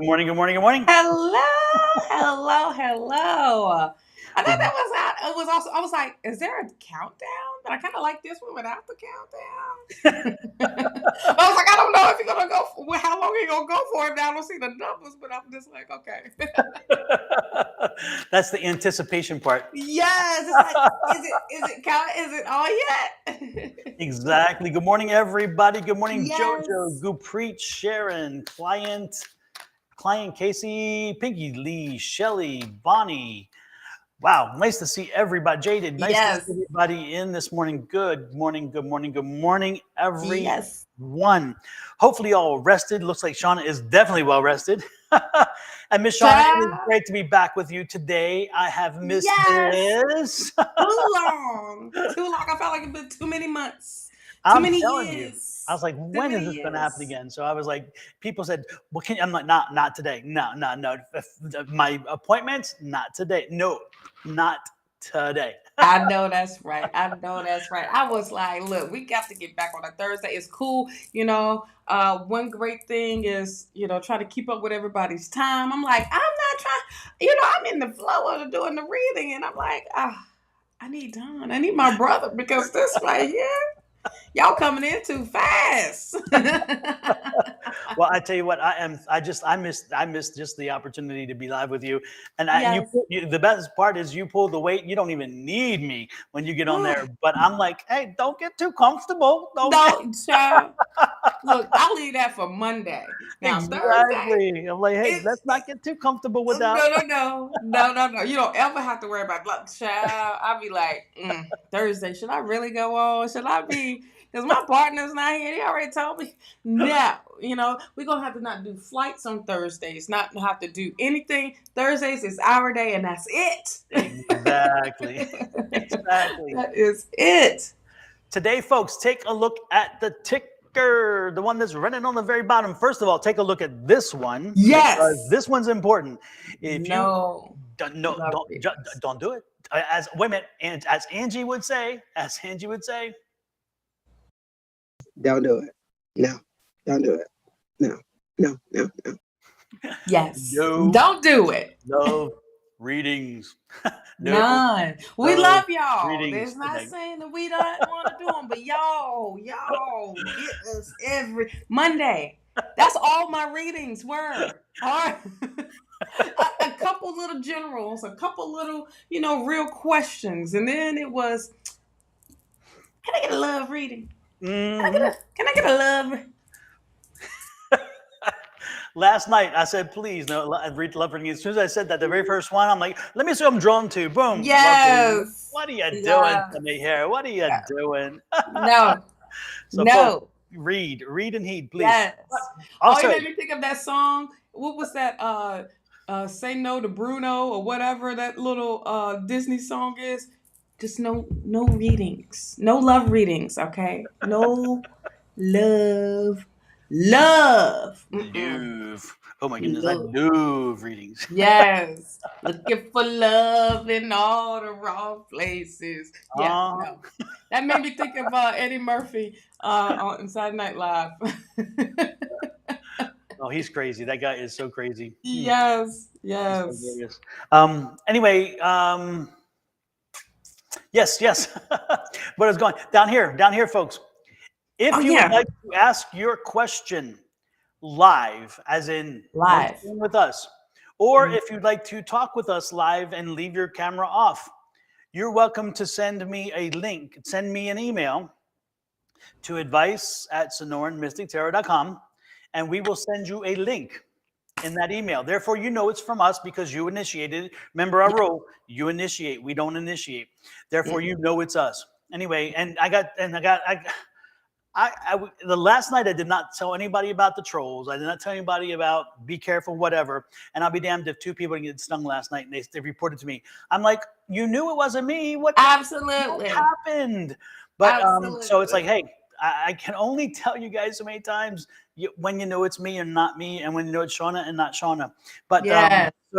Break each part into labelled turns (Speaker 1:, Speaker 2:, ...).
Speaker 1: Good morning, good morning, good morning.
Speaker 2: Hello. I thought that was out. It was also. I was like, "Is there a countdown?" But I kind of like this one without the countdown. I was like, I don't know if you're gonna go. How long are you gonna go for it? Now I don't see the numbers, but I'm just like, okay.
Speaker 1: That's the anticipation part.
Speaker 2: Yes. It's like, is it count? Is it all yet?
Speaker 1: Exactly. Good morning, everybody. Good morning,
Speaker 2: Yes.
Speaker 1: Jojo, Gupreet, Sharon, Clientkasey, Pinky, Lee, Shelly, Bonnie. Wow, nice to see everybody. Jaded, nice to
Speaker 2: Yes.
Speaker 1: see everybody in this morning. Good morning, good morning, good morning, everyone.
Speaker 2: Yes.
Speaker 1: Hopefully all rested. Looks like Shawna is definitely well rested. And Miss Shawna, it is great to be back with you today. I have missed this.
Speaker 2: Too long. I felt like it's been too many months.
Speaker 1: I'm
Speaker 2: Too many
Speaker 1: telling
Speaker 2: years.
Speaker 1: you. I was like, when is this going to happen again? So I was like, people said, well, can you? I'm like, not today. No. My appointments, not today. No, not today.
Speaker 2: I know that's right. I was like, look, we got to get back on a Thursday. It's cool. One great thing is, try to keep up with everybody's time. I'm like, I'm not trying, I'm in the flow of doing the reading. And I'm like, I need Don. I need my brother because this right here, y'all coming in too fast.
Speaker 1: Well, I tell you what, I missed just the opportunity to be live with you. And
Speaker 2: Yes.
Speaker 1: the best part is you pull the weight. You don't even need me when you get on there. But I'm like, hey, don't get too comfortable.
Speaker 2: Child. Look, I'll leave that for Monday. Now,
Speaker 1: exactly.
Speaker 2: Thursday,
Speaker 1: I'm like, hey, let's not get too comfortable with that.
Speaker 2: No. You don't ever have to worry about child. I'll be like, Thursday, should I really go on? Should I be? Because my partner's not here. They already told me, no. We're going to have to not do flights on Thursdays, not have to do anything. Thursdays is our day, and that's it.
Speaker 1: Exactly.
Speaker 2: That is it.
Speaker 1: Today, folks, take a look at the ticker, the one that's running on the very bottom. First of all, take a look at this one.
Speaker 2: Yes.
Speaker 1: Because this one's important. If
Speaker 2: no.
Speaker 1: you don't do it. As women, and as Angie would say,
Speaker 3: don't do it. No, don't do it. No.
Speaker 2: Yes.
Speaker 1: No,
Speaker 2: don't do it.
Speaker 1: No readings.
Speaker 2: None. We love y'all.
Speaker 1: Readings
Speaker 2: There's not
Speaker 1: today.
Speaker 2: saying that we don't want to do them, but y'all get us every Monday. That's all my readings were. All right. a couple little generals, a couple little, real questions. And then it was, can I get a love reading?
Speaker 1: Mm-hmm.
Speaker 2: Can I get a love?
Speaker 1: Last night, I said, please, no, read love reading. As soon as I said that, the very first one, I'm like, let me see what I'm drawn to. Boom.
Speaker 2: Yes.
Speaker 1: What are you doing to me here? What are you doing?
Speaker 2: No.
Speaker 1: So folks, read and heed, please.
Speaker 2: Yes.
Speaker 1: Also,
Speaker 2: you made me think of that song. What was that? Say No to Bruno or whatever that little Disney song is. Just no readings. No love readings, okay? No love.
Speaker 1: Love. Oh my goodness, I love readings.
Speaker 2: Yes. Looking for love in all the wrong places. Yeah. No. That made me think of Eddie Murphy on Saturday Night Live.
Speaker 1: Oh, he's crazy. That guy is so crazy.
Speaker 2: Yes.
Speaker 1: Anyway, yes. But it's going down here, folks. If you would like to ask your question live, as in live with us, or if you'd like to talk with us live and leave your camera off, you're welcome to send me a link. Send me an email to advice@sonoranmystictarot.com, and we will send you a link in that email. Therefore, it's from us because you initiated it. Remember our rule: you initiate, we don't initiate. Therefore, it's us. Anyway, the last night I did not tell anybody about the trolls. I did not tell anybody about be careful, whatever. And I'll be damned if two people get stung last night and they reported to me. I'm like, you knew it wasn't me. What happened? But so it's like, hey, I can only tell you guys so many times when it's me and not me, and when it's Shawna and not Shawna. But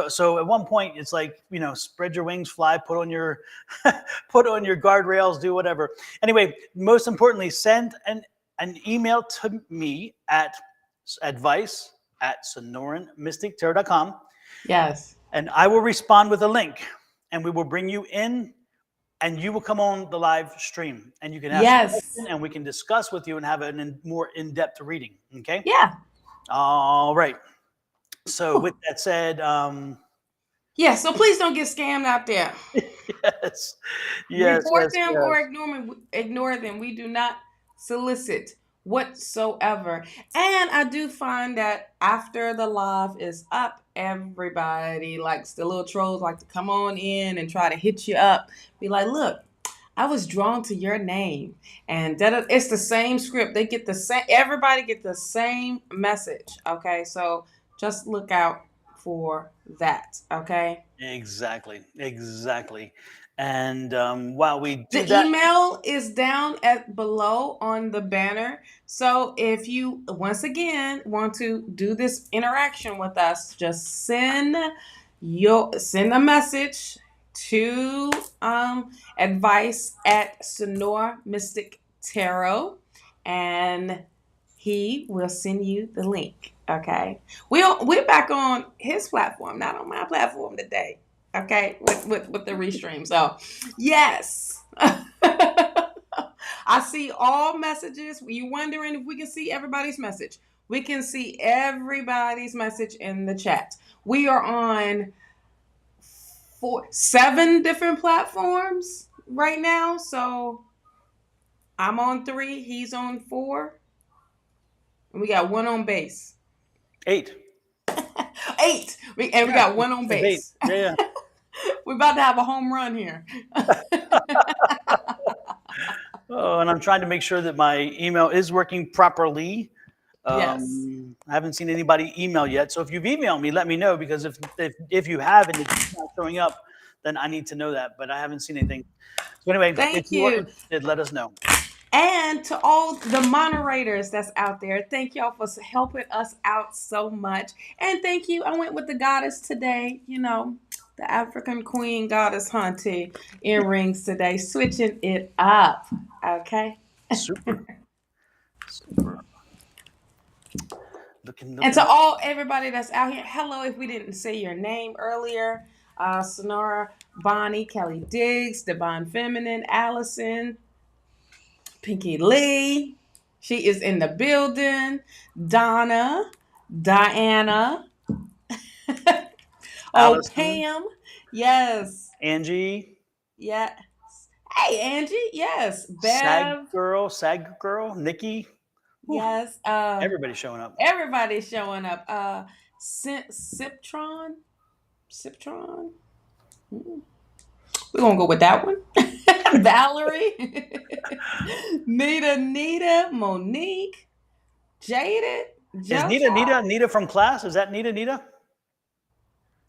Speaker 1: so at one point it's like, spread your wings, fly, put on your guardrails, do whatever. Anyway, most importantly, send an email to me at advice sonoranmystictarot.com.
Speaker 2: Yes.
Speaker 1: And I will respond with a link, and we will bring you in, and you will come on the live stream, and you can ask a
Speaker 2: Yes.
Speaker 1: question, and we can discuss with you and have a more in-depth reading. Okay.
Speaker 2: Yeah.
Speaker 1: All right. So with that said,
Speaker 2: yeah. So please don't get scammed out there.
Speaker 1: yes, yes,
Speaker 2: Report
Speaker 1: yes,
Speaker 2: them
Speaker 1: yes.
Speaker 2: or ignore them. We do not solicit whatsoever. And I do find that after the live is up, everybody likes, the little trolls like to come on in and try to hit you up. Be like, look, I was drawn to your name, and it's the same script. They get the same. Everybody get the same message. Okay, so just look out for that. Okay.
Speaker 1: Exactly. And while we do
Speaker 2: The
Speaker 1: that,
Speaker 2: email is down at below on the banner. So if you once again want to do this interaction with us, just send a message to advice at Sonora Mystic Tarot, and he will send you the link. Okay, we're back on his platform, not on my platform today. Okay, with the restream. So yes. I see all messages. You wondering if we can see everybody's message? We can see everybody's message in the chat. We are on 7 different platforms right now. So I'm on 3, he's on 4, and we got 1 on base.
Speaker 1: 8.
Speaker 2: 8. We got 1 on base.
Speaker 1: Yeah.
Speaker 2: We're about to have a home run here.
Speaker 1: Oh, and I'm trying to make sure that my email is working properly.
Speaker 2: Yes.
Speaker 1: I haven't seen anybody email yet. So if you've emailed me, let me know, because if you have and it's not showing up, then I need to know that. But I haven't seen anything. So anyway,
Speaker 2: Thank
Speaker 1: if you are
Speaker 2: you.
Speaker 1: interested, let us know.
Speaker 2: And to all the moderators that's out there, thank y'all for helping us out so much. And thank you. I went with the goddess today, the African queen goddess Hunty earrings today, switching it up. Okay.
Speaker 1: Super. Looking.
Speaker 2: And to everybody that's out here, hello. If we didn't say your name earlier, Sonora, Bonnie, Kelly Diggs, Divine Feminine, Allison, Pinky Lee, she is in the building. Donna, Diana,
Speaker 1: Allison,
Speaker 2: Pam, yes,
Speaker 1: Angie,
Speaker 2: yeah. Hey, Angie, yes,
Speaker 1: Sag
Speaker 2: Bev,
Speaker 1: girl, Nikki.
Speaker 2: yes.
Speaker 1: Everybody's showing up.
Speaker 2: Everybody's showing up. Siptron. We're gonna go with that one. Valerie, Nita, Monique, Jaded.
Speaker 1: Is Nita from class? Is that Nita?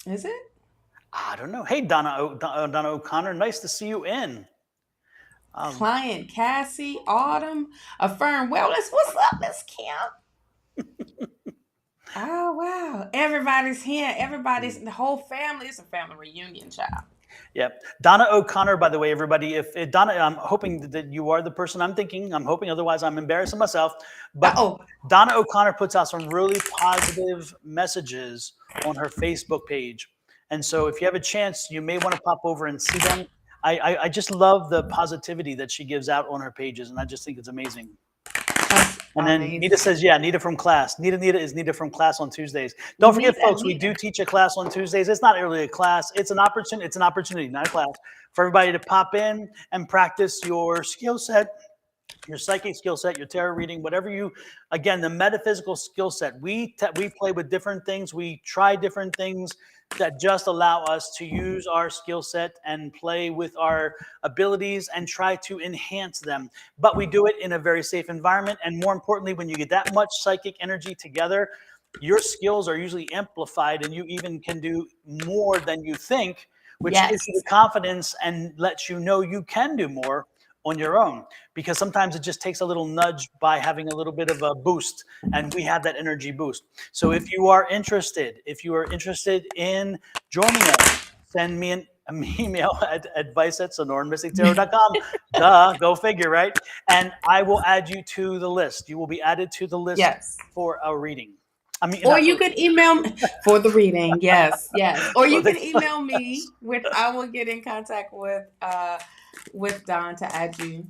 Speaker 2: Is it?
Speaker 1: I don't know. Hey, Donna O'Connor, nice to see you in.
Speaker 2: Clientkasey, Autumn, Affirm Wellness. What's up, Miss Kim? Oh wow! Everybody's here. The whole family. It's a family reunion, child.
Speaker 1: Yep. Donna O'Connor, by the way, everybody, if Donna, I'm hoping that you are the person I'm thinking. I'm hoping, otherwise I'm embarrassing myself. But Donna O'Connor puts out some really positive messages on her Facebook page. And so if you have a chance, you may want to pop over and see them. I just love the positivity that she gives out on her pages, and I just think it's amazing. And then Nita says, yeah, Nita from class. Nita is Nita from class on Tuesdays. Don't forget, folks, we do teach a class on Tuesdays. It's not really a class. It's an opportunity, not a class, for everybody to pop in and practice your skill set, your psychic skill set, your tarot reading, whatever again, the metaphysical skill set. We play with different things. We try different things that just allow us to use our skill set and play with our abilities and try to enhance them. But we do it in a very safe environment. And more importantly, when you get that much psychic energy together, your skills are usually amplified, and you even can do more than you think, which gives you the confidence and lets you know you can do more on your own, because sometimes it just takes a little nudge by having a little bit of a boost, and we have that energy boost. So if you are interested in joining us, send me an email at advice@sonoranmystictarot.com. Duh, go figure, right? And I will add you to the list. You will be added to the list for a reading. I mean,
Speaker 2: Or
Speaker 1: not
Speaker 2: you
Speaker 1: for,
Speaker 2: could email me for the reading. Yes, yes. Or
Speaker 1: for
Speaker 2: you can
Speaker 1: the,
Speaker 2: email me, which I will get in contact with Don to add you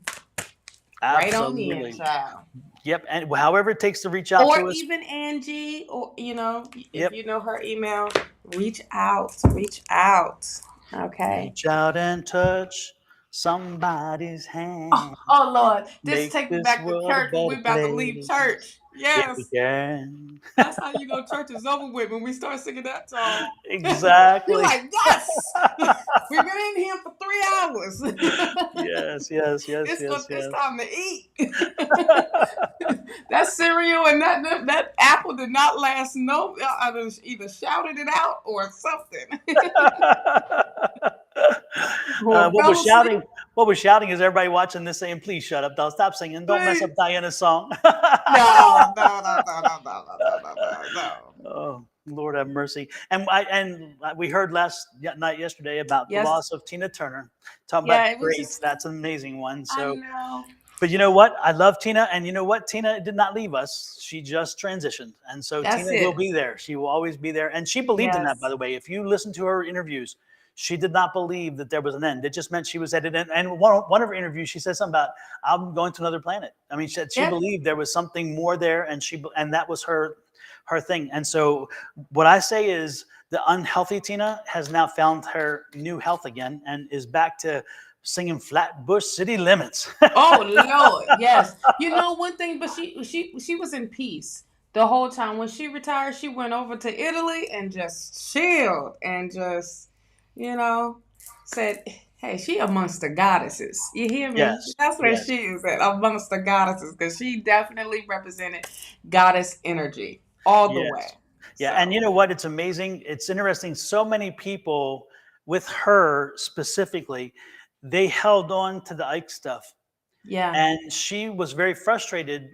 Speaker 2: right on in,
Speaker 1: absolutely.
Speaker 2: child.
Speaker 1: Yep. And however it takes to reach out
Speaker 2: Or
Speaker 1: to us.
Speaker 2: even Angie, or if
Speaker 1: Yep.
Speaker 2: you know her email, reach out. Reach out. Okay.
Speaker 1: Reach out and touch somebody's
Speaker 2: Oh,
Speaker 1: hand.
Speaker 2: oh Lord, this
Speaker 1: Make
Speaker 2: take me
Speaker 1: this
Speaker 2: back to
Speaker 1: world a
Speaker 2: church when we
Speaker 1: better
Speaker 2: about to leave
Speaker 1: place.
Speaker 2: church.
Speaker 1: If we
Speaker 2: Yes.
Speaker 1: can.
Speaker 2: That's how you know church is over with when we start singing that song. You're
Speaker 1: Exactly.
Speaker 2: like, yes, we've been in here for 3 hours.
Speaker 1: Yes, yes, yes, yes,
Speaker 2: It's
Speaker 1: yes.
Speaker 2: time to eat. That cereal and that apple did not last. No, I either shouted it out or something, or
Speaker 1: What we're
Speaker 2: fell
Speaker 1: shouting,
Speaker 2: asleep.
Speaker 1: is everybody watching this saying, "Please shut up, Doll. Stop singing. Don't mess up
Speaker 2: Please.
Speaker 1: Diana's song."
Speaker 2: No, no, no, no, no, no, no, no, no, no.
Speaker 1: Oh, Lord have mercy. And we heard night yesterday about the
Speaker 2: Yes,
Speaker 1: loss of Tina Turner. Talking about
Speaker 2: yeah, it was
Speaker 1: greats,
Speaker 2: just.
Speaker 1: that's an amazing one.
Speaker 2: I
Speaker 1: So,
Speaker 2: know.
Speaker 1: but you know what? I love Tina, and you know what? Tina did not leave us. She just transitioned, and so
Speaker 2: That's
Speaker 1: Tina will
Speaker 2: it.
Speaker 1: be there. She will always be there, and she believed in that. By
Speaker 2: Yes.
Speaker 1: the way, if you listen to her interviews, she did not believe that there was an end. It just meant she was at an end. And one of her interviews, she said something about, "I'm going to another planet." I mean, she
Speaker 2: Yep.
Speaker 1: believed there was something more there, and that was her thing. And so, what I say is, the unhealthy Tina has now found her new health again, and is back to singing Flatbush City Limits.
Speaker 2: Oh Lord, yes. You know one thing, but she was in peace the whole time. When she retired, she went over to Italy and just chilled and just, you know, said, "Hey, she amongst the goddesses." You hear me?
Speaker 1: Yes,
Speaker 2: That's where
Speaker 1: yes,
Speaker 2: she is at, amongst the goddesses, because she definitely represented goddess energy all the way.
Speaker 1: yes. Yeah, and
Speaker 2: So
Speaker 1: you know what? It's amazing. It's interesting. So many people with her specifically, they held on to the Ike stuff.
Speaker 2: yeah,
Speaker 1: And she was very frustrated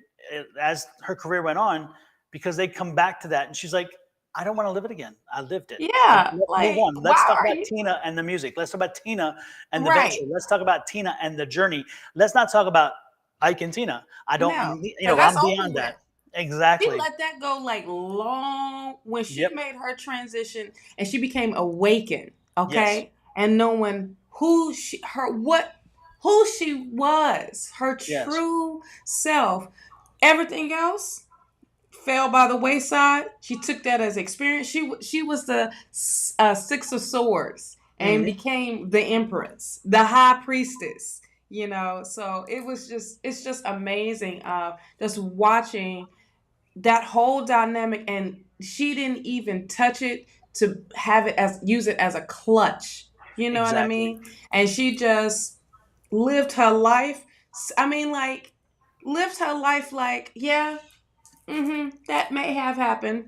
Speaker 1: as her career went on because they come back to that. And she's like, I don't want to live it again. I lived it.
Speaker 2: yeah.
Speaker 1: Let's move
Speaker 2: Like,
Speaker 1: on. Let's
Speaker 2: why
Speaker 1: talk
Speaker 2: are
Speaker 1: about
Speaker 2: you
Speaker 1: Tina and the music. Let's talk about Tina and the venture.
Speaker 2: right?
Speaker 1: Let's talk about Tina and the journey. Let's not talk about Ike and Tina. I
Speaker 2: No,
Speaker 1: don't,
Speaker 2: because that's
Speaker 1: I'm
Speaker 2: over
Speaker 1: beyond
Speaker 2: with.
Speaker 1: that.
Speaker 2: She
Speaker 1: Exactly.
Speaker 2: let that go like long when she
Speaker 1: Yep.
Speaker 2: made her transition and she became awakened,
Speaker 1: Yes.
Speaker 2: okay? And knowing who she was, her
Speaker 1: Yes.
Speaker 2: true self. Everything else fell by the wayside. She took that as experience. She was the Six of Swords and
Speaker 1: Hmm.
Speaker 2: became the Empress, the High Priestess. So it's just amazing. Just watching that whole dynamic, and she didn't even touch it to have it as use it as a clutch. You know what I
Speaker 1: Exactly.
Speaker 2: mean? And she just lived her life. I mean, like lived her life like, yeah, that may have happened,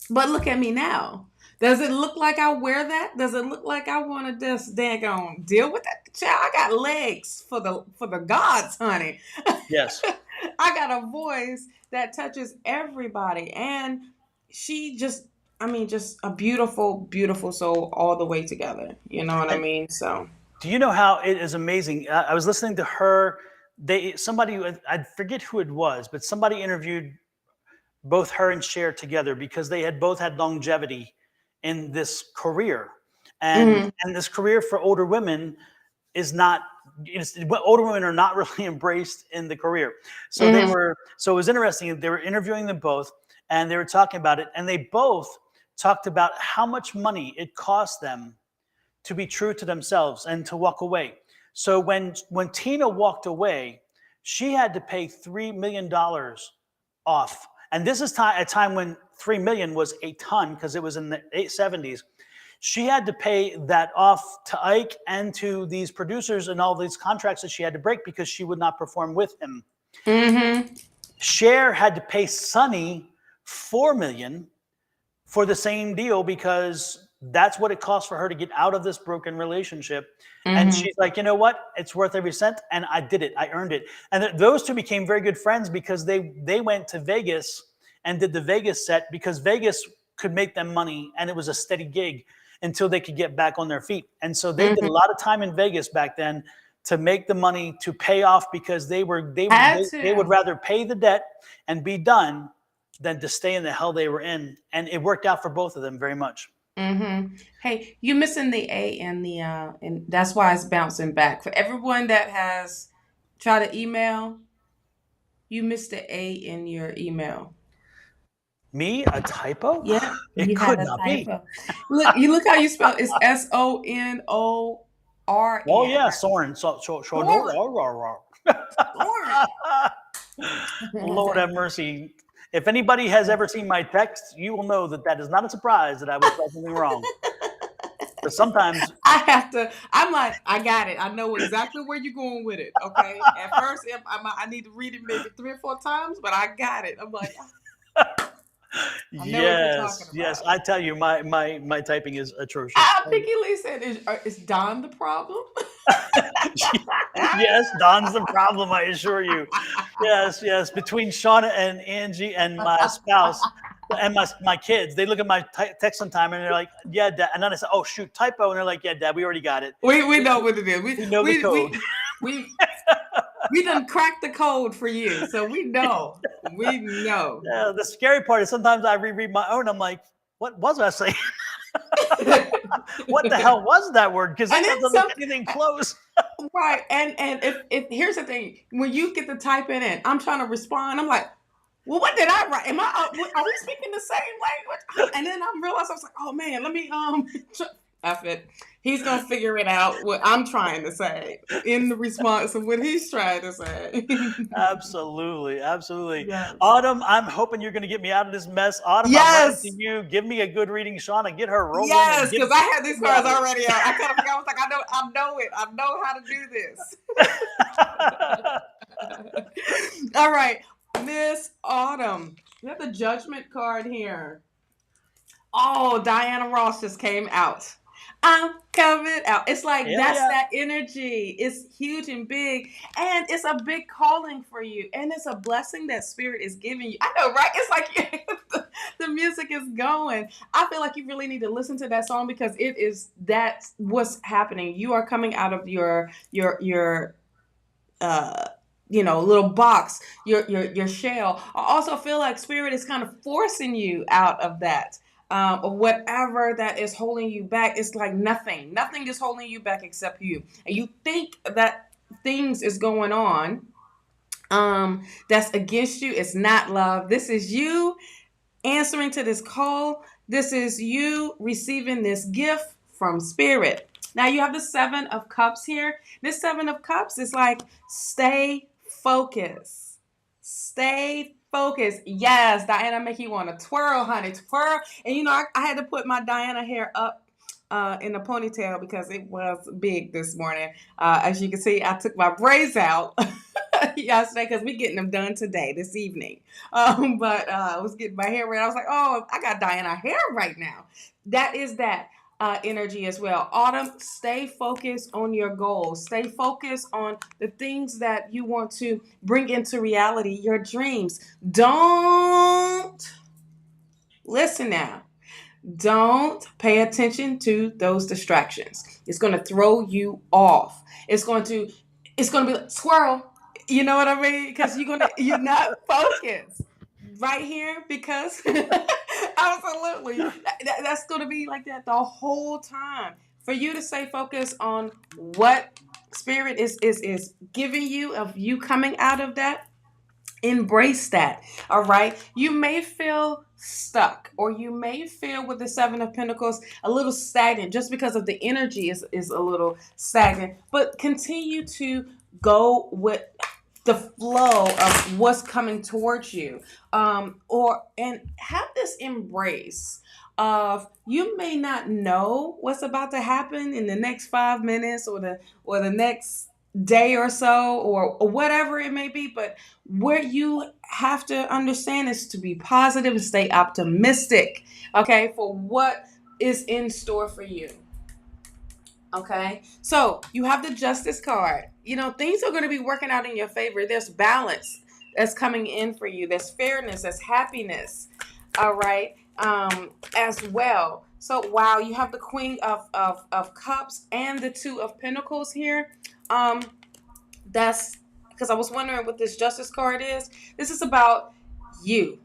Speaker 2: but look at me now. Does it look like I wear that? Does it look like I want to just daggone deal with that? Child, I got legs for the gods, honey.
Speaker 1: Yes.
Speaker 2: I got a voice that touches everybody. And she just, I mean, just a beautiful, beautiful soul all the way together. You know what I
Speaker 1: And
Speaker 2: mean? So,
Speaker 1: do you know how it is amazing? I was listening to her. Somebody, I forget who it was, but somebody interviewed both her and Cher together because they had both had longevity in this career, and
Speaker 2: hmm
Speaker 1: this career for older women is not. Older women are not really embraced in the career. So they
Speaker 2: hmm
Speaker 1: were. So it was interesting. They were interviewing them both, and they were talking about it, and they both talked about how much money it cost them to be true to themselves and to walk away. So when Tina walked away, she had to pay $3 million off. And this is a time when 3 million was a ton because it was in the 870s. She had to pay that off to Ike and to these producers and all these contracts that she had to break because she would not perform with him.
Speaker 2: hmm
Speaker 1: Cher had to pay Sonny 4 million for the same deal because that's what it cost for her to get out of this broken relationship. And
Speaker 2: hmm
Speaker 1: she's like, you know what? It's worth every cent. And I did it. I earned it. And those two became very good friends because they went to Vegas and did the Vegas set because Vegas could make them money and it was a steady gig until they could get back on their feet. And so they did a
Speaker 2: hmm
Speaker 1: lot of time in Vegas back then to make the money to pay off because
Speaker 2: Had
Speaker 1: they would
Speaker 2: to.
Speaker 1: rather pay the debt and be done than to stay in the hell they were in. And it worked out for both of them very much.
Speaker 2: Mm-hmm. Hey, you missing the A and the and that's why it's bouncing back. For everyone that has tried to email, you missed the A in your email.
Speaker 1: Me, a typo?
Speaker 2: Yeah,
Speaker 1: It
Speaker 2: you had
Speaker 1: could
Speaker 2: a
Speaker 1: not be.
Speaker 2: typo. Look how you spell it. It's Sonoran.
Speaker 1: Oh yeah, Soren.
Speaker 2: Soren.
Speaker 1: Lord have mercy. If anybody has ever seen my text, you will know that that is not a surprise that I would spell something wrong. But sometimes
Speaker 2: I'm like, I got it. I know exactly where you're going with it. Okay. At first, I need to read it maybe 3 or 4 times, but I got it. I'm like, I know what you're talking
Speaker 1: yes,
Speaker 2: about.
Speaker 1: I tell you, my typing is atrocious.
Speaker 2: Pinky Lee said, is Don the problem?
Speaker 1: Yes, Don's the problem, I assure you. Yes. Between Shawna and Angie and my spouse and my kids, they look at my text sometime and they're like, yeah, Dad. And then I say, oh, shoot, typo. And they're like, yeah, Dad, we already got it.
Speaker 2: We know what it is.
Speaker 1: We know the code.
Speaker 2: We done cracked the code for you. So we know. We know.
Speaker 1: Yeah, the scary part is sometimes I reread my own. I'm like, what was I saying? What the hell was that word? Because it doesn't look anything close.
Speaker 2: Right. And if here's the thing, when you get to type it in, I'm trying to respond. I'm like, well, what did I write? Are we speaking the same language? And then I realized I was like, oh man, let me he's gonna figure it out what I'm trying to say in the response of what he's trying to say.
Speaker 1: Absolutely.
Speaker 2: Yes.
Speaker 1: Autumn, I'm hoping you're gonna get me out of this mess. Autumn,
Speaker 2: Yes.
Speaker 1: I'm writing to you. Give me a good reading, Shawna. Get her rolling.
Speaker 2: Yes, because I had these cards already out. I kind of forgot. I was like, I know it. I know how to do this. All right, Miss Autumn. You have the Judgment card here. Oh, Diana Ross just came out. I'm coming out. It's like that energy. It's huge and big, and it's a big calling for you, and it's a blessing that Spirit is giving you. I know, right? It's like the music is going. I feel like you really need to listen to that song because that's what's happening. You are coming out of your little box, your shell. I also feel like Spirit is kind of forcing you out of that. Whatever that is holding you back, it's like nothing is holding you back except you. And you think that things is going on that's against you. It's not love. This is you answering to this call. This is you receiving this gift from Spirit. Now you have the 7 of Cups here. This 7 of Cups is like, stay focused. Stay focused. Yes, Diana make you want to twirl, honey. Twirl. And I had to put my Diana hair up in a ponytail because it was big this morning. As you can see, I took my braids out yesterday because we're getting them done today, this evening. But I was getting my hair ready. I was like, oh, I got Diana hair right now. That is that. Energy as well. Autumn, stay focused on your goals. Stay focused on the things that you want to bring into reality, your dreams. Don't listen now. Don't pay attention to those distractions. It's going to throw you off. It's going to be like swirl. You know what I mean? Because you're not focused right here because absolutely that's going to be like that the whole time. For you to stay focused on what Spirit is giving you, of you coming out of that, embrace that. All right. You may feel stuck, or you may feel with the 7 of Pentacles a little stagnant just because of the energy is a little stagnant, but continue to go with the flow of what's coming towards you, and have this embrace of, you may not know what's about to happen in the next 5 minutes or the next day or so, or whatever it may be, but where you have to understand is to be positive and stay optimistic, okay, for what is in store for you. Okay, so you have the Justice card. Things are going to be working out in your favor. There's balance that's coming in for you. There's fairness. There's happiness. All right, as well. So, wow, you have the Queen of Cups and the 2 of Pentacles here. That's because I was wondering what this Justice card is. This is about you.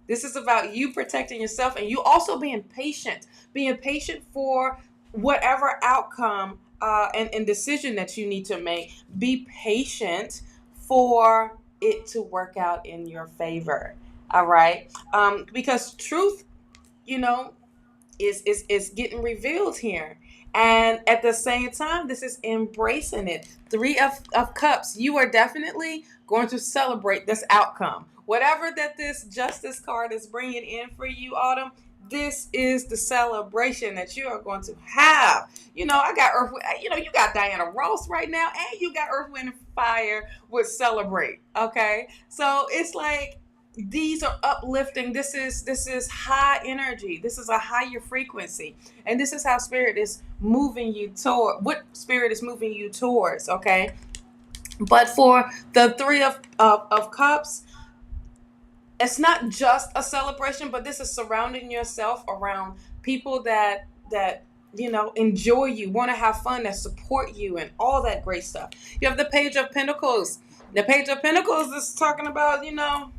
Speaker 2: This is about you protecting yourself and you also being patient for whatever outcome and decision that you need to make. Be patient for it to work out in your favor. All right. Because truth, you know, is getting revealed here. And at the same time, this is embracing it. Three of Cups, you are definitely going to celebrate this outcome. Whatever that this Justice card is bringing in for you, Autumn, this is the celebration that you are going to have. You know, I got Earth, you know, you got Diana Ross right now, and you got Earth, Wind, and Fire with Celebrate. Okay. So it's like, these are uplifting. This is high energy. This is a higher frequency, and this is how spirit is moving you toward, what spirit is moving you towards. Okay. But for the Three of Cups, it's not just a celebration, but this is surrounding yourself around people that you know enjoy you, want to have fun, that support you, and all that great stuff. You have the Page of Pentacles. The Page of Pentacles is talking about, you know,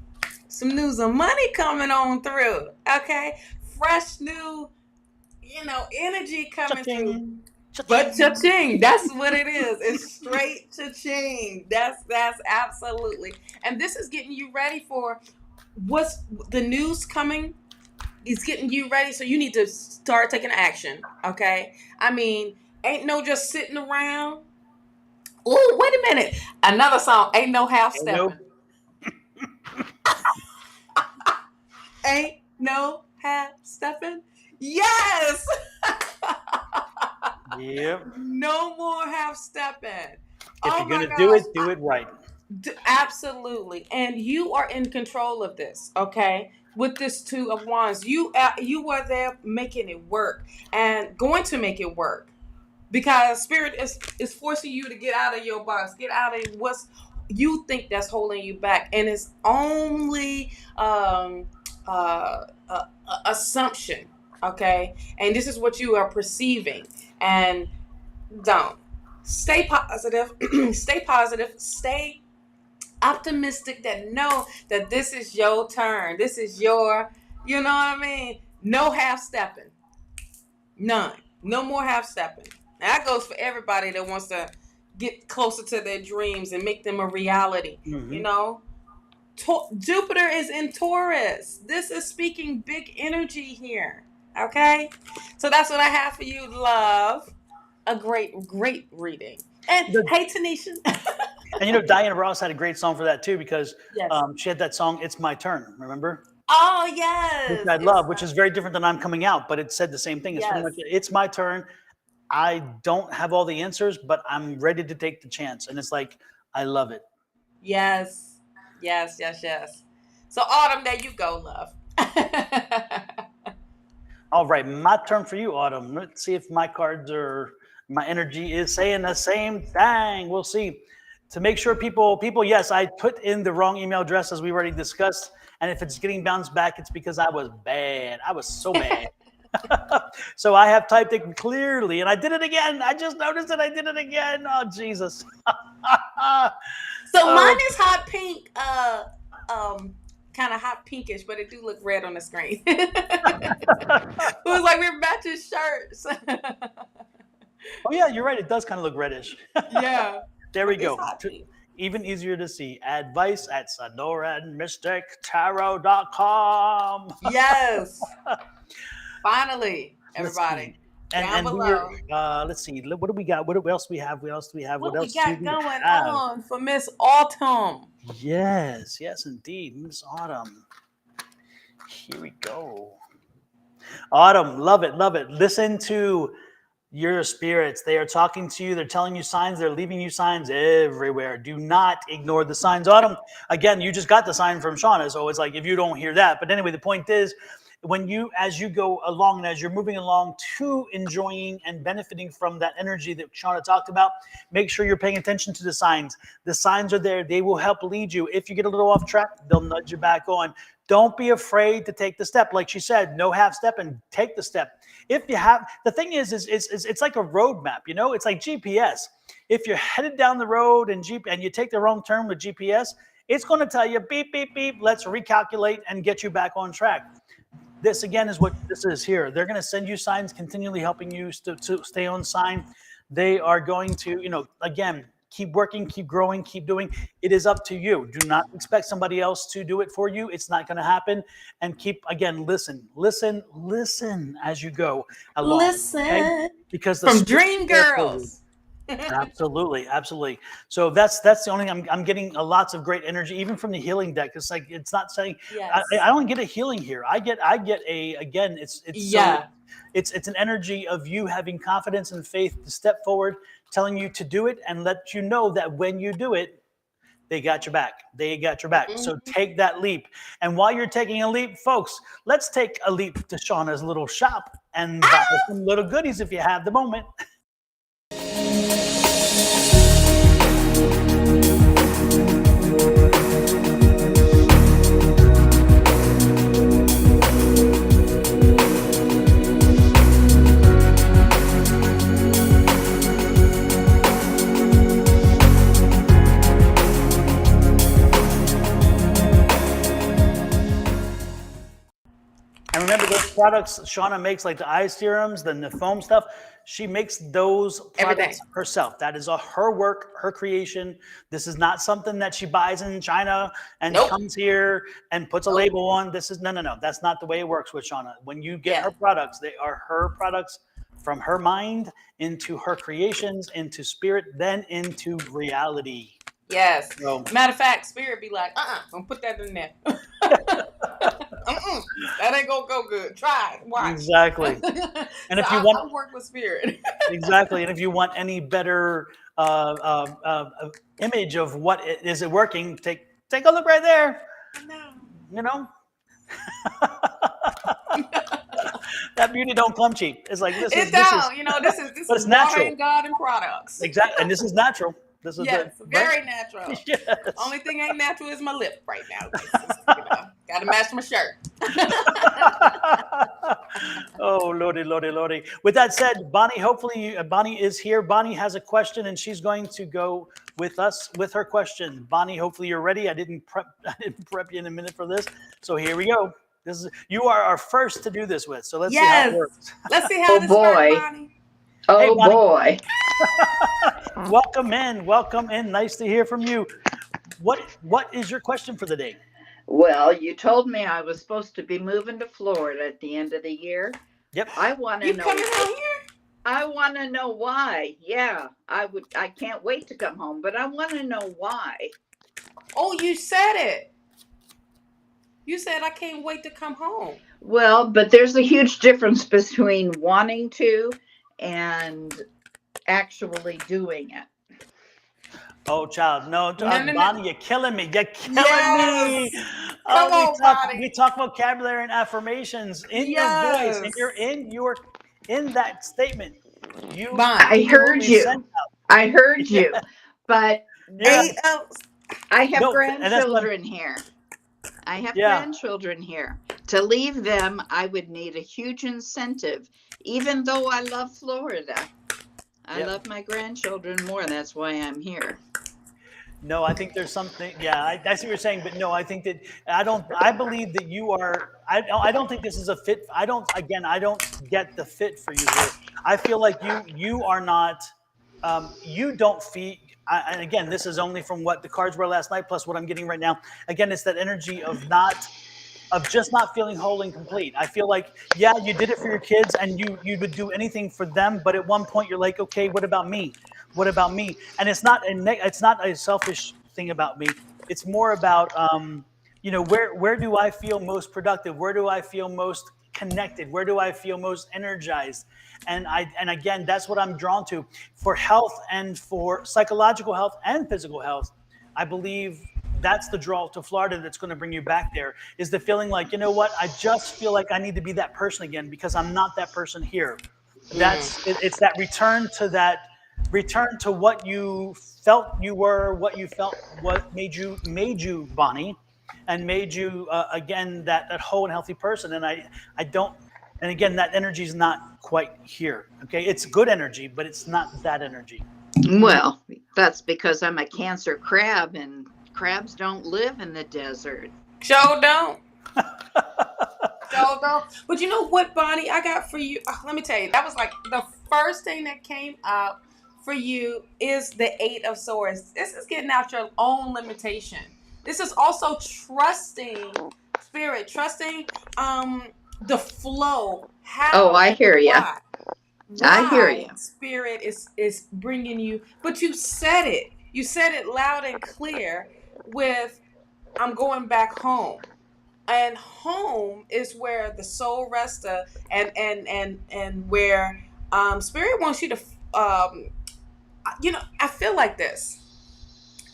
Speaker 2: some news of money coming on through. Okay. Fresh new, you know, energy coming through. But cha-ching, that's what it is. It's straight cha-ching. That's absolutely. And this is getting you ready for what's the news coming. It's getting you ready. So you need to start taking action. Okay. I mean, ain't no just sitting around. Oh, wait a minute. Another song. Ain't no half stepping. Ain't no half stepping. Yes.
Speaker 1: Yep.
Speaker 2: No more half stepping.
Speaker 1: If you're gonna do it right.
Speaker 2: Absolutely. And you are in control of this. Okay. With this Two of Wands, you are there making it work and going to make it work, because spirit is forcing you to get out of your box, get out of what's you think that's holding you back, and it's only assumption. Okay. And this is what you are perceiving. And don't stay positive. Stay positive, stay optimistic, that know that this is your turn, this is your, you know what I mean, no half stepping, none, no more half stepping. And that goes for everybody that wants to get closer to their dreams and make them a reality. You know, Jupiter is in Taurus. This is speaking big energy here. Okay. So that's what I have for you, love. A great reading. And hey, Tanisha.
Speaker 1: And you know, Diana Ross had a great song for that too, because
Speaker 2: Yes.
Speaker 1: she had that song "It's My Turn." Remember?
Speaker 2: Oh yes.
Speaker 1: Which I love, which is very different than "I'm Coming Out," but it said the same thing. It's pretty much, it's my turn. I don't have all the answers, but I'm ready to take the chance, and it's like, I love it.
Speaker 2: Yes. So Autumn, there you go, love.
Speaker 1: All right, my turn for you, Autumn. Let's see if my cards my energy is saying the same thing. We'll see. To make sure people, yes, I put in the wrong email address as we already discussed. And if it's getting bounced back, it's because I was bad. I was so bad. So I have typed it clearly, and I did it again. I just noticed that I did it again. Oh, Jesus.
Speaker 2: So mine is hot pink, kind of hot pinkish, but it do look red on the screen. It was like we're matching shirts.
Speaker 1: Oh yeah, you're right. It does kind of look reddish.
Speaker 2: Yeah.
Speaker 1: There we go. Even easier to see. Advice at SonoranMysticTarot.com.
Speaker 2: Yes. Finally, everybody.
Speaker 1: And let's see. What do we got? What else we have? What else do we have?
Speaker 2: What else we got going on for Miss Autumn?
Speaker 1: Yes, indeed, Miss Autumn. Here we go. Autumn, love it. Listen to your spirits. They are talking to you. They're telling you signs. They're leaving you signs everywhere. Do not ignore the signs. Autumn, again, you just got the sign from Shawna, so it's like if you don't hear that. But anyway, the point is, as you go along and as you're moving along to enjoying and benefiting from that energy that Shawna talked about, make sure you're paying attention to the signs. The signs are there. They will help lead you. If you get a little off track, they'll nudge you back on. Don't be afraid to take the step. Like she said, no half step, and take the step. If you have, the thing is it's like a roadmap, you know, it's like GPS. If you're headed down the road and you take the wrong turn with GPS, It's going to tell you, beep, beep, beep, let's recalculate and get you back on track. This, again, is what this is here. They're going to send you signs, continually helping you to stay on sign. They are going to, again, keep working, keep growing, keep doing. It is up to you. Do not expect somebody else to do it for you. It's not going to happen. And keep, again, listen as you go along.
Speaker 2: Listen.
Speaker 1: Okay? Because
Speaker 2: From Dream Girls.
Speaker 1: Absolutely. So that's the only thing. I'm getting lots of great energy, even from the healing deck. It's like, it's not saying,
Speaker 2: Yes.
Speaker 1: I don't get a healing here. I get again, it's an energy of you having confidence and faith to step forward, telling you to do it, and let you know that when you do it, they got your back. So take that leap. And while you're taking a leap, folks, let's take a leap to Shawna's little shop and buy some little goodies if you have the moment. And remember, those products Shawna makes, like the eye serums, the foam stuff, she makes those products herself. That is her work, her creation. This is not something that she buys in China and comes here and puts a label on. This is no. That's not the way it works with Shawna. When you get her products, they are her products from her mind into her creations, into spirit, then into reality.
Speaker 2: Yes.
Speaker 1: So,
Speaker 2: matter of fact, spirit be like, don't put that in there. That ain't gonna go good. Try it. Watch.
Speaker 1: Exactly. And if you want,
Speaker 2: I work with spirit.
Speaker 1: Exactly. And if you want any better image of what is it working, take a look right there.
Speaker 2: No.
Speaker 1: That beauty don't come cheap. It's like this is
Speaker 2: this is natural garden products.
Speaker 1: Exactly. And this is natural. This is
Speaker 2: very natural.
Speaker 1: Yes.
Speaker 2: Only thing ain't natural is my lip right now. Gotta match my shirt.
Speaker 1: Oh, Lordy. With that said, Bonnie, hopefully Bonnie is here. Bonnie has a question and she's going to go with us with her question. Bonnie, hopefully you're ready. I didn't prep you in a minute for this. So here we go. You are our first to do this with. So let's see how it works.
Speaker 2: Let's see how this works, Bonnie.
Speaker 4: Oh,
Speaker 1: hey, Bonnie.
Speaker 4: Boy.
Speaker 1: Welcome in. Nice to hear from you. What is your question for the day?
Speaker 4: Well, you told me I was supposed to be moving to Florida at the end of the year.
Speaker 1: Yep.
Speaker 4: I want to
Speaker 2: You
Speaker 4: know.
Speaker 2: coming out here?
Speaker 4: I want to know why. Yeah, I can't wait to come home, but I want to know why.
Speaker 2: Oh, you said it. You said I can't wait to come home.
Speaker 4: Well, but there's a huge difference between wanting to and actually doing it.
Speaker 1: Oh, child, no, Bonnie,
Speaker 4: no.
Speaker 1: You're killing me. You're killing me.
Speaker 2: Come on, Bonnie.
Speaker 1: We talk vocabulary and affirmations in your voice, and you're in that statement.
Speaker 4: I heard you. I heard you, but I have grandchildren here. I have grandchildren here. To leave them, I would need a huge incentive, even though I love Florida. I love my grandchildren more. That's why I'm here.
Speaker 1: No, I think there's something. Yeah, I see what you're saying, but no, I think that I believe that you are. I don't think this is a fit. I don't get the fit for you here. I feel like you are not. You don't feel. And again, this is only from what the cards were last night, plus what I'm getting right now. Again, it's that energy of just not feeling whole and complete. I feel like, you did it for your kids and you would do anything for them. But at one point you're like, okay, what about me? What about me? And it's not a selfish thing about me. It's more about, where do I feel most productive? Where do I feel most connected? Where do I feel most energized? And again, that's what I'm drawn to for health and for psychological health and physical health. I believe that's the draw to Florida that's going to bring you back there, is the feeling like, you know what, I just feel like I need to be that person again because I'm not that person here. It's that return to what you felt you were, what you felt, what made you Bonnie, and made you again that whole and healthy person. And and again, that energy is not quite here. Okay, it's good energy, but it's not that energy.
Speaker 4: Well, that's because I'm a Cancer crab, and Crabs don't live in the desert.
Speaker 2: Sure don't. Sure don't. But you know what, Bonnie, I got for you? Let me tell you, that was like the first thing that came up for you is the 8 of Swords. This is getting out your own limitation. This is also trusting spirit, trusting the flow. How?
Speaker 4: I hear you. I hear you.
Speaker 2: Spirit is bringing you, but you said it. You said it loud and clear with, I'm going back home. And home is where the soul rests, and where spirit wants you to I feel like this.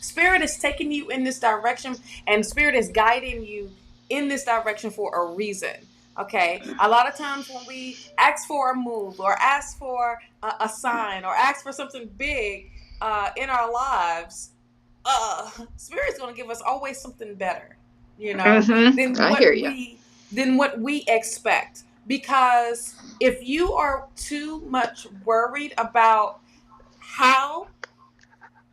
Speaker 2: Spirit is taking you in this direction, and spirit is guiding you in this direction for a reason. Okay, a lot of times when we ask for a move or ask for a sign or ask for something big in our lives, spirit's going to give us always something better, than what we expect. Because if you are too much worried about how,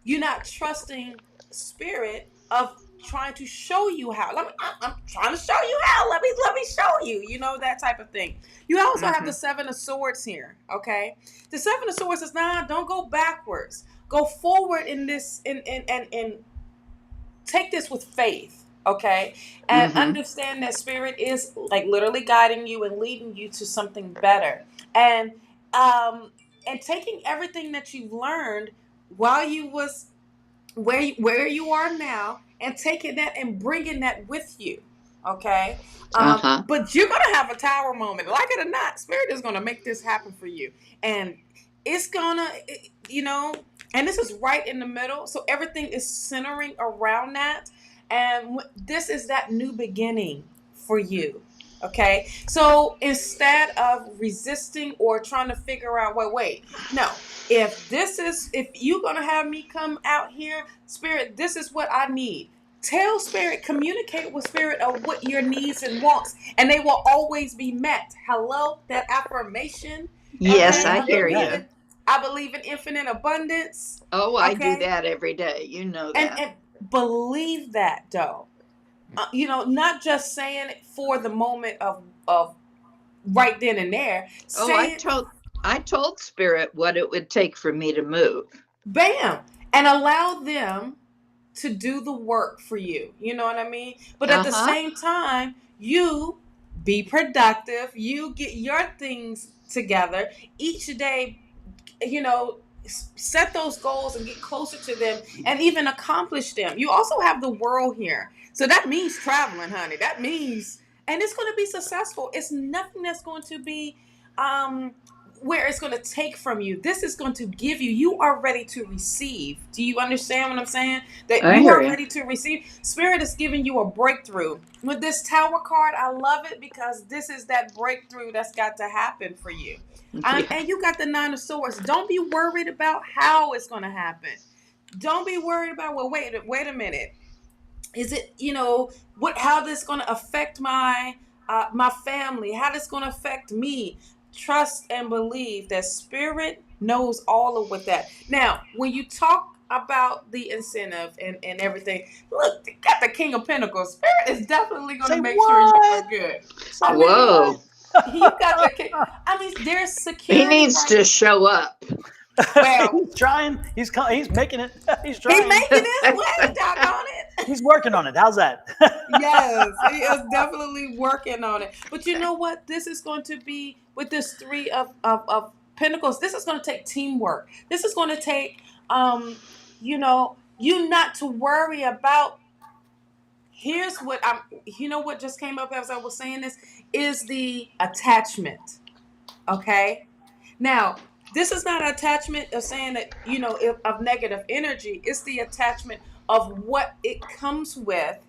Speaker 2: you're not trusting spirit of trying to show you how. I'm trying to show you how. Let me show you. That type of thing. You also have the 7 of Swords here. Okay, the 7 of Swords is don't go backwards. Go forward in this, and take this with faith. Okay, and understand that spirit is like literally guiding you and leading you to something better, and taking everything that you've learned while you was where you are now, and taking that and bringing that with you. Okay, but you're gonna have a tower moment, like it or not. Spirit is gonna make this happen for you, and it's gonna, and this is right in the middle, so everything is centering around that. And this is that new beginning for you. Okay. So instead of resisting or trying to figure out, wait, no, if you're going to have me come out here, spirit, this is what I need. Tell spirit, communicate with spirit of what your needs and wants, and they will always be met. Hello, that affirmation.
Speaker 4: Yes, okay? I hear you.
Speaker 2: I believe in infinite abundance.
Speaker 4: Oh, I do that every day. You know that.
Speaker 2: And believe that, though. Not just saying it for the moment of right then and there.
Speaker 4: I told spirit what it would take for me to move.
Speaker 2: Bam. And allow them to do the work for you. You know what I mean? But at the same time, you be productive. You get your things together each day, set those goals and get closer to them and even accomplish them. You also have the world here. So that means traveling, honey. That means, and it's going to be successful. It's nothing that's going to be where it's going to take from you. This is going to give you. You are ready to receive. Do you understand what I'm saying? That you are ready to receive. Spirit is giving you a breakthrough. With this Tower card, I love it because this is that breakthrough that's got to happen for you. And you got the 9 of Swords. Don't be worried about how it's going to happen. Don't be worried about, wait a minute. Is it, how this going to affect my family? How this going to affect me? Trust and believe that spirit knows all of what that. Now, when you talk about the incentive and everything, look, they got the King of Pentacles. Spirit is definitely going to make sure you are good.
Speaker 4: Whoa.
Speaker 2: You got the King. There's security.
Speaker 4: He needs to show up.
Speaker 1: Well, he's trying. He's making it. He's trying.
Speaker 2: He's making it. Well, doggone it.
Speaker 1: He's working on it. How's that?
Speaker 2: Yes, he is definitely working on it. But you know what? This is going to be with this 3 of Pentacles. This is going to take teamwork. This is going to take, you not to worry about. Here's what what just came up as I was saying this is the attachment. Okay. Now, this is not an attachment of saying that, of negative energy. It's the attachment of what it comes with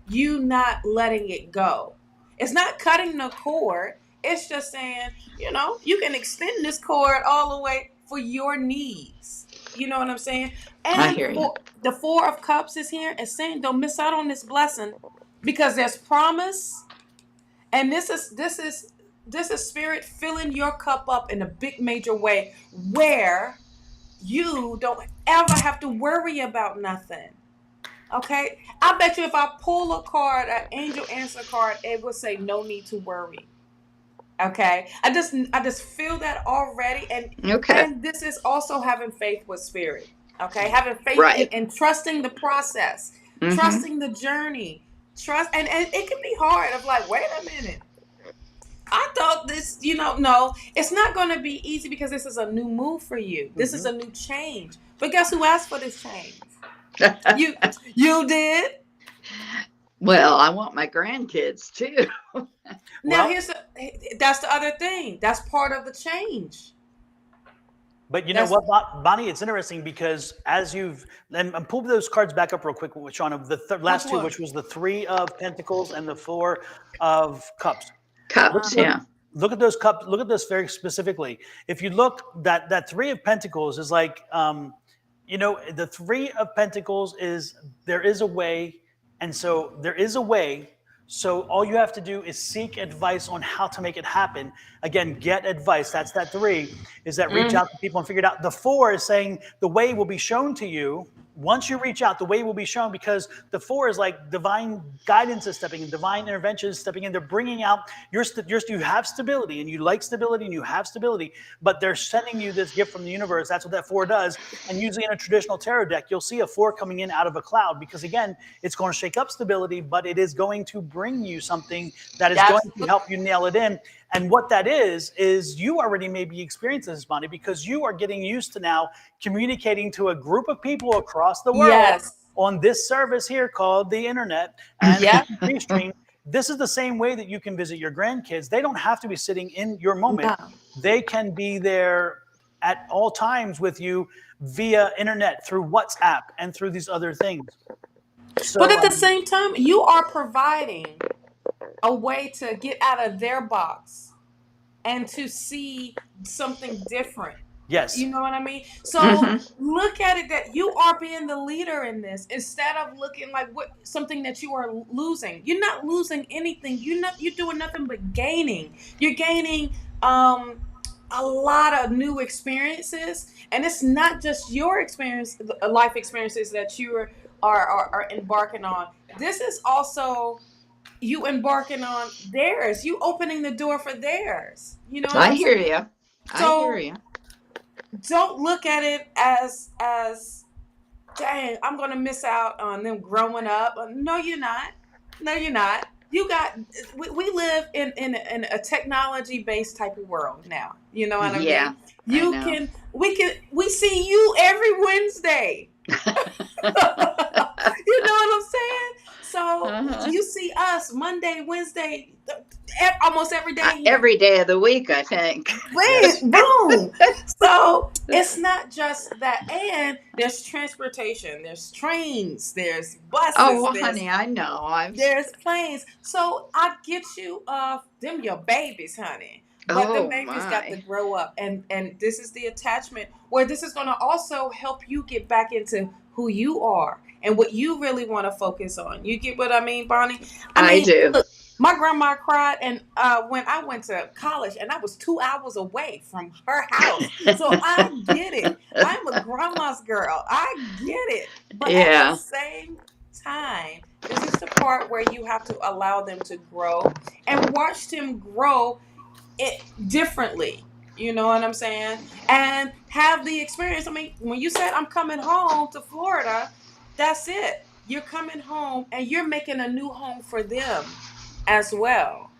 Speaker 2: you not letting it go. It's not cutting the cord. It's just saying, you can extend this cord all the way for your needs. You know what I'm saying? And
Speaker 4: I hear you.
Speaker 2: The 4 of Cups is here and saying, don't miss out on this blessing because there's promise. And this is spirit filling your cup up in a big major way where you don't ever have to worry about nothing. Okay, I bet you if I pull a card, an angel answer card, it would say no need to worry. Okay, I just feel that already, and this is also having faith with spirit. Okay, having faith in trusting the process, trusting the journey, and it can be hard. Of like, wait a minute, I thought this, no, it's not going to be easy because this is a new move for you. This is a new change. But guess who asked for this change? You did.
Speaker 4: Well, I want my grandkids too.
Speaker 2: Now that's the other thing. That's part of the change.
Speaker 1: But you know what, Bonnie? It's interesting because as and pull those cards back up real quick with Shawna, the last two, which was the 3 of Pentacles and the 4 of Cups. Look at those cups. Look at this very specifically. If you look, that 3 of Pentacles is like, the 3 of Pentacles is there is a way, and so there is a way. So all you have to do is seek advice on how to make it happen. Again, get advice. That's that 3, is that reach out to people and figure it out. The 4 is saying the way will be shown to you. Once you reach out, the way will be shown, because the 4 is like divine guidance is stepping in, divine intervention is stepping in. They're bringing out you have stability, and you like stability, and you have stability, but they're sending you this gift from the universe. That's what that 4 does. And usually in a traditional tarot deck, you'll see a 4 coming in out of a cloud, because again, it's going to shake up stability, but it is going to bring you something that is going to help you nail it in. And what that is you already maybe experienced this, Bonnie, because you are getting used to now communicating to a group of people across the world on this service here called the internet and Restream. This is the same way that you can visit your grandkids. They don't have to be sitting in your moment. No. They can be there at all times with you via internet, through WhatsApp, and through these other things. So,
Speaker 2: but at the same time, you are providing a way to get out of their box and to see something different.
Speaker 1: Yes.
Speaker 2: You know what I mean? So look at it that you are being the leader in this, instead of looking like something that you are losing. You're not losing anything. You're doing nothing but gaining. You're gaining a lot of new experiences, and it's not just your experience, life experiences that you are embarking on. This is also you embarking on theirs, you opening the door for theirs. You know what
Speaker 4: I hear you. I hear you.
Speaker 2: Don't look at it as dang, I'm going to miss out on them growing up. No, you're not. No, you're not. We live in a technology based type of world now. You know what I mean? We see you every Wednesday. You know what I'm saying? So you see us Monday, Wednesday, almost every day.
Speaker 4: Every day of the week, I think.
Speaker 2: Boom. So it's not just that. And there's transportation. There's trains. There's buses.
Speaker 4: Oh, honey, I know.
Speaker 2: There's planes. So I get you them your babies, honey. But the babies got to grow up. And this is the attachment where this is going to also help you get back into who you are and what you really want to focus on. You get what I mean, Bonnie?
Speaker 4: I do.
Speaker 2: Look, my grandma cried, and when I went to college, and I was 2 hours away from her house. So I get it. I'm a grandma's girl. I get it. But at the same time, this is the part where you have to allow them to grow and watch them grow it differently. You know what I'm saying? And have the experience. I mean, when you said I'm coming home to Florida, that's it. You're coming home and you're making a new home for them as well.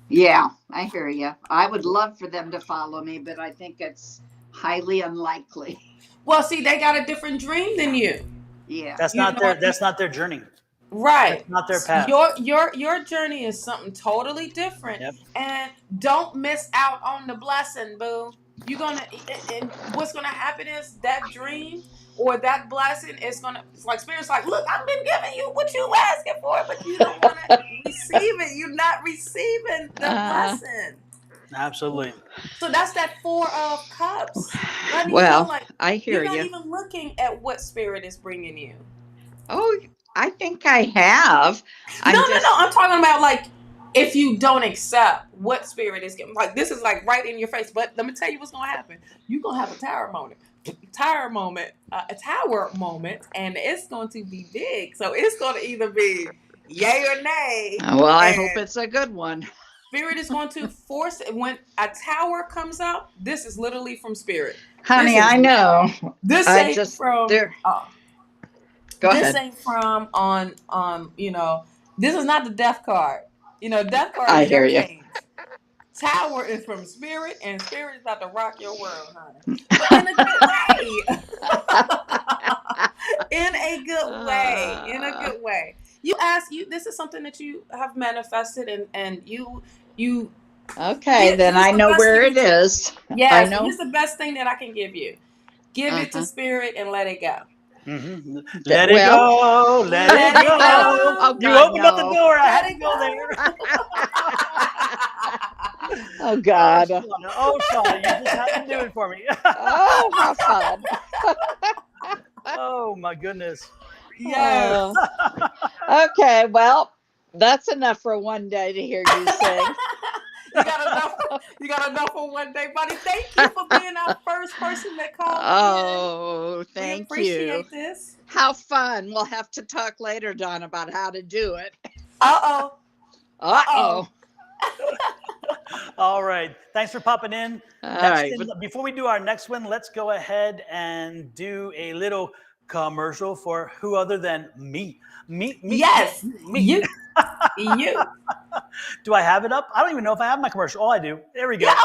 Speaker 4: Yeah, I hear you. I would love for them to follow me, but I think it's highly unlikely.
Speaker 2: Well, see, they got a different dream than you.
Speaker 4: Yeah.
Speaker 1: That's not their journey.
Speaker 2: Right.
Speaker 1: That's not their path.
Speaker 2: Your journey is something totally different. Yep. And don't miss out on the blessing, boo. And what's gonna happen is that dream or that blessing is gonna, it's like Spirit's like, look, I've been giving you what you asking for, but you don't want to receive it. You're not receiving the blessing.
Speaker 1: Absolutely.
Speaker 2: So that's that 4 of Cups.
Speaker 4: I hear you.
Speaker 2: You're not even looking at what Spirit is bringing you.
Speaker 4: Oh, I think I have.
Speaker 2: No. I'm talking about like if you don't accept what spirit is getting, like this is like right in your face. But let me tell you what's gonna happen. You're gonna have a tower moment, and it's going to be big. So it's going to either be yay or nay.
Speaker 4: Well, I hope it's a good one.
Speaker 2: Spirit is going to force it. When a tower comes out, this is literally from spirit.
Speaker 4: Honey, I know.
Speaker 2: This ain't from.
Speaker 4: Go ahead.
Speaker 2: This ain't from on. This is not the death card. Death card.
Speaker 4: I hear you.
Speaker 2: Tower is from spirit, and spirit is about to rock your world, honey. But in a good way. In a good way. This is something that you have manifested, and you.
Speaker 4: Okay, then I know where it is.
Speaker 2: Yes,
Speaker 4: I know.
Speaker 2: It's the best thing that I can give you. Give it to spirit and let it go.
Speaker 1: Mm-hmm. Let it go.
Speaker 2: Oh,
Speaker 1: you opened up the door. I had to go there.
Speaker 4: Oh, God.
Speaker 1: Shawna, you just had to do it for me.
Speaker 4: Oh, how fun.
Speaker 1: Oh, my goodness.
Speaker 2: Yes.
Speaker 4: Okay, well, that's enough for one day to hear you sing.
Speaker 2: You got enough for one day, buddy. Thank you for being our first person that called in.
Speaker 4: Oh, thank you.
Speaker 2: We appreciate this.
Speaker 4: How fun. We'll have to talk later, Don, about how to do it.
Speaker 2: Uh-oh.
Speaker 1: All right. Thanks for popping in.
Speaker 4: All right.
Speaker 1: Before we do our next one, let's go ahead and do a little commercial for who other than me.
Speaker 2: Yes.
Speaker 1: Me.
Speaker 2: You.
Speaker 1: Do I have it up? I don't even know if I have my commercial. Oh, I do. There we go.
Speaker 2: Yeah,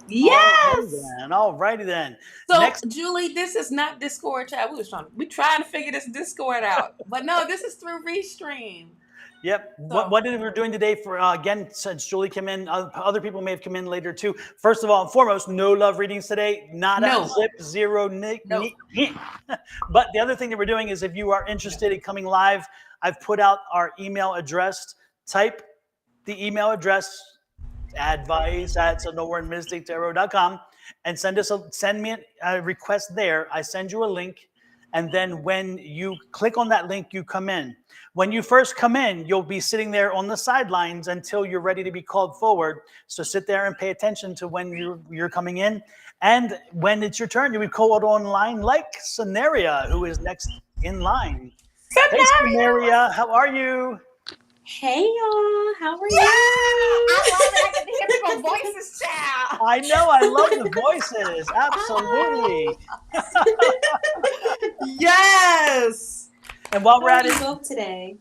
Speaker 2: Yes.
Speaker 1: All righty then.
Speaker 2: So, Julie, this is not Discord chat. We trying to figure this Discord out, but no, this is through Restream.
Speaker 1: Yep. So, what we're doing today for again, since Julie came in, other people may have come in later too. First of all and foremost, no love readings today. Not a zip, zero, nick. But the other thing that we're doing is, if you are interested in coming live, I've put out our email address. Type the email address, advice@sonoranmystictarot.com, and send me a request there. I send you a link, and then when you click on that link, you come in. When you first come in, you'll be sitting there on the sidelines until you're ready to be called forward. So sit there and pay attention to when you're coming in, and when it's your turn, you'll be called online like Scenaria, who is next in line. Hey, Scenaria, how are you?
Speaker 5: Hey y'all, how are you?
Speaker 2: I love it. I get to hear people's voices, child.
Speaker 1: I know, I love the voices. Absolutely.
Speaker 2: Yes.
Speaker 1: And while we're at it
Speaker 5: today.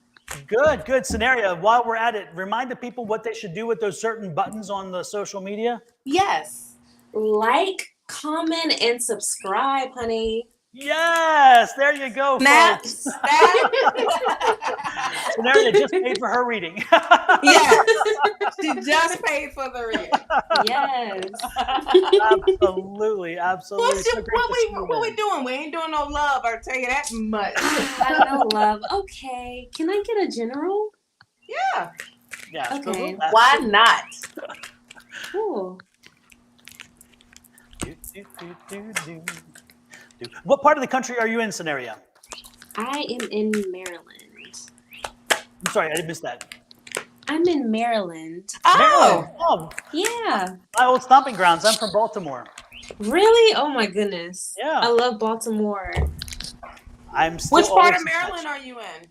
Speaker 1: Good scenario. While we're at it, remind the people what they should do with those certain buttons on the social media.
Speaker 5: Yes. Like, comment, and subscribe, honey.
Speaker 1: Yes, there you go, folks. Scenario just paid for her reading.
Speaker 2: Yes, she just paid for the reading.
Speaker 5: Yes.
Speaker 1: Absolutely.
Speaker 2: What we doing? We ain't doing no love, I'll tell you that much.
Speaker 5: I know love. Okay. Can I get a general?
Speaker 2: Yeah.
Speaker 1: Yeah.
Speaker 5: Okay.
Speaker 2: Why not?
Speaker 5: Cool.
Speaker 1: What part of the country are you in, Scenaria?
Speaker 5: I am in Maryland.
Speaker 1: I'm sorry, I missed that.
Speaker 5: I'm in Maryland.
Speaker 2: Oh.
Speaker 5: Yeah.
Speaker 1: My old stomping grounds. I'm from Baltimore.
Speaker 5: Really? Oh my goodness.
Speaker 1: Yeah.
Speaker 5: I love Baltimore.
Speaker 1: I'm still.
Speaker 2: Which part of Maryland are you in?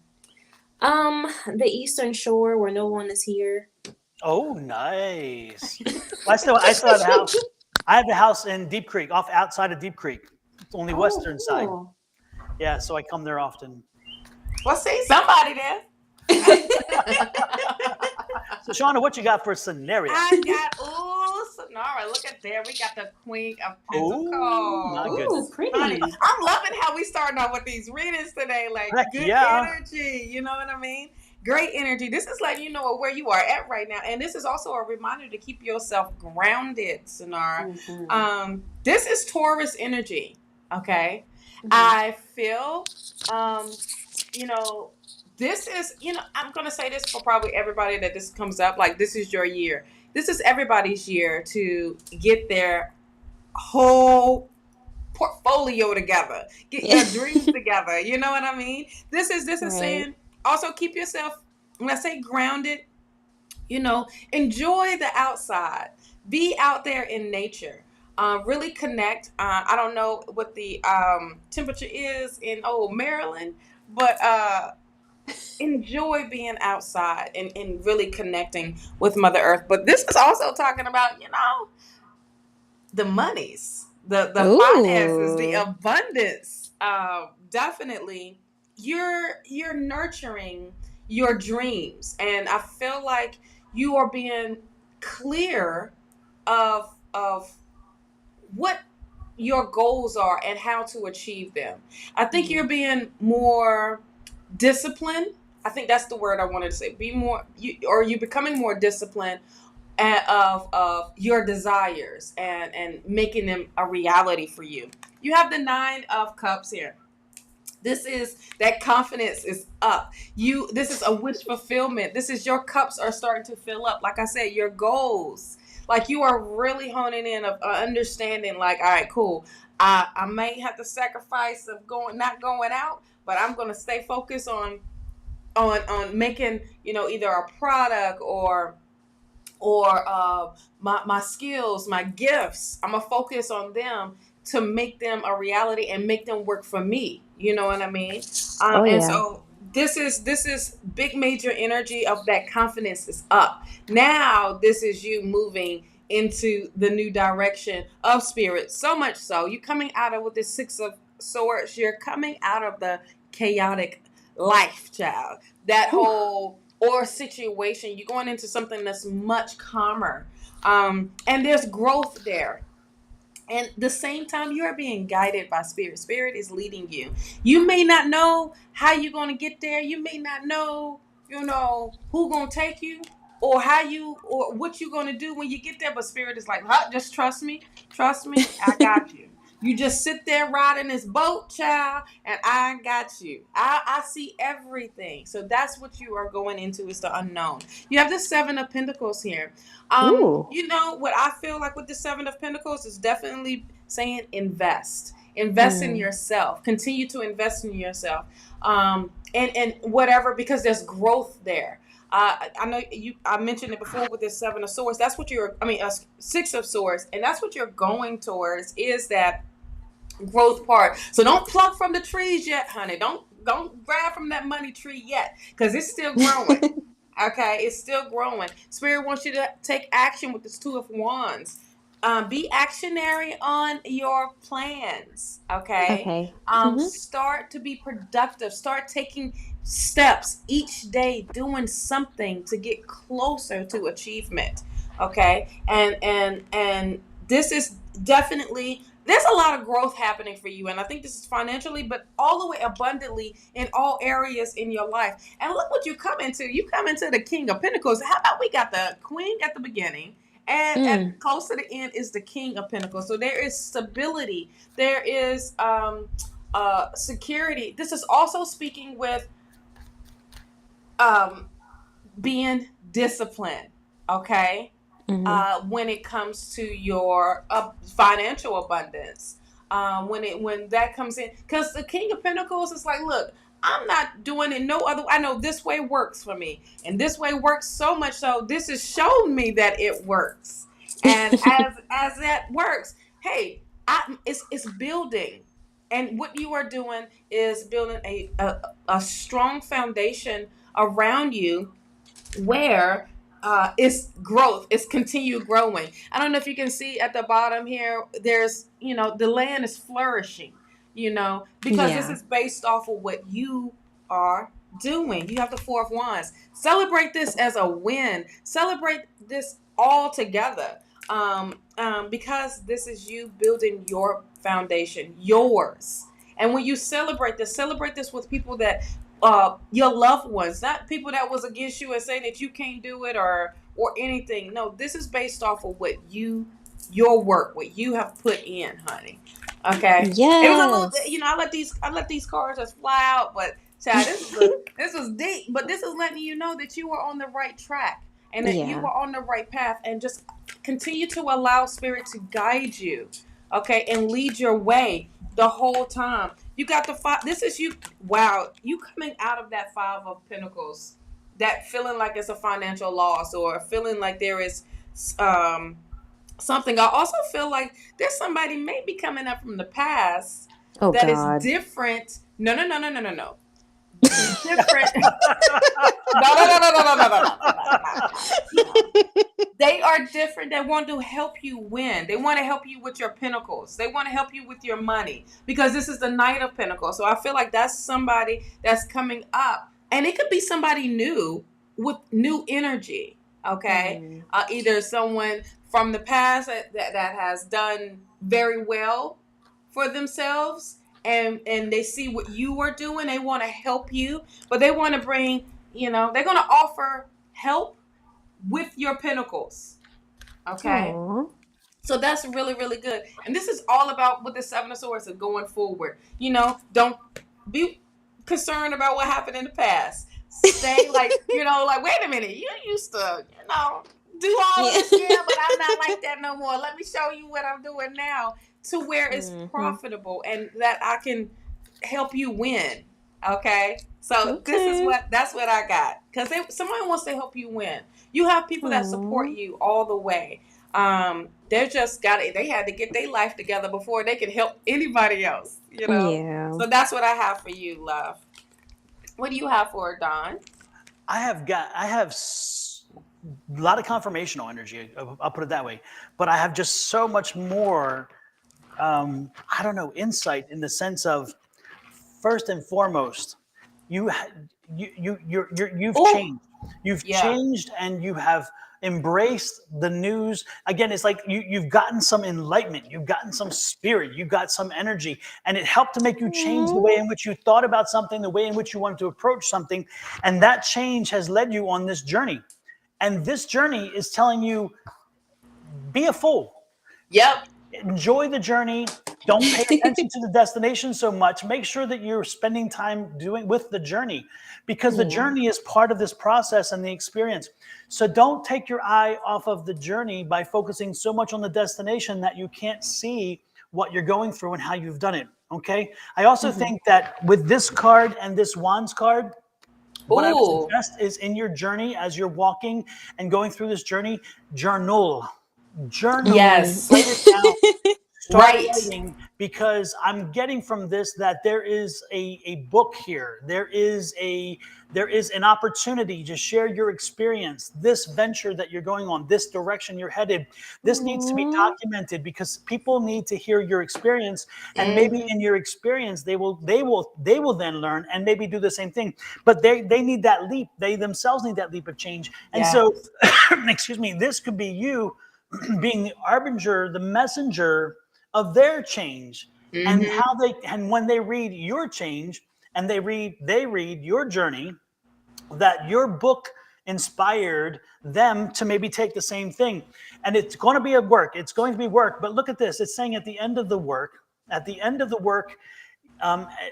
Speaker 5: The Eastern Shore, where no one is here.
Speaker 1: Oh, nice. I still have a house. I have a house in Deep Creek, outside of Deep Creek. It's only western side. Yeah, so I come there often.
Speaker 2: Well, see, somebody there.
Speaker 1: So, Shawna, what you got for Scenaria?
Speaker 2: I got, Sonara. Look at there. We got the Queen of Pentacles.
Speaker 5: Ooh, pretty.
Speaker 2: I'm loving how we starting out with these readings today. Like, good energy. You know what I mean? great energy. This is letting you know where you are at right now. And this is also a reminder to keep yourself grounded, Sonara.
Speaker 5: Mm-hmm.
Speaker 2: This is Taurus energy. Okay.
Speaker 5: Mm-hmm.
Speaker 2: I feel, this is, I'm going to say this for probably everybody that this comes up. Like, this is your year. This is everybody's year to get their whole portfolio together, get your dreams together. You know what I mean? This is
Speaker 5: Right.
Speaker 2: saying also keep yourself, when I say grounded, enjoy the outside, be out there in nature, really connect. I don't know what the temperature is in Maryland, but enjoy being outside and really connecting with Mother Earth. But this is also talking about, the monies, the finances, the abundance. Definitely, you're nurturing your dreams, and I feel like you are being clear of what your goals are and how to achieve them. I think you're being more disciplined. I think that's the word I wanted to say. You're becoming more disciplined of your desires and making them a reality for you. You have the 9 of Cups here. This is that confidence is up. This is a wish fulfillment. This is your cups are starting to fill up. Like I said, your goals. Like, you are really honing in of understanding. Like, all right, cool. I may have to sacrifice of not going out, but I'm going to stay focused on making either a product or my skills, my gifts. I'm gonna focus on them to make them a reality and make them work for me. You know what I mean? And so this is big major energy of that confidence is up. Now this is you moving into the new direction of spirit. So much so, you coming out of with the 6 of Swords. You're coming out of the chaotic life, child. That whole situation, you're going into something that's much calmer, and there's growth there. And the same time, you are being guided by spirit. Spirit is leading you. You may not know how you're going to get there. You may not know, who going to take you or what you're going to do when you get there. But spirit is like, just trust me. Trust me. I got you. You just sit there riding this boat, child, and I got you. I see everything. So that's what you are going into, is the unknown. You have the 7 of Pentacles here. What I feel like with the 7 of Pentacles is definitely saying invest. Invest in yourself. Continue to invest in yourself. And whatever, because there's growth there. I know I mentioned it before with this 7 of Swords. That's what 6 of Swords, and that's what you're going towards, is that growth part. So don't pluck from the trees yet, honey. Don't grab from that money tree yet, because it's still growing. Okay, it's still growing. Spirit wants you to take action with this 2 of Wands. Be actionary on your plans. Okay. Start to be productive. Start taking steps each day, doing something to get closer to achievement. Okay, and this is definitely. There's a lot of growth happening for you, and I think this is financially, but all the way abundantly in all areas in your life. And look what you come into. You come into the King of Pentacles. How about we got the Queen at the beginning, and at close to the end is the King of Pentacles. So there is stability. There is security. This is also speaking with being disciplined. Okay. When it comes to your financial abundance, when that comes in, because the King of Pentacles is like, look, I'm not doing it no other. I know this way works for me, and this way works so much so this has shown me that it works, and as that works, hey, it's building, and what you are doing is building a strong foundation around you, where it's growth. It's continued growing. I don't know if you can see at the bottom here, there's, the land is flourishing, because this is based off of what you are doing. You have the 4 of Wands. Celebrate this as a win. Celebrate this all together. Because this is you building your foundation, yours. And when you celebrate this with people that your loved ones, not people that was against you and saying that you can't do it or anything. No, this is based off of your work, what you have put in, honey. Okay.
Speaker 5: Yes.
Speaker 2: It was a little, I let these cards just fly out, but child, this was deep. But this is letting you know that you are on the right track and that you are on the right path, and just continue to allow spirit to guide you, okay, and lead your way the whole time. You got the five. This is you. Wow, you coming out of that 5 of Pentacles, that feeling like it's a financial loss or feeling like there is something. I also feel like there's somebody maybe coming up from the past that is different. No. Different. No. They are different. They want to help you win. They want to help you with your pentacles. They want to help you with your money, because this is the Knight of Pentacles. So I feel like that's somebody that's coming up, and it could be somebody new with new energy. Okay, either someone from the past that has done very well for themselves, and they see what you are doing. They want to help you, but they want to bring, they're going to offer help with your pentacles. Okay. Aww. So that's really, really good. And this is all about with the 7 of Swords and going forward. Don't be concerned about what happened in the past. Stay like, wait a minute, you used to, do all of this, but I'm not like that no more. Let me show you what I'm doing now, to where it's profitable and that I can help you win. Okay. So that's what I got. Because somebody wants to help you win. You have people that support you all the way. They just they had to get their life together before they could help anybody else, Yeah. So that's what I have for you, love. What do you have for Don?
Speaker 1: I have a lot of confirmational energy. I'll put it that way. But I have just so much more, insight, in the sense of, first and foremost, you've changed. You've changed, and you have embraced the news. Again, it's like you've gotten some enlightenment, you've gotten some spirit, you got some energy, and it helped to make you change the way in which you thought about something, the way in which you wanted to approach something. And that change has led you on this journey. And this journey is telling you, be a fool.
Speaker 2: Yep.
Speaker 1: Enjoy the journey. Don't pay attention to the destination so much. Make sure that you're spending time with the journey, because the journey is part of this process and the experience. So don't take your eye off of the journey by focusing so much on the destination that you can't see what you're going through and how you've done it. Okay. I also think that with this card and this Wands card, what I would suggest is, in your journey, as you're walking and going through this journey, journal.
Speaker 2: Yes.
Speaker 1: Write it down. Start writing, because I'm getting from this that there is a book here. There is an opportunity to share your experience, this venture that you're going on, this direction you're headed. This needs to be documented, because people need to hear your experience, and maybe in your experience they will then learn and maybe do the same thing. But they need that leap. They themselves need that leap of change. And so, excuse me, this could be you being the arbinger, the messenger of their change, and when they read your change and they read your journey, that your book inspired them to maybe take the same thing. And it's going to be work. It's going to be work. But look at this. It's saying at the end of the work,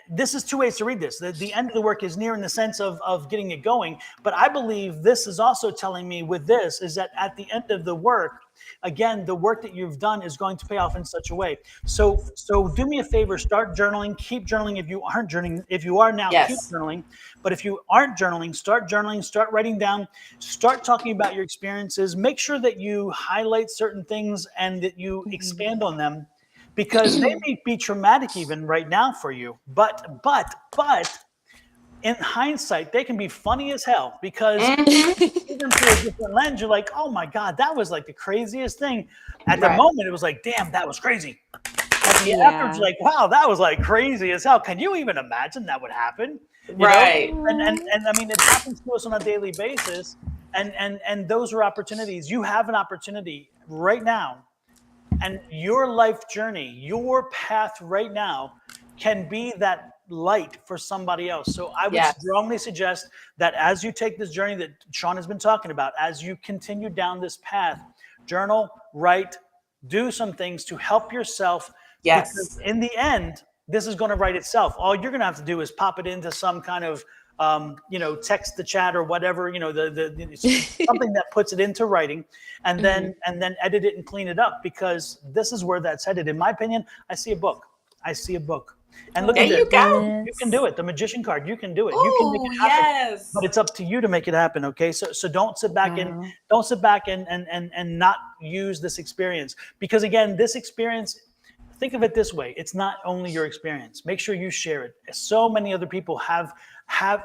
Speaker 1: this is 2 ways to read this. The end of the work is near, in the sense of getting it going. But I believe this is also telling me with this is that at the end of the work, again, the work that you've done is going to pay off in such a way. So do me a favor, start journaling, keep journaling. If you aren't journaling, if you are now, keep journaling. But if you aren't journaling, start writing down, start talking about your experiences. Make sure that you highlight certain things and that you expand on them, because they may be traumatic even right now for you. But in hindsight, they can be funny as hell, because even through a different lens, you're like, oh my God, that was like the craziest thing. At the moment, it was like, damn, that was crazy. At the afterwards, like, wow, that was like crazy as hell. Can you even imagine that would happen? You know? And I mean, it happens to us on a daily basis. And those are opportunities. You have an opportunity right now. And your life journey, your path right now can be that light for somebody else. So I would strongly suggest that as you take this journey that Sean has been talking about, as you continue down this path, journal, write, do some things to help yourself.
Speaker 2: Yes.
Speaker 1: Because in the end, this is going to write itself. All you're going to have to do is pop it into some kind of, text to chat or whatever, something that puts it into writing, and then edit it and clean it up, because this is where that's headed. In my opinion, I see a book. And look at this.
Speaker 2: There you go.
Speaker 1: You can do it. The magician card. You can do it.
Speaker 2: Ooh,
Speaker 1: you can make it happen.
Speaker 2: Yes.
Speaker 1: But it's up to you to make it happen. Okay. So don't sit back and not use this experience, because again, this experience, think of it this way. It's not only your experience. Make sure you share it. So many other people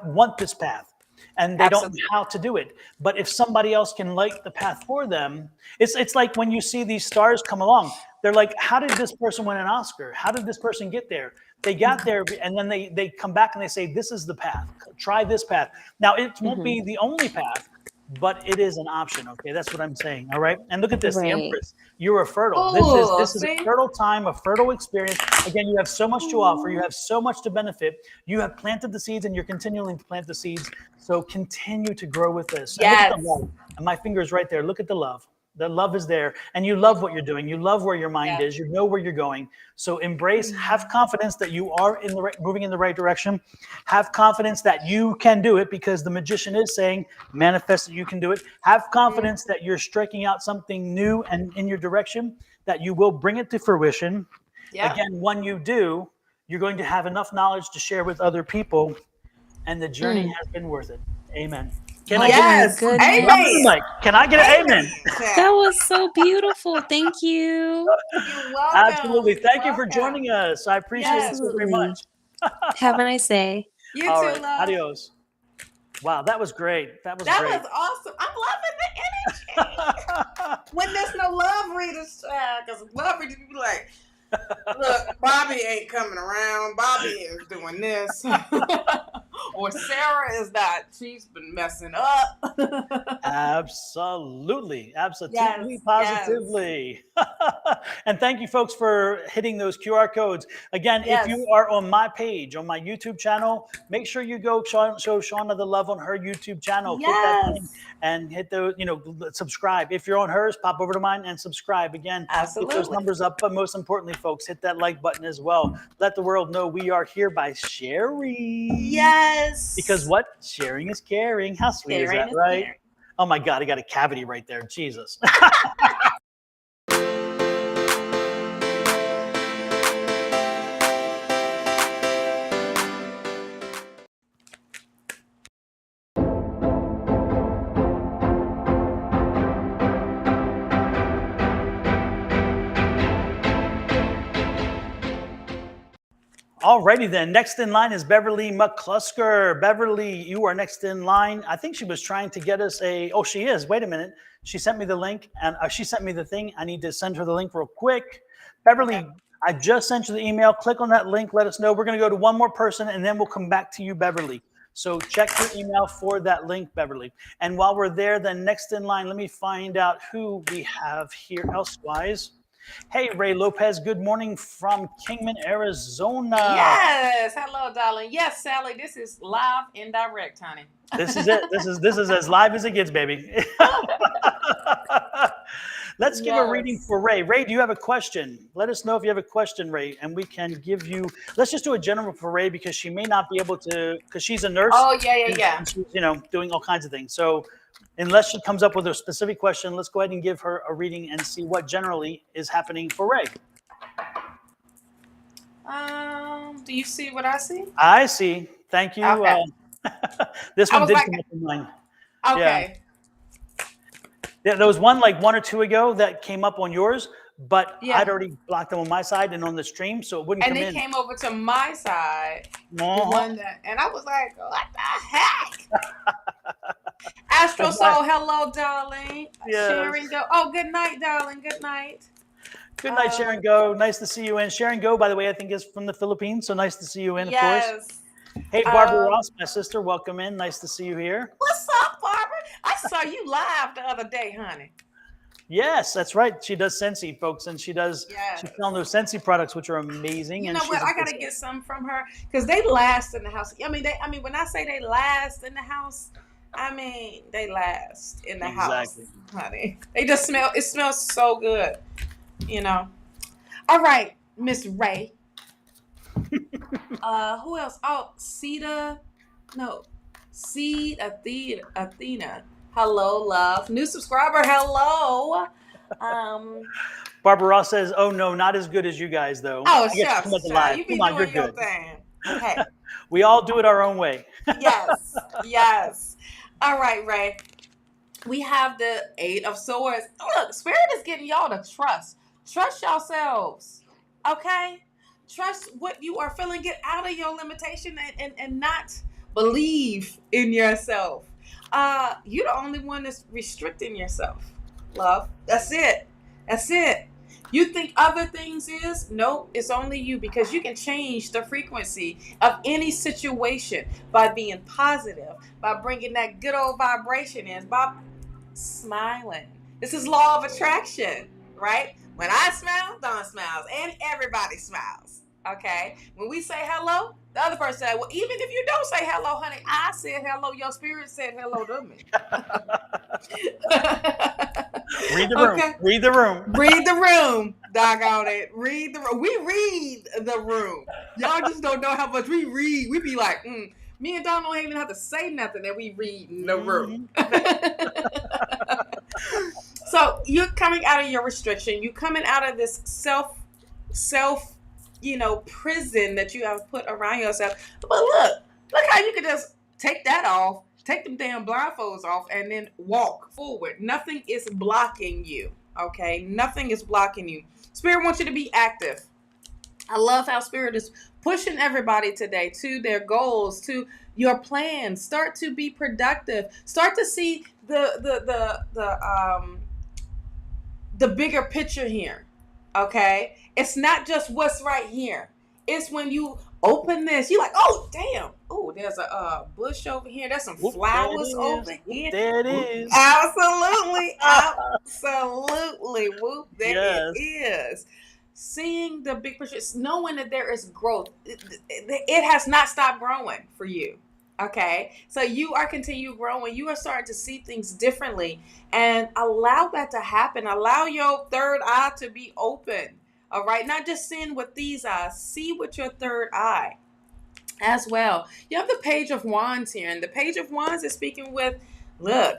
Speaker 1: want this path, and they don't know how to do it. But if somebody else can light the path for them, it's like when you see these stars come along, they're like, how did this person win an Oscar? How did this person get there? They got there, and then they come back and they say, this is the path. Try this path. Now, it won't be the only path, but it is an option. Okay, that's what I'm saying. All right. And look at this, the Empress. You are fertile.
Speaker 2: Ooh,
Speaker 1: this is a fertile time, a fertile experience. Again, you have so much to offer. You have so much to benefit. You have planted the seeds, and you're continuing to plant the seeds. So continue to grow with this.
Speaker 2: Yes.
Speaker 1: And look at the love. And my finger is right there. Look at the love. The love is there, and you love what you're doing. You love where your mind is. You know where you're going. So embrace, have confidence that you are moving in the right direction. Have confidence that you can do it, because the magician is saying, manifest that you can do it. Have confidence that you're striking out something new and in your direction, that you will bring it to fruition. Again, when you do, you're going to have enough knowledge to share with other people, and the journey has been worth it. Amen. Can I get
Speaker 2: amen.
Speaker 1: Can I get an amen?
Speaker 5: That was so beautiful. Thank you.
Speaker 2: You're welcome.
Speaker 1: Absolutely. Thank you for joining us. I appreciate it so very much.
Speaker 5: Have a nice day.
Speaker 2: You
Speaker 1: All
Speaker 2: too,
Speaker 1: right.
Speaker 2: love.
Speaker 1: Adios. Wow, that was great. That was
Speaker 2: awesome. I'm loving the energy. When there's no love readers, because love readers be like, look, Bobby ain't coming around. Bobby is doing this. Or Sarah is not. She's been messing up.
Speaker 1: Absolutely.
Speaker 2: Yes,
Speaker 1: Positively. And thank you, folks, for hitting those QR codes. Again, if you are on my page, on my YouTube channel, make sure you go show Shawna the love on her YouTube channel. Hit that thing and hit those, subscribe. If you're on hers, pop over to mine and subscribe. Again, get those numbers up. But most importantly, folks, hit that like button as well. Let the world know we are here by sharing.
Speaker 2: Yes.
Speaker 1: Because what? Sharing is caring. How sweet is that, right? Caring. Oh my God, I got a cavity right there. Jesus. Alrighty then. Next in line is Beverly McClusker. Beverly, you are next in line. I think she was trying to get us she is. Wait a minute. She sent me the link, and she sent me the thing. I need to send her the link real quick. Beverly, I just sent you the email. Click on that link. Let us know. We're going to go to one more person, and then we'll come back to you, Beverly. So check your email for that link, Beverly. And while we're there, then next in line, let me find out who we have here elsewise. Hey, Rae Lopez, good morning from Kingman, Arizona.
Speaker 2: Yes. Hello, darling. Yes, Sally, this is live and direct, honey.
Speaker 1: This is it. This is as live as it gets, baby. Let's give a reading for Rae. Rae, do you have a question? Let us know if you have a question, Rae, and we can give you, let's just do a general for Rae, because she may not be able to, because she's a nurse.
Speaker 2: Oh, yeah.
Speaker 1: And she's, doing all kinds of things. So unless she comes up with a specific question, let's go ahead and give her a reading and see what generally is happening for Rae.
Speaker 2: Do you see what I see?
Speaker 1: I see. Thank you.
Speaker 2: Okay.
Speaker 1: This one did come up in mine.
Speaker 2: Okay.
Speaker 1: Yeah, there was one like 1 or 2 ago that came up on yours, but I'd already blocked them on my side and on the stream, so it wouldn't come in.
Speaker 2: And it came over to my side. And I was like, what the heck? Astral Soul, hello, darling.
Speaker 1: Yes.
Speaker 2: Sharon Go. Oh, good night, darling. Good night.
Speaker 1: Good night, Sharon Go. Nice to see you in. Sharon Go, by the way, I think is from the Philippines, so nice to see you in, of course. Hey, Barbara Ross, my sister, welcome in. Nice to see you here.
Speaker 2: What's up, Barbara? I saw you live the other day, honey.
Speaker 1: Yes, that's right. She does Scentsy, folks, and she's selling those Scentsy products, which are amazing.
Speaker 2: You
Speaker 1: and
Speaker 2: know what? I gotta get some from her because they last in the house. I mean, when I say they last in the house, I mean they last in the house, honey. They just smell. It smells so good, you know. All right, Miss Rae. Who else? Oh, Seed Athena. Hello, love. New subscriber. Hello.
Speaker 1: Barbara Ross says, "Oh no, not as good as you guys, though."
Speaker 2: Oh, shucks, you be
Speaker 1: Come on,
Speaker 2: doing
Speaker 1: you're
Speaker 2: your
Speaker 1: good.
Speaker 2: thing. Okay.
Speaker 1: We all do it our own way.
Speaker 2: Yes. All right, Rae. We have the 8 of Swords. Look, Spirit is getting y'all to trust. Trust yourselves. Okay? Trust what you are feeling. Get out of your limitation and not believe in yourself. You're the only one that's restricting yourself, love. That's it. You think other things is? Nope, it's only you, because you can change the frequency of any situation by being positive, by bringing that good old vibration in, by smiling. This is law of attraction, right? When I smile, Don smiles, and everybody smiles. Okay? When we say hello, the other person said, well, even if you don't say hello, honey, I said hello, your spirit said hello to me.
Speaker 1: Read the room. Okay. Read the room.
Speaker 2: Read the room. Doggone it. Read the room. We read the room. Y'all just don't know how much we read. We be like, me and Don don't even have to say nothing that we read in the room. So you're coming out of your restriction. You're coming out of this self, prison that you have put around yourself. But look how you can just take that off. Take them damn blindfolds off and then walk forward. Nothing is blocking you, okay? Nothing is blocking you. Spirit wants you to be active. I love how Spirit is pushing everybody today to their goals, to your plans. Start to be productive. Start to see the bigger picture here, okay? It's not just what's right here. It's when you open this, you're like, oh, damn. Oh, there's a bush over here. There's some flowers over here.
Speaker 1: There it is.
Speaker 2: Absolutely. Whoop, there it is. Seeing the big picture, knowing that there is growth. It has not stopped growing for you. Okay, so you are continue growing. You are starting to see things differently, and allow that to happen. Allow your third eye to be open. All right, not just seeing with these eyes, see with your third eye as well. You have the Page of Wands here, and the Page of Wands is speaking with, look,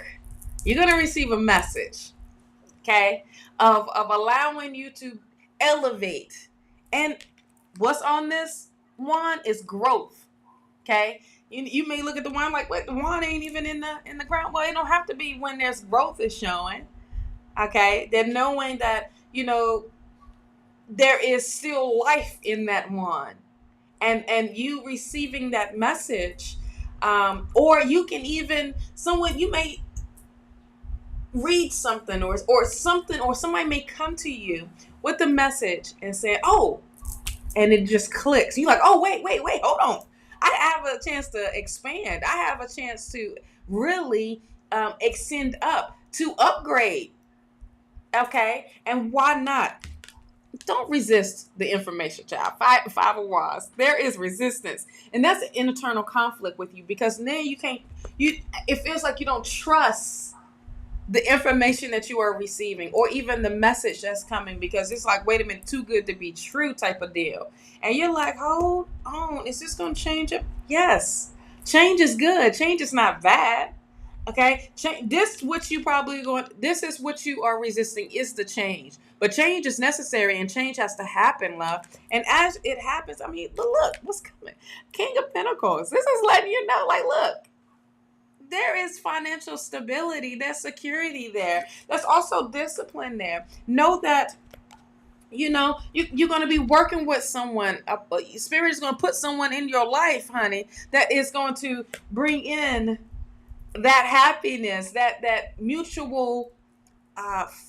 Speaker 2: you're going to receive a message, okay, of allowing you to elevate. And what's on this wand is growth, okay? You may look at the wand like, wait, the wand ain't even in the ground. Well, it don't have to be when there's growth is showing, okay? They're knowing that, there is still life in that wand, and you receiving that message, or you can even you may read something or something, or somebody may come to you with a message and say, oh, and it just clicks. You're like, oh, wait, hold on. I have a chance to expand. I have a chance to really extend up, to upgrade. Okay, and why not? Don't resist the information, child. Five of Wands. There is resistance, and that's an internal conflict with you, because now it feels like you don't trust the information that you are receiving, or even the message that's coming, because it's like, wait a minute, too good to be true type of deal. And you're like, hold on, is this going to change it? Yes, change is good. Change is not bad. Okay, this is what you are resisting, is the change. But change is necessary, and change has to happen, love. And as it happens, I mean, look, what's coming? King of Pentacles. This is letting you know, like, look, there is financial stability. There's security there. There's also discipline there. Know that, you're going to be working with someone. Spirit is going to put someone in your life, honey, that is going to bring in that happiness, that mutual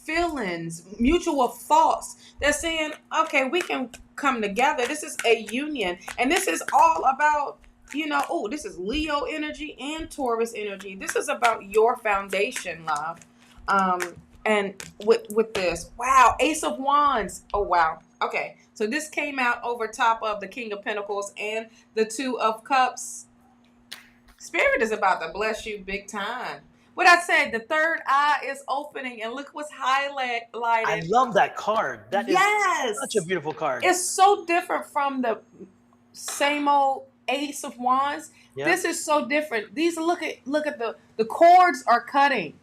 Speaker 2: feelings, mutual thoughts. They're saying, okay, we can come together. This is a union, and this is all about, this is Leo energy and Taurus energy. This is about your foundation, love. and with this, wow, Ace of Wands. Oh wow. Okay, so this came out over top of the King of Pentacles and the Two of Cups. Spirit is about to bless you big time. What I said, the third eye is opening, and look what's highlighted.
Speaker 1: I love that card. That is such a beautiful card.
Speaker 2: It's so different from the same old Ace of Wands. Yep. This is so different. These look at the cords are cutting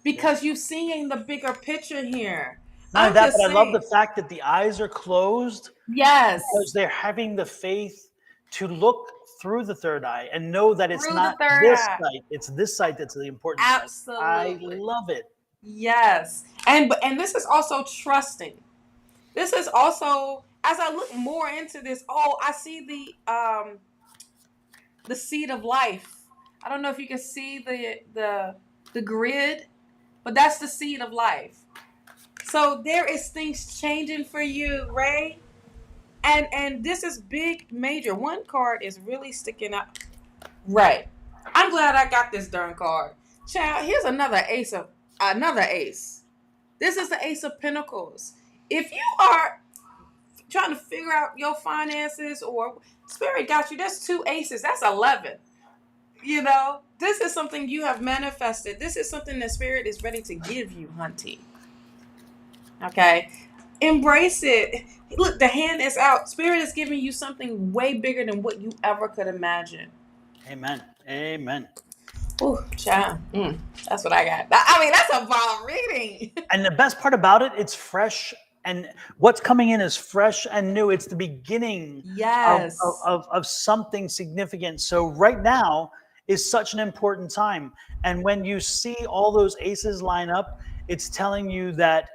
Speaker 2: because you're seeing the bigger picture here.
Speaker 1: Not that, but I love the fact that the eyes are closed.
Speaker 2: Yes,
Speaker 1: because they're having the faith to look through the third eye and know that it's not this sight. It's this sight that's the important.
Speaker 2: Absolutely,
Speaker 1: I love it.
Speaker 2: Yes, and this is also trusting. This is also, as I look more into this, I see the seed of life. I don't know if you can see the grid, but that's the seed of life. So there is things changing for you, Rae. And this is big, major. One card is really sticking out. Right. I'm glad I got this darn card. Child, here's another ace. This is the Ace of Pentacles. If you are trying to figure out your finances, or Spirit got you, that's 2 aces. That's 11. You know, this is something you have manifested. This is something that Spirit is ready to give you, hunty. Okay. Embrace it. Look, the hand is out. Spirit is giving you something way bigger than what you ever could imagine.
Speaker 1: Amen. Amen.
Speaker 2: Ooh, child. That's what I got. I mean, that's a bomb reading.
Speaker 1: And the best part about it, it's fresh. And what's coming in is fresh and new. It's the beginning of something significant. So right now is such an important time. And when you see all those aces line up, it's telling you that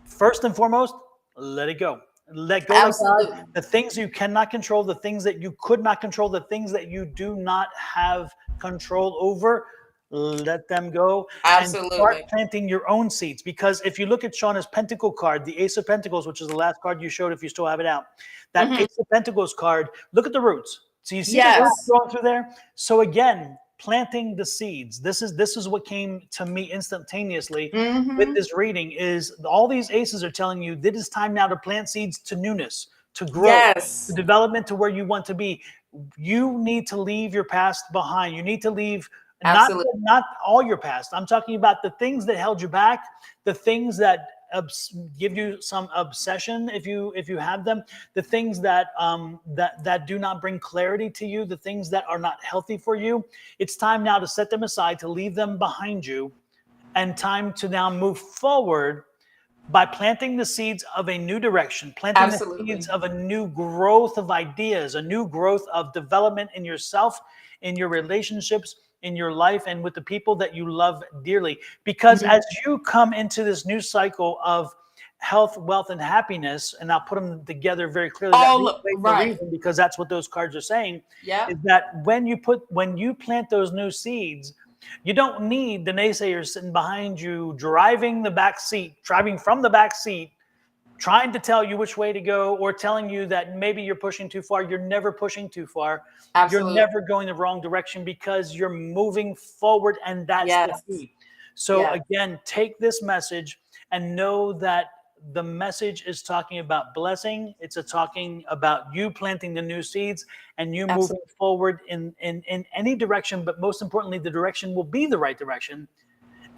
Speaker 1: first and foremost, let it go. Let go of God. The things you cannot control, the things that you could not control, the things that you do not have control over, let them go.
Speaker 2: Absolutely.
Speaker 1: And start planting your own seeds. Because if you look at Shawna's Pentacle card, the Ace of Pentacles, which is the last card you showed if you still have it out, that Ace of Pentacles card, look at the roots. So you see the roots going through there? So again, planting the seeds. This is what came to me instantaneously with this reading, is all these aces are telling you that it's time now to plant seeds to newness, to growth, to development, to where you want to be. You need to leave your past behind. You need to leave not all your past. I'm talking about the things that held you back, the things that give you some obsession if you have them, the things that that do not bring clarity to you, the things that are not healthy for you. It's time now to set them aside, to leave them behind you, and time to now move forward by planting the seeds of a new direction, planting the seeds of a new growth of ideas, a new growth of development in yourself, in your relationships, in your life, and with the people that you love dearly. Because as you come into this new cycle of health, wealth, and happiness, and I'll put them together very clearly, because that's what those cards are saying, is that when you plant those new seeds, you don't need the naysayers sitting behind you, driving from the back seat, trying to tell you which way to go, or telling you that maybe you're pushing too far. You're never pushing too far. You're never going the wrong direction, because you're moving forward, and that's the key. So again, take this message and know that the message is talking about blessing. It's talking about you planting the new seeds and you moving forward in any direction, but most importantly, the direction will be the right direction.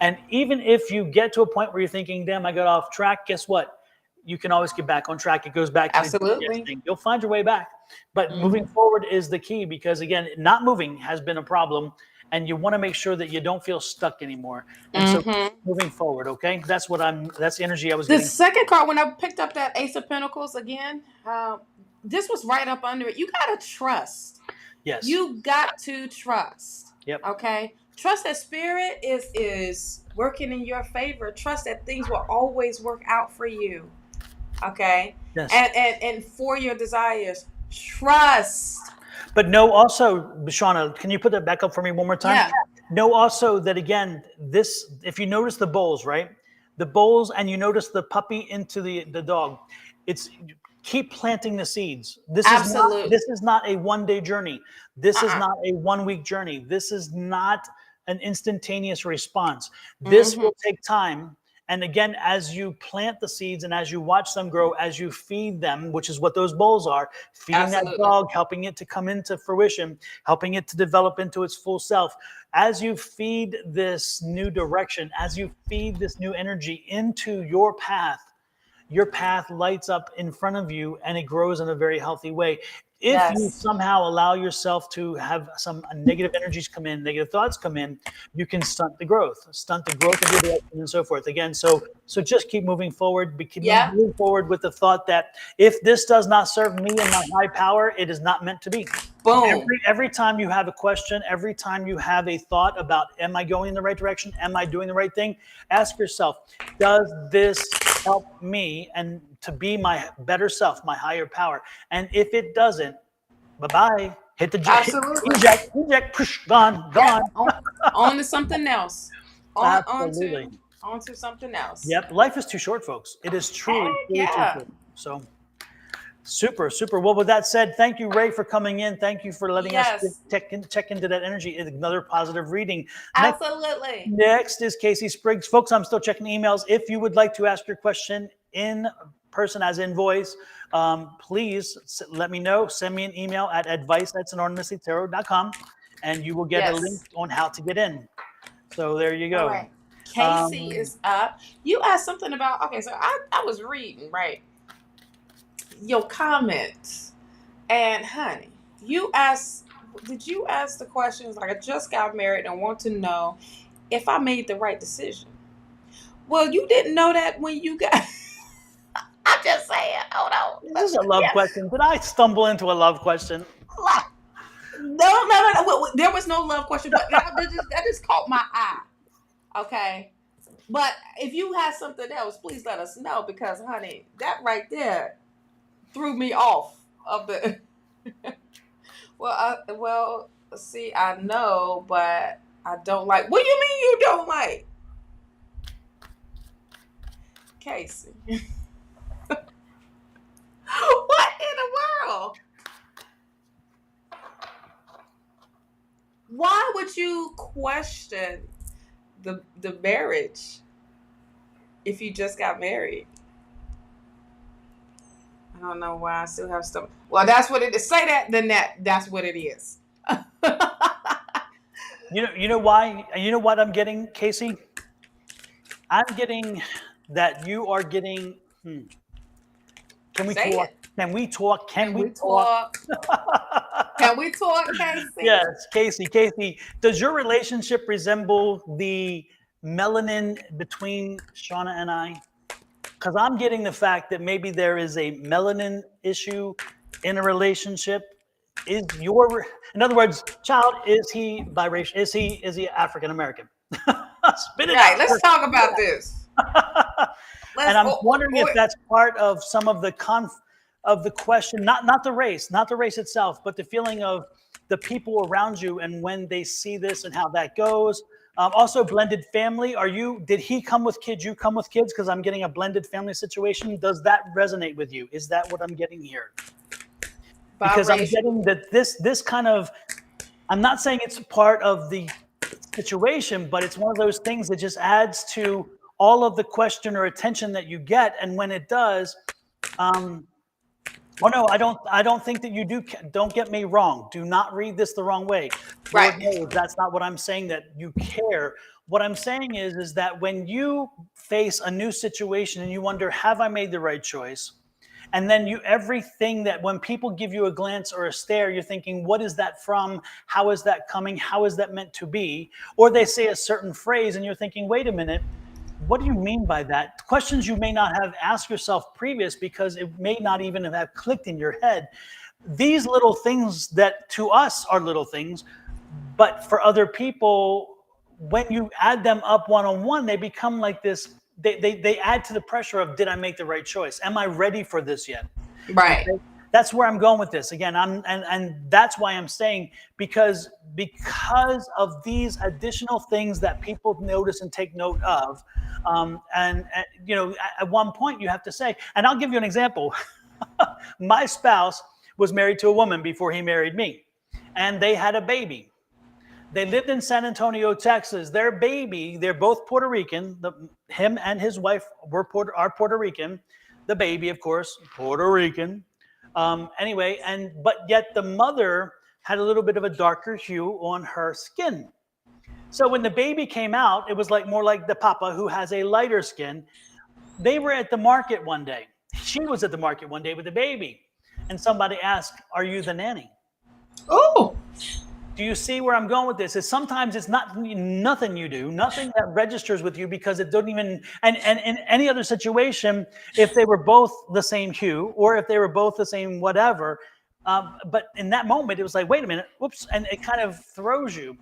Speaker 1: And even if you get to a point where you're thinking, damn, I got off track, guess what? You can always get back on track. It goes back to the GPS thing. You'll find your way back. But moving forward is the key, because again, not moving has been a problem, and you want to make sure that you don't feel stuck anymore. And so moving forward, okay? That's the energy I was getting.
Speaker 2: The second card, when I picked up that Ace of Pentacles again, this was right up under it. You got to trust.
Speaker 1: Yes.
Speaker 2: You got to trust.
Speaker 1: Yep.
Speaker 2: Okay? Trust that Spirit is working in your favor. Trust that things will always work out for you. Okay?
Speaker 1: Yes.
Speaker 2: And for your desires. Trust.
Speaker 1: But know also, Shawna, can you put that back up for me one more time?
Speaker 2: Yeah.
Speaker 1: Know also that, again, if you notice the bowls, right? The bowls, and you notice the puppy into the dog. Keep planting the seeds. This is not a one-day journey. This is not a one-week journey. This is not an instantaneous response. This will take time. And again, as you plant the seeds and as you watch them grow, as you feed them, which is what those bowls are, feeding that dog, helping it to come into fruition, helping it to develop into its full self. As you feed this new direction, as you feed this new energy into your path lights up in front of you and it grows in a very healthy way. If you somehow allow yourself to have some negative energies come in, negative thoughts come in, you can stunt the growth of your direction and so forth. Again, so just keep moving forward. Moving forward with the thought that if this does not serve me and my high power, it is not meant to be.
Speaker 2: Boom.
Speaker 1: Every time you have a question, every time you have a thought about, am I going in the right direction? Am I doing the right thing? Ask yourself, does this help me and to be my better self, my higher power? And if it doesn't, bye-bye. Hit the eject, push, gone.
Speaker 2: On to something else.
Speaker 1: Absolutely.
Speaker 2: On to something else.
Speaker 1: Yep. Life is too short, folks. It is truly too short. So super. Well, with that said, thank you, Rae, for coming in. Thank you for letting us check into that energy. It's another positive reading.
Speaker 2: Absolutely.
Speaker 1: Next is Kasey Spriggs. Folks, I'm still checking emails. If you would like to ask your question in person, as in voice, please let me know. Send me an email at advice@sonoranmystictarot.com, and you will get a link on how to get in. So there you go.
Speaker 2: All right. Kasey is up. You asked something about, so I was reading, right? Your comments, and honey, did you ask the questions like, I just got married and want to know if I made the right decision? Well, you didn't know that when you got I'm just saying, hold on.
Speaker 1: This is a love question. Did I stumble into a love question?
Speaker 2: No. There was no love question, but that just caught my eye. Okay. But if you have something else, please let us know, because honey, that right there threw me off of the well, see, I know, but I don't like. What do you mean you don't like? Kasey. What in the world? Why would you question the marriage if you just got married? I don't know why I still have stuff. Well, that's what it is. Say that, then that's what it is.
Speaker 1: You know why? You know what I'm getting, Kasey? I'm getting that you are getting. Can we talk? Can we talk? Can we talk?
Speaker 2: Can we talk, Kasey?
Speaker 1: Yes, Kasey. Does your relationship resemble the melanin between Shawna and I? Because I'm getting the fact that maybe there is a melanin issue in a relationship. In other words, child, is he biracial? Is he African American? Spit it out.
Speaker 2: Let's talk about this.
Speaker 1: And I'm wondering if that's part of some of the question, not the race itself, but the feeling of the people around you and when they see this and how that goes. Also, blended family. Did he come with kids? You come with kids? Because I'm getting a blended family situation. Does that resonate with you? Is that what I'm getting here? Because I'm getting that this kind of, I'm not saying it's part of the situation, but it's one of those things that just adds to all of the question or attention that you get. And when it does, no, I don't think that you do. Don't get me wrong. Do not read this the wrong way.
Speaker 2: Right.
Speaker 1: No, that's not what I'm saying, that you care. What I'm saying is that when you face a new situation and you wonder, have I made the right choice? And then everything that when people give you a glance or a stare, you're thinking, what is that from? How is that coming? How is that meant to be? Or they say a certain phrase and you're thinking, wait a minute, what do you mean by that? Questions you may not have asked yourself previous, because it may not even have clicked in your head. These little things that to us are little things, but for other people, when you add them up one-on-one, they become like this. They add to the pressure of, did I make the right choice? Am I ready for this yet?
Speaker 2: Right.
Speaker 1: Okay? That's where I'm going with this. Again, and that's why I'm saying, because of these additional things that people notice and take note of, at one point you have to say, and I'll give you an example. My spouse was married to a woman before he married me, and they had a baby. They lived in San Antonio, Texas. Their baby, they're both Puerto Rican. Him and his wife are Puerto Rican. The baby, of course, Puerto Rican. Anyway, but yet the mother had a little bit of a darker hue on her skin. So when the baby came out, it was more like the papa, who has a lighter skin. They were at the market one day. She was at the market one day with the baby. And somebody asked, "Are you the nanny?"
Speaker 2: Oh.
Speaker 1: Do you see where I'm going with this? Is sometimes it's nothing you do, nothing that registers with you, because it don't even, and in any other situation, if they were both the same hue, or if they were both the same whatever, but in that moment, it was like, wait a minute, whoops, and it kind of throws you.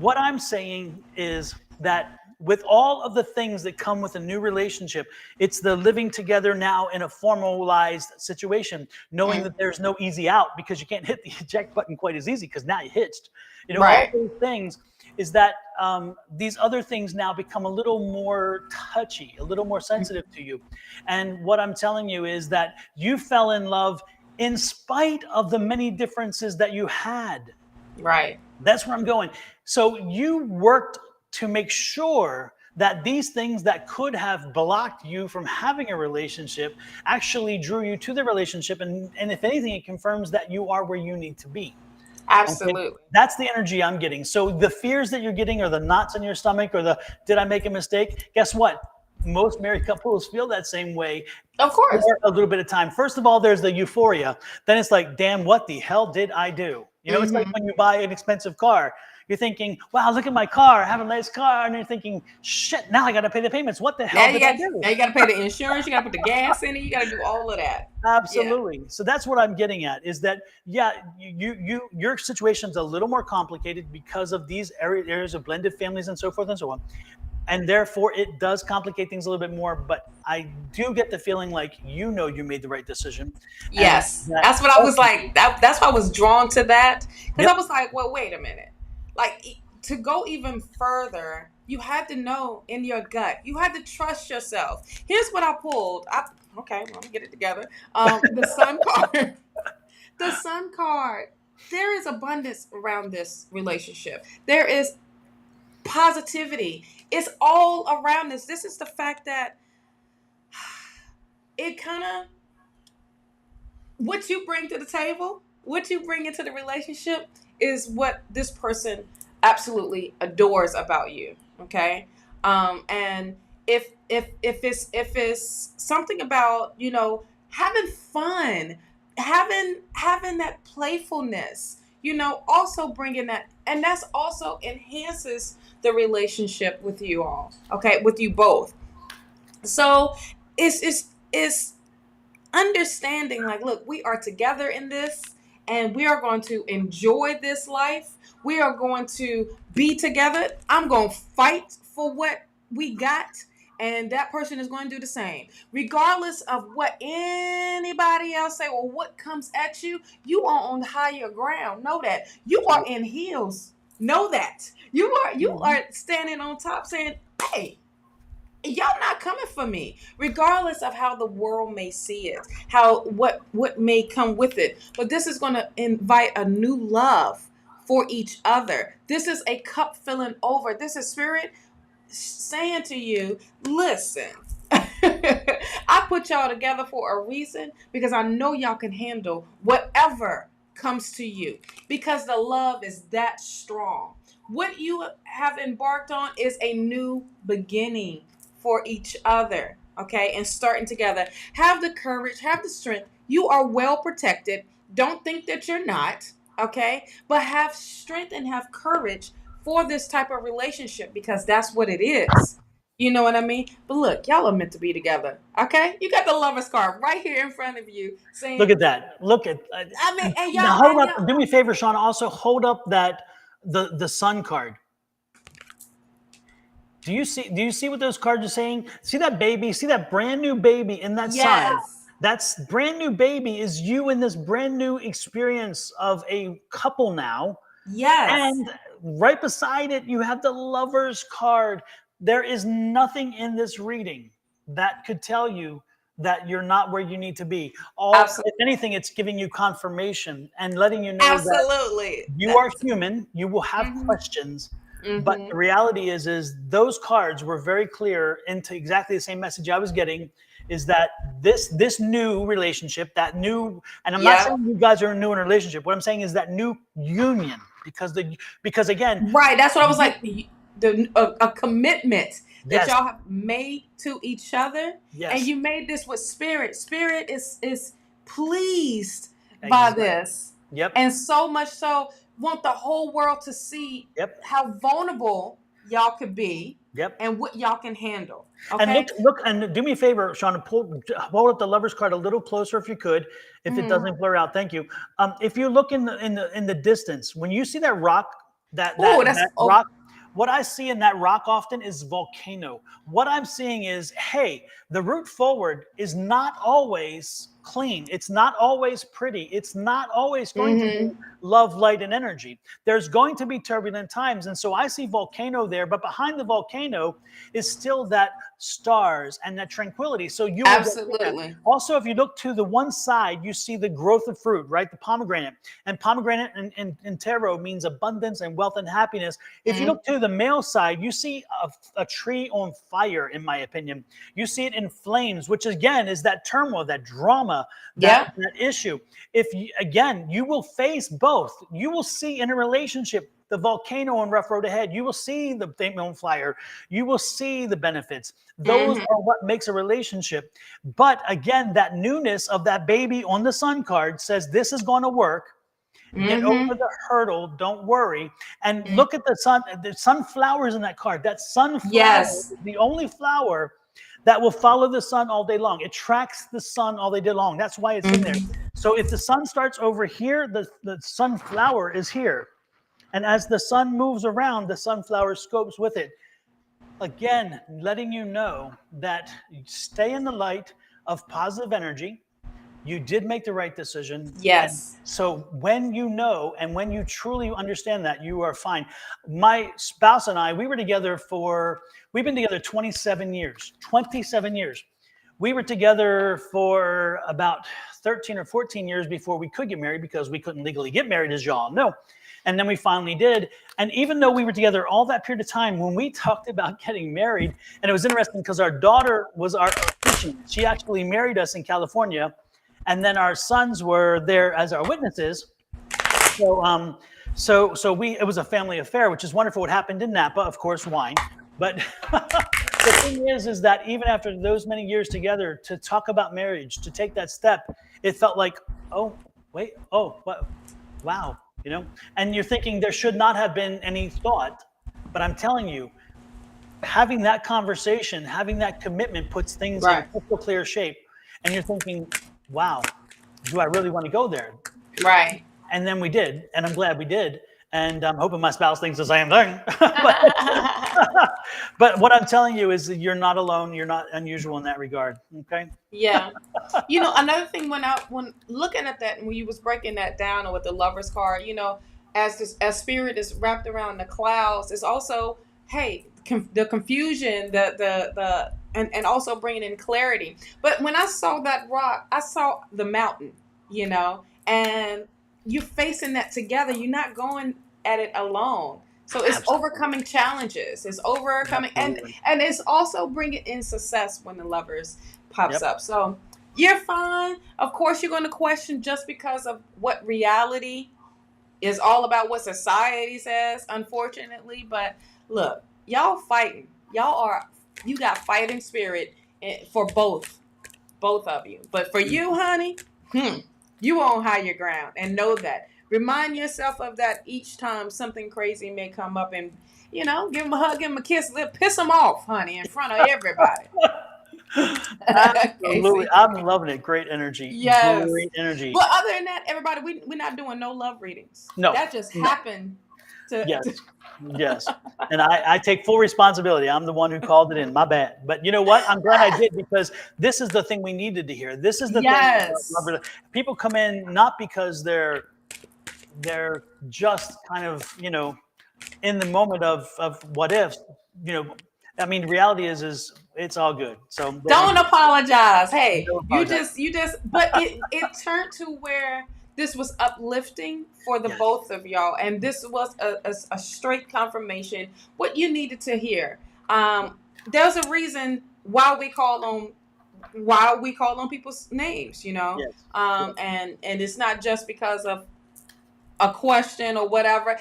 Speaker 1: What I'm saying is that with all of the things that come with a new relationship, it's the living together now in a formalized situation, knowing that there's no easy out, because you can't hit the eject button quite as easy because now you're hitched.
Speaker 2: Right.
Speaker 1: All those things is that these other things now become a little more touchy, a little more sensitive to you. And what I'm telling you is that you fell in love in spite of the many differences that you had.
Speaker 2: Right.
Speaker 1: That's where I'm going. So you worked to make sure that these things that could have blocked you from having a relationship actually drew you to the relationship. And if anything, it confirms that you are where you need to be.
Speaker 2: Absolutely.
Speaker 1: Okay? That's the energy I'm getting. So the fears that you're getting, or the knots in your stomach, or the did I make a mistake? Guess what? Most married couples feel that same way.
Speaker 2: Of course.
Speaker 1: For a little bit of time. First of all, there's the euphoria. Then it's like, damn, what the hell did I do? It's like when you buy an expensive car. You're thinking, wow, look at my car. I have a nice car. And you're thinking, shit, now I got to pay the payments. What the hell did I do?
Speaker 2: Now you got to pay the insurance. You got to put the gas in it. You got to do all of that.
Speaker 1: Absolutely. Yeah. So that's what I'm getting at, is that, your situation's a little more complicated because of these areas of blended families and so forth and so on. And therefore, it does complicate things a little bit more. But I do get the feeling like you made the right decision.
Speaker 2: Yes. That's what I was like. That's why I was drawn to that. Because I was like, well, wait a minute. Like, to go even further, you had to know in your gut. You had to trust yourself. Here's what I pulled. Okay, let me get it together. The sun card. The sun card. There is abundance around this relationship. There is positivity. It's all around us. This is the fact that it kind of, what you bring to the table, what you bring into the relationship is what this person absolutely adores about you. Okay. And if it's something about, having fun, having that playfulness, also bringing that, and that's also enhances the relationship with you all. Okay. With you both. So it's understanding, like, look, we are together in this, and we are going to enjoy this life. We are going to be together. I'm going to fight for what we got, and that person is going to do the same. Regardless of what anybody else say or what comes at you, you are on higher ground. Know that. You are in heels. Know that. You are standing on top saying, hey, y'all not coming for me, regardless of how the world may see it, what may come with it. But this is going to invite a new love for each other. This is a cup filling over. This is spirit saying to you, listen, I put y'all together for a reason, because I know y'all can handle whatever comes to you, because the love is that strong. What you have embarked on is a new beginning for each other, okay? And starting together. Have the courage, have the strength. You are well protected. Don't think that you're not, okay? But have strength and have courage for this type of relationship, because that's what it is. You know what I mean? But look, y'all are meant to be together, okay? You got the lover's card right here in front of you saying,
Speaker 1: look at that. Look at,
Speaker 2: I mean, and y'all,
Speaker 1: now hold up. Do me a favor, Shawna. Also hold up the sun card. Do you see what those cards are saying? See that baby? See that brand new baby in that sun? That's brand new baby is you in this brand new experience of a couple now.
Speaker 2: Yes.
Speaker 1: And right beside it, you have the lover's card. There is nothing in this reading that could tell you that you're not where you need to be.
Speaker 2: Absolutely.
Speaker 1: If anything, it's giving you confirmation and letting you know
Speaker 2: Absolutely.
Speaker 1: that you are human. You will have questions, but the reality is those cards were very clear into exactly the same message I was getting. Is that this new relationship, that new, and I'm not saying you guys are new in a relationship. What I'm saying is that new union, because again,
Speaker 2: right. That's what I was like. A commitment that y'all have made to each other, and you made this with spirit. Spirit is pleased by this, and so much so want the whole world to see how vulnerable y'all could be, and what y'all can handle. Okay?
Speaker 1: And look, and do me a favor, Shawna, hold up the Lover's card a little closer if you could, if it doesn't blur out. Thank you. If you look in the distance, when you see that rock, that rock, what I see in that rock often is volcano. What I'm seeing is, hey, the route forward is not always clean. It's not always pretty. It's not always going to be love, light, and energy. There's going to be turbulent times. And so I see volcano there, but behind the volcano is still that stars and that tranquility. So you
Speaker 2: absolutely.
Speaker 1: Also, if you look to the one side, you see the growth of fruit, right? The pomegranate. And pomegranate in tarot means abundance and wealth and happiness. If you look to the male side, you see a tree on fire, in my opinion. You see it in flames, which again is that turmoil, that drama, that issue. You will face both. You will see in a relationship the volcano and rough road ahead. You will see the family on fire. You will see the benefits. Those are what makes a relationship. But again, that newness of that baby on the sun card says this is going to work. Get over the hurdle. Don't worry. And look at the sun. The sunflowers in that card. That sunflower is the only flower that will follow the sun all day long. It tracks the sun all day long. That's why it's in there. So if the sun starts over here, the sunflower is here. And as the sun moves around, the sunflower scopes with it. Again, letting you know that you stay in the light of positive energy. You did make the right decision.
Speaker 2: Yes.
Speaker 1: And so when you know and when you truly understand that, you are fine. My spouse and I, we've been together 27 years. 27 years. We were together for about 13 or 14 years before we could get married because we couldn't legally get married, as y'all know. And then we finally did. And even though we were together all that period of time, when we talked about getting married, and it was interesting because our daughter was our officiant. She actually married us in California. And then our sons were there as our witnesses. So it was a family affair, which is wonderful. What happened in Napa, of course, wine. But the thing is that even after those many years together, to talk about marriage, to take that step, it felt like, wow, you know. And you're thinking there should not have been any thought, but I'm telling you, having that conversation, having that commitment puts things in crystal clear shape. And you're thinking, wow, do I really want to go there?
Speaker 2: Right.
Speaker 1: And then we did, and I'm glad we did. And I'm hoping my spouse thinks the same thing. But what I'm telling you is that you're not alone. You're not unusual in that regard. Okay.
Speaker 2: Yeah. You know, another thing when looking at that, when you was breaking that down or with the Lover's card, you know, as spirit is wrapped around the clouds, it's also, hey, the confusion, and also bringing in clarity. But when I saw that rock, I saw the mountain, you know, and you're facing that together. You're not going at it alone. So it's overcoming challenges. It's overcoming, and it's also bringing in success when the Lovers pops up. So you're fine. Of course, you're going to question just because of what reality is all about, what society says, unfortunately. But look, y'all fighting. You got fighting spirit for both of you. But for you, honey, you on higher ground, and know that. Remind yourself of that each time something crazy may come up, and, you know, give them a hug, give them a kiss, piss them off, honey, in front of everybody.
Speaker 1: Absolutely. I'm loving it. Great energy.
Speaker 2: Yes.
Speaker 1: Great energy.
Speaker 2: But other than that, everybody, we're not doing no love readings.
Speaker 1: No.
Speaker 2: That just happened to.
Speaker 1: Yes. And I take full responsibility. I'm the one who called it in. My bad. But you know what? I'm glad I did, because this is the thing we needed to hear. This is the thing. People come in not because they're just kind of, you know, in the moment of what if, you know, I mean, reality is it's all good. So
Speaker 2: don't apologize. Hey,
Speaker 1: don't
Speaker 2: apologize.
Speaker 1: apologize.
Speaker 2: you just, but it turned to where this was uplifting for the both of y'all, and this was a straight confirmation what you needed to hear. There's a reason why we call on people's names, you know.
Speaker 1: Yes.
Speaker 2: And it's not just because of a question or whatever.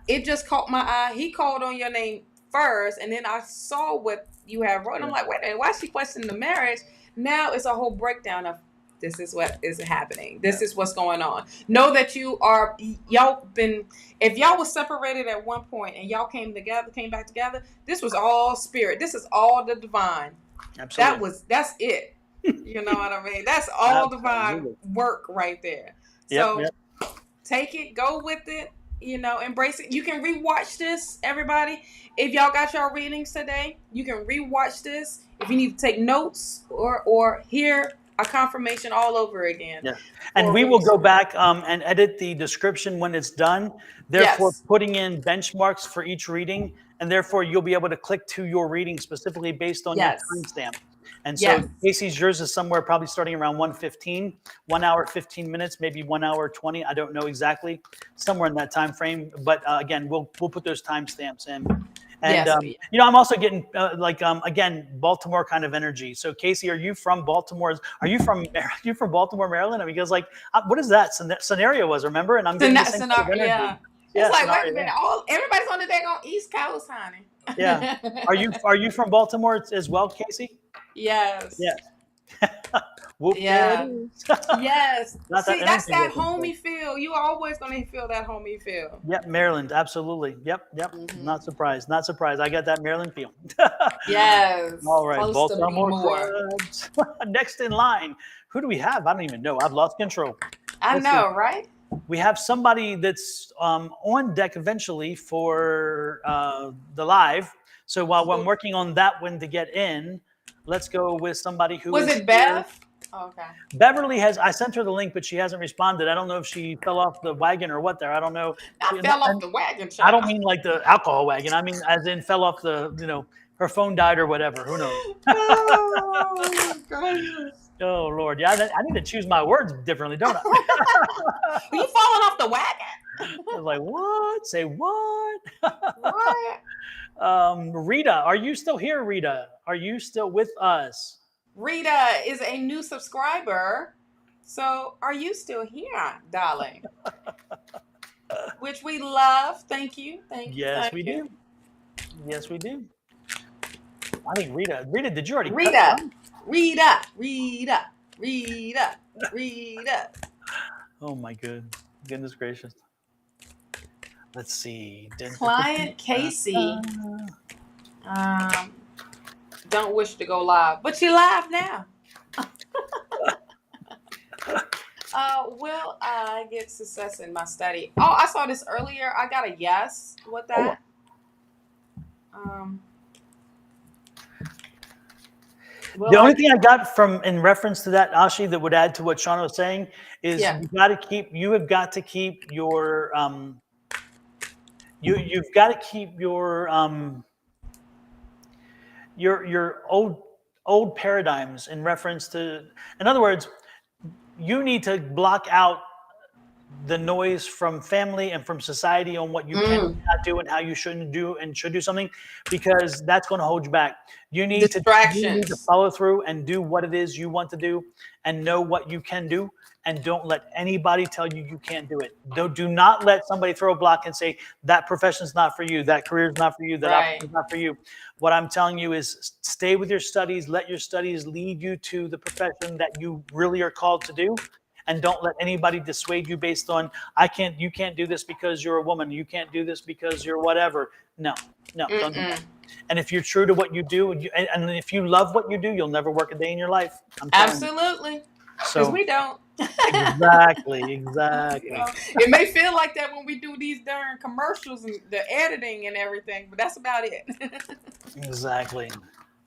Speaker 2: It just caught my eye. He called on your name first, and then I saw what you have wrote. I'm like, wait a minute, why is she questioning the marriage? Now it's a whole breakdown of this is what is happening. This is what's going on. Know that y'all been, if y'all was separated at one point and y'all came back together, this was all spirit. This is all the divine.
Speaker 1: Absolutely.
Speaker 2: That's it. You know what I mean? That's all divine work right there. So take it, go with it, you know, embrace it. You can rewatch this, everybody. If y'all got your readings today, you can rewatch this. If you need to take notes or hear a confirmation all over again.
Speaker 1: Yeah. And we will go back and edit the description when it's done, therefore putting in benchmarks for each reading, and therefore you'll be able to click to your reading specifically based on your timestamp. And so Casey's, yours is somewhere probably starting around 1:15, 1 hour, 15 minutes, maybe 1 hour, 20. I don't know exactly, somewhere in that time frame. But again, we'll put those timestamps in. And, you know, I'm also getting again, Baltimore kind of energy. So Casey, are you from Baltimore? Are you from Baltimore, Maryland? I mean, because like, what is that scenario was, remember? And I'm getting the same kind of energy.
Speaker 2: Yeah. It's like, wait a minute, everybody's on the day on East Coast, honey.
Speaker 1: Yeah. Are you from Baltimore as well, Casey?
Speaker 2: Yes.
Speaker 1: Yes.
Speaker 2: Whoop, yes. Yes.
Speaker 1: See,
Speaker 2: that's that homey feel. You always gonna feel that homey feel.
Speaker 1: Yep, Maryland, absolutely. Yep. Mm-hmm. Not surprised. I got that Maryland feel.
Speaker 2: Yes.
Speaker 1: All right, Baltimore Clubs. Next in line, who do we have? I don't even know. I've lost control.
Speaker 2: I know, right?
Speaker 1: We have somebody that's on deck eventually for the live. So while I'm working on that one to get in, let's go with somebody who
Speaker 2: was it Bev? Oh, okay.
Speaker 1: Beverly I sent her the link, but she hasn't responded. I don't know if she fell off the wagon or what there. I don't know.
Speaker 2: I fell off the wagon, child.
Speaker 1: I don't mean like the alcohol wagon. I mean as in fell off the, you know, her phone died or whatever. Who knows?
Speaker 2: Oh, goodness.
Speaker 1: Oh, Lord. Yeah, I need to choose my words differently, don't I?
Speaker 2: Are you falling off the wagon?
Speaker 1: I was like, what? Say what?
Speaker 2: What?
Speaker 1: Rita, are you still here, Rita? Are you still with us?
Speaker 2: Rita is a new subscriber. So are you still here, darling? Which we love. Thank you.
Speaker 1: Yes, we do. Yes, we do. I think Rita, did you already
Speaker 2: Rita.
Speaker 1: Oh my goodness gracious. Let's see.
Speaker 2: Clientkasey don't wish to go live, but she live now. Will I get success in my study? Oh, I saw this earlier. I got a yes with that.
Speaker 1: The only thing I got from in reference to that, Ashi, that would add to what Shawna was saying is you have got to keep your you've got to keep your old paradigms in reference to, in other words, you need to block out the noise from family and from society on what you cannot do and how you shouldn't do and should do something, because that's going to hold you back. You need to follow through and do what it is you want to do and know what you can do, and don't let anybody tell you you can't do it. Do not let somebody throw a block and say that profession's not for you, that career's not for you, that opportunity's not for you. What I'm telling you is stay with your studies, let your studies lead you to the profession that you really are called to do. And don't let anybody dissuade you based on you can't do this because you're a woman. You can't do this because you're whatever. No, don't do that. And if you're true to what you do, and if you love what you do, you'll never work a day in your life.
Speaker 2: Absolutely. Because we don't.
Speaker 1: Exactly. You know,
Speaker 2: it may feel like that when we do these darn commercials and the editing and everything, but that's about it.
Speaker 1: Exactly.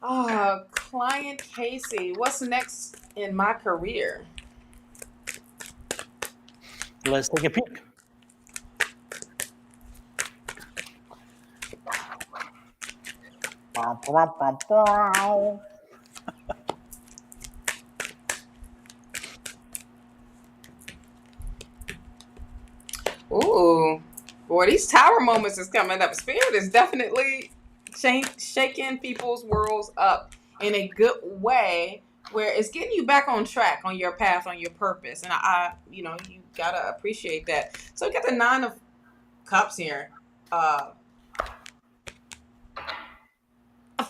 Speaker 2: Oh, Clientkasey, what's next in my career?
Speaker 1: Let's take a peek.
Speaker 2: Ooh, boy, these tower moments is coming up. Spirit is definitely shaking people's worlds up in a good way, where it's getting you back on track, on your path, on your purpose. And I you gotta appreciate that. So we got the 9 of Cups here.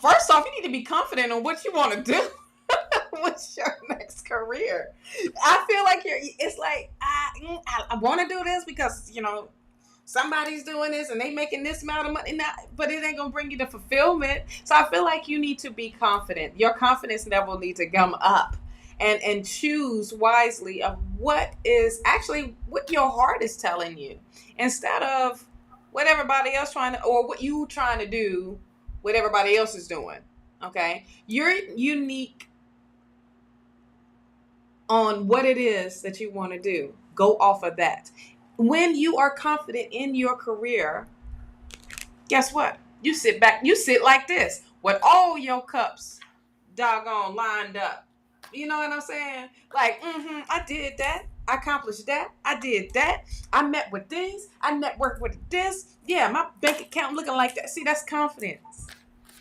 Speaker 2: First off, you need to be confident on what you want to do. What's your next career? I feel like it's like I want to do this because somebody's doing this and they making this amount of money now, but it ain't gonna bring you the fulfillment. So I feel like you need to be confident. Your confidence level needs to come up, and choose wisely of what is actually what your heart is telling you, instead of what everybody else or what you trying to do, what everybody else is doing. Okay, you're unique on what it is that you want to do. Go off of that. When you are confident in your career, guess what? You sit back, you sit like this with all your cups doggone lined up. You know what I'm saying? Like, I did that. I accomplished that. I did that. I met with these. I networked with this. Yeah, my bank account looking like that. See, that's confidence.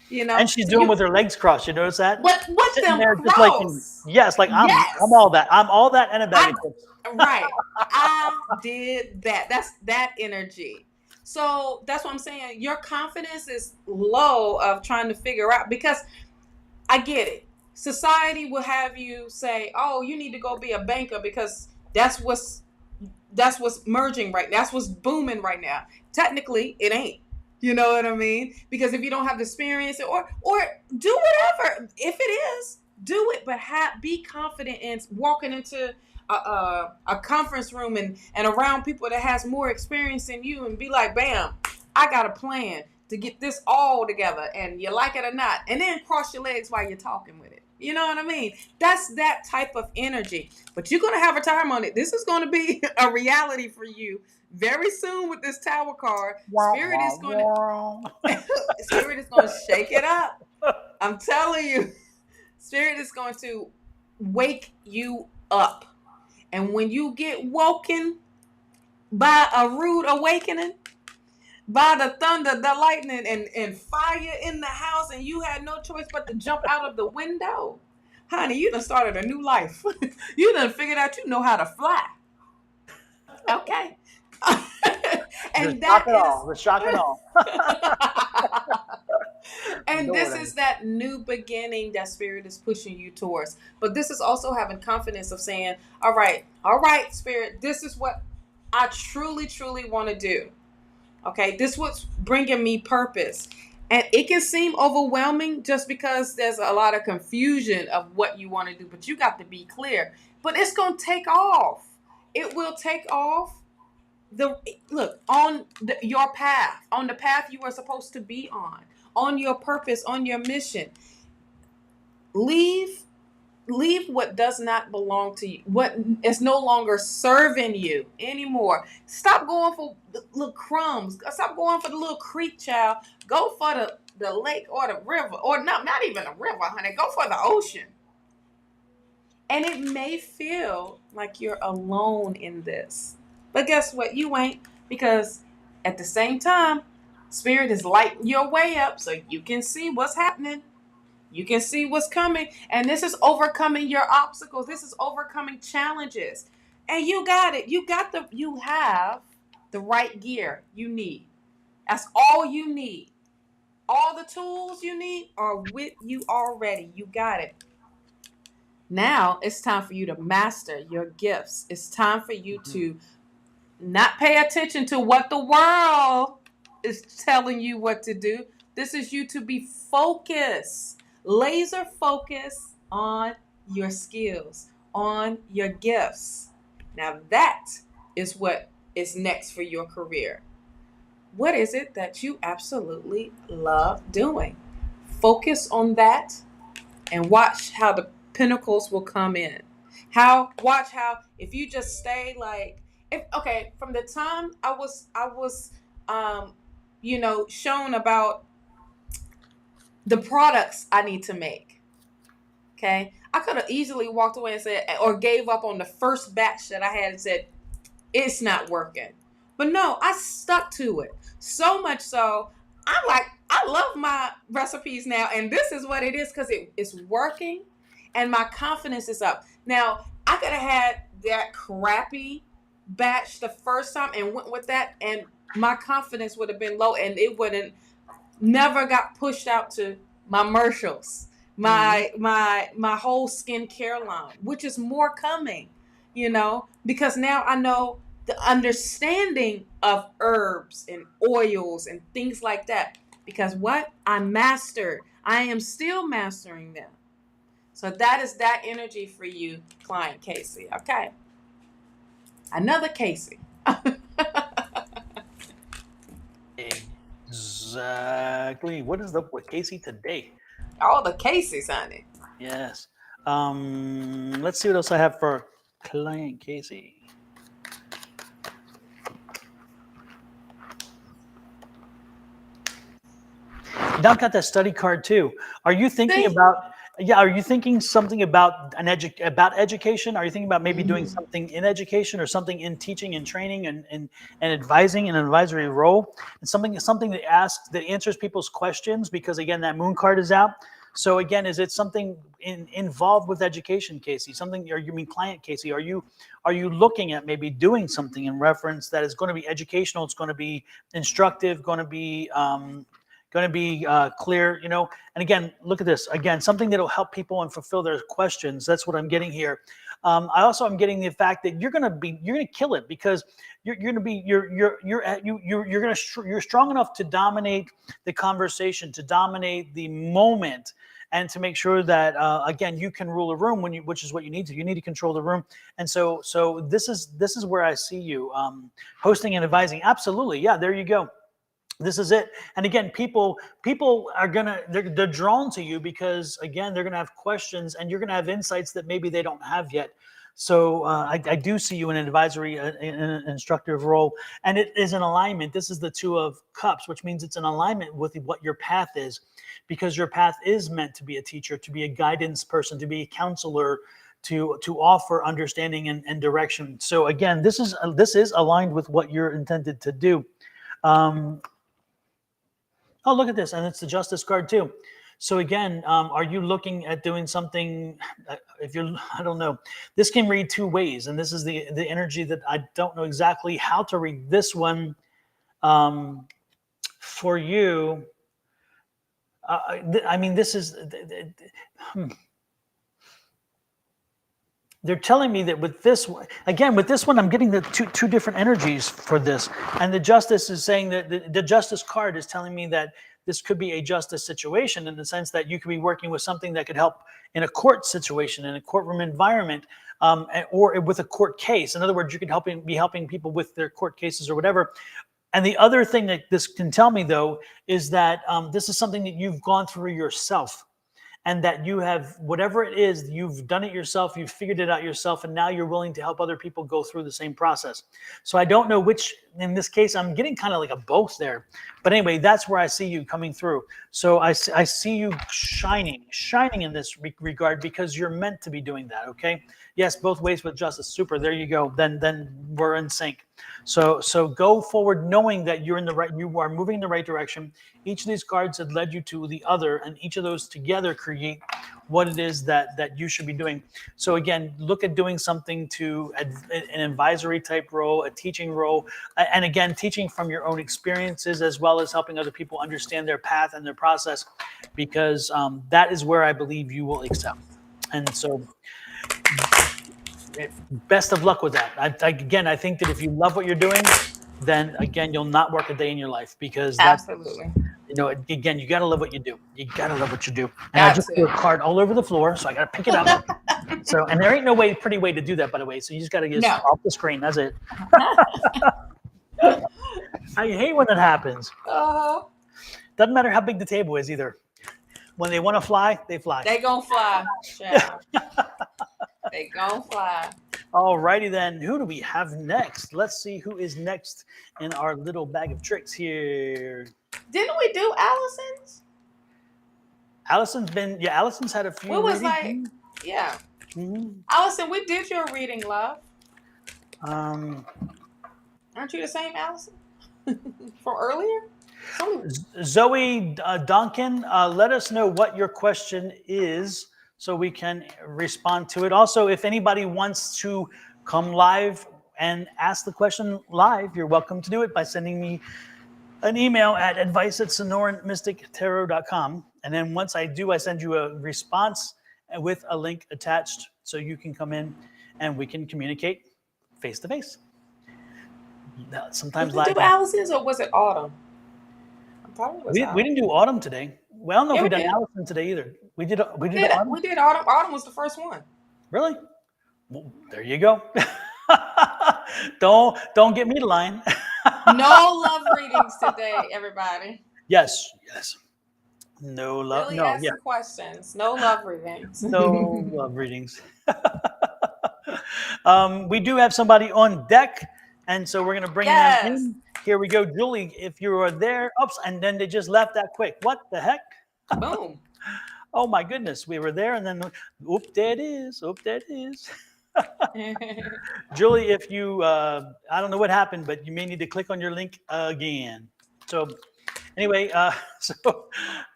Speaker 1: And she's doing with her legs crossed. You notice that?
Speaker 2: What them
Speaker 1: there
Speaker 2: cross?
Speaker 1: Just like, I'm all that. I'm all that and a bag of chips.
Speaker 2: Right. I did that. That's that energy. So that's what I'm saying. Your confidence is low of trying to figure out, because I get it. Society will have you say, oh, you need to go be a banker because that's what's merging right now. That's what's booming right now. Technically, it ain't. You know what I mean? Because if you don't have the experience or do whatever, if it is, do it, but be confident in walking into a conference room and around people that has more experience than you, and be like, bam, I got a plan to get this all together, and you like it or not, and then cross your legs while you're talking with it. You know what I mean? That's that type of energy. But you're going to have a time on it. This is going to be a reality for you very soon with this Tower card. Spirit is going to shake it up. I'm telling you. Spirit is going to wake you up. And when you get woken by a rude awakening, by the thunder, the lightning, and fire in the house, and you had no choice but to jump out of the window, honey, you done started a new life. You done figured out you know how to fly. Okay. And
Speaker 1: the shock and all.
Speaker 2: And this is that new beginning that Spirit is pushing you towards. But this is also having confidence of saying, all right, Spirit, this is what I truly, truly want to do. Okay, this is what's bringing me purpose. And it can seem overwhelming just because there's a lot of confusion of what you want to do. But you got to be clear. But it's going to take off. It will take off. Your path, on the path you are supposed to be on your purpose, on your mission. Leave what does not belong to you, what is no longer serving you anymore. Stop going for the little crumbs. Stop going for the little creek, child. Go for the lake or the river, or not even a river, honey. Go for the ocean. And it may feel like you're alone in this. But guess what? You ain't, because at the same time, Spirit is lighting your way up so you can see what's happening. You can see what's coming. And this is overcoming your obstacles. This is overcoming challenges. And you got it. You have the right gear you need. That's all you need. All the tools you need are with you already. You got it. Now it's time for you to master your gifts. It's time for you to not pay attention to what the world is telling you what to do. This is you to be focused, laser focused on your skills, on your gifts. Now that is what is next for your career. What is it that you absolutely love doing? Focus on that and watch how the pinnacles will come in. Watch how if you just stay like, from the time I was shown about the products I need to make. Okay. I could have easily walked away and said, or gave up on the first batch that I had and said, it's not working. But no, I stuck to it. So much so, I love my recipes now. And this is what it is, because it's working and my confidence is up. Now, I could have had that crappy batch the first time and went with that, and my confidence would have been low, and it wouldn't never got pushed out to my commercials, my whole skincare line, which is more coming, because now I know the understanding of herbs and oils and things like that, because what I mastered, I am still mastering them. So that is that energy for you, Clientkasey. Okay. Another Casey.
Speaker 1: Exactly. What is up with Casey today?
Speaker 2: All the Caseys, honey.
Speaker 1: Yes. Let's see what else I have for Clientkasey. Doc got that study card too. Are you thinking about? Yeah, are you thinking something about about education? Are you thinking about maybe doing something in education or something in teaching and training and advising, an advisory role, and something that answers people's questions? Because again, that moon card is out. So again, is it something involved with education, Casey? Something, or you mean Clientkasey? Are you looking at maybe doing something in reference that is going to be educational? It's going to be instructive, going to be clear, and again, look at this again, something that will help people and fulfill their questions. That's what I'm getting here. I also am getting the fact that you're going to kill it, because you're strong enough to dominate the conversation, to dominate the moment, and to make sure that again, you can rule a room which is what you need to. You need to control the room, and so this is where I see you hosting and advising. Absolutely, yeah. There you go. This is it. And again, people are they're drawn to you because again, they're gonna have questions and you're gonna have insights that maybe they don't have yet. So I do see you in an advisory, in an instructive role, and it is an alignment. This is the Two of Cups, which means it's an alignment with what your path is, because your path is meant to be a teacher, to be a guidance person, to be a counselor, to offer understanding and direction. So again, this is aligned with what you're intended to do. Oh, look at this. And it's the Justice card too. So again, are you looking at doing something? I don't know. This can read two ways. And this is the energy that I don't know exactly how to read this one for you. I mean, this is, they're telling me that with this one, I'm getting the two different energies for this. And the Justice is saying that the Justice card is telling me that this could be a justice situation, in the sense that you could be working with something that could help in a court situation, in a courtroom environment, or with a court case. In other words, you could be helping people with their court cases or whatever. And the other thing that this can tell me, though, is that this is something that you've gone through yourself. And that you have, whatever it is, you've done it yourself, you've figured it out yourself, and now you're willing to help other people go through the same process. So I don't know which, in this case, I'm getting kind of like a both there. But anyway, that's where I see you coming through. So I see you shining in this regard, because you're meant to be doing that, okay? Yes, both ways with justice. Super, there you go. Then we're in sync. So go forward knowing that you are moving in the right direction. Each of these cards had led you to the other, and each of those together create what it is that you should be doing. So again, look at doing something to an advisory type role, a teaching role, and again, teaching from your own experiences, as well as helping other people understand their path and their process, because that is where I believe you will excel. And so best of luck with that. I think that if you love what you're doing, then again, you'll not work a day in your life, because that's,
Speaker 2: absolutely.
Speaker 1: Again, you got to love what you do. You got to love what you do. And I just threw a card all over the floor, so I got to pick it up. So, and there ain't no pretty way to do that, by the way. So you just got to get off the screen. That's it. I hate when that happens. Doesn't matter how big the table is either. When they want to fly, they fly.
Speaker 2: They gonna fly. Yeah. They gonna fly.
Speaker 1: All righty then. Who do we have next? Let's see who is next in our little bag of tricks here.
Speaker 2: Didn't we do Allison's?
Speaker 1: Allison's had a few.
Speaker 2: What was
Speaker 1: readings.
Speaker 2: yeah.
Speaker 1: Mm-hmm.
Speaker 2: Allison, we did your reading, love.
Speaker 1: Aren't
Speaker 2: you the same Allison from earlier?
Speaker 1: Zoe Duncan, let us know what your question is so we can respond to it. Also, if anybody wants to come live and ask the question live, you're welcome to do it by sending me an email at advice@sonoranmystictarot.com. And then once I do, I send you a response with a link attached so you can come in and we can communicate face to face. Sometimes
Speaker 2: live. Did you do Allison's or was it Autumn? I thought it was
Speaker 1: we didn't do Autumn today. Well, I don't know if we done Allison today either. We did Autumn.
Speaker 2: We did Autumn. Autumn was the first one.
Speaker 1: Really? Well, there you go. Don't get me to line.
Speaker 2: No love readings today, everybody.
Speaker 1: Yes. No love.
Speaker 2: Really ask some questions. No love readings.
Speaker 1: No love readings. We do have somebody on deck, and so we're going to bring them in. Here we go, Julie. If you are there, oops, and then they just left that quick. What the heck?
Speaker 2: Boom.
Speaker 1: Oh my goodness, we were there, and then there it is. Julie, if you, I don't know what happened, but you may need to click on your link again. So anyway, so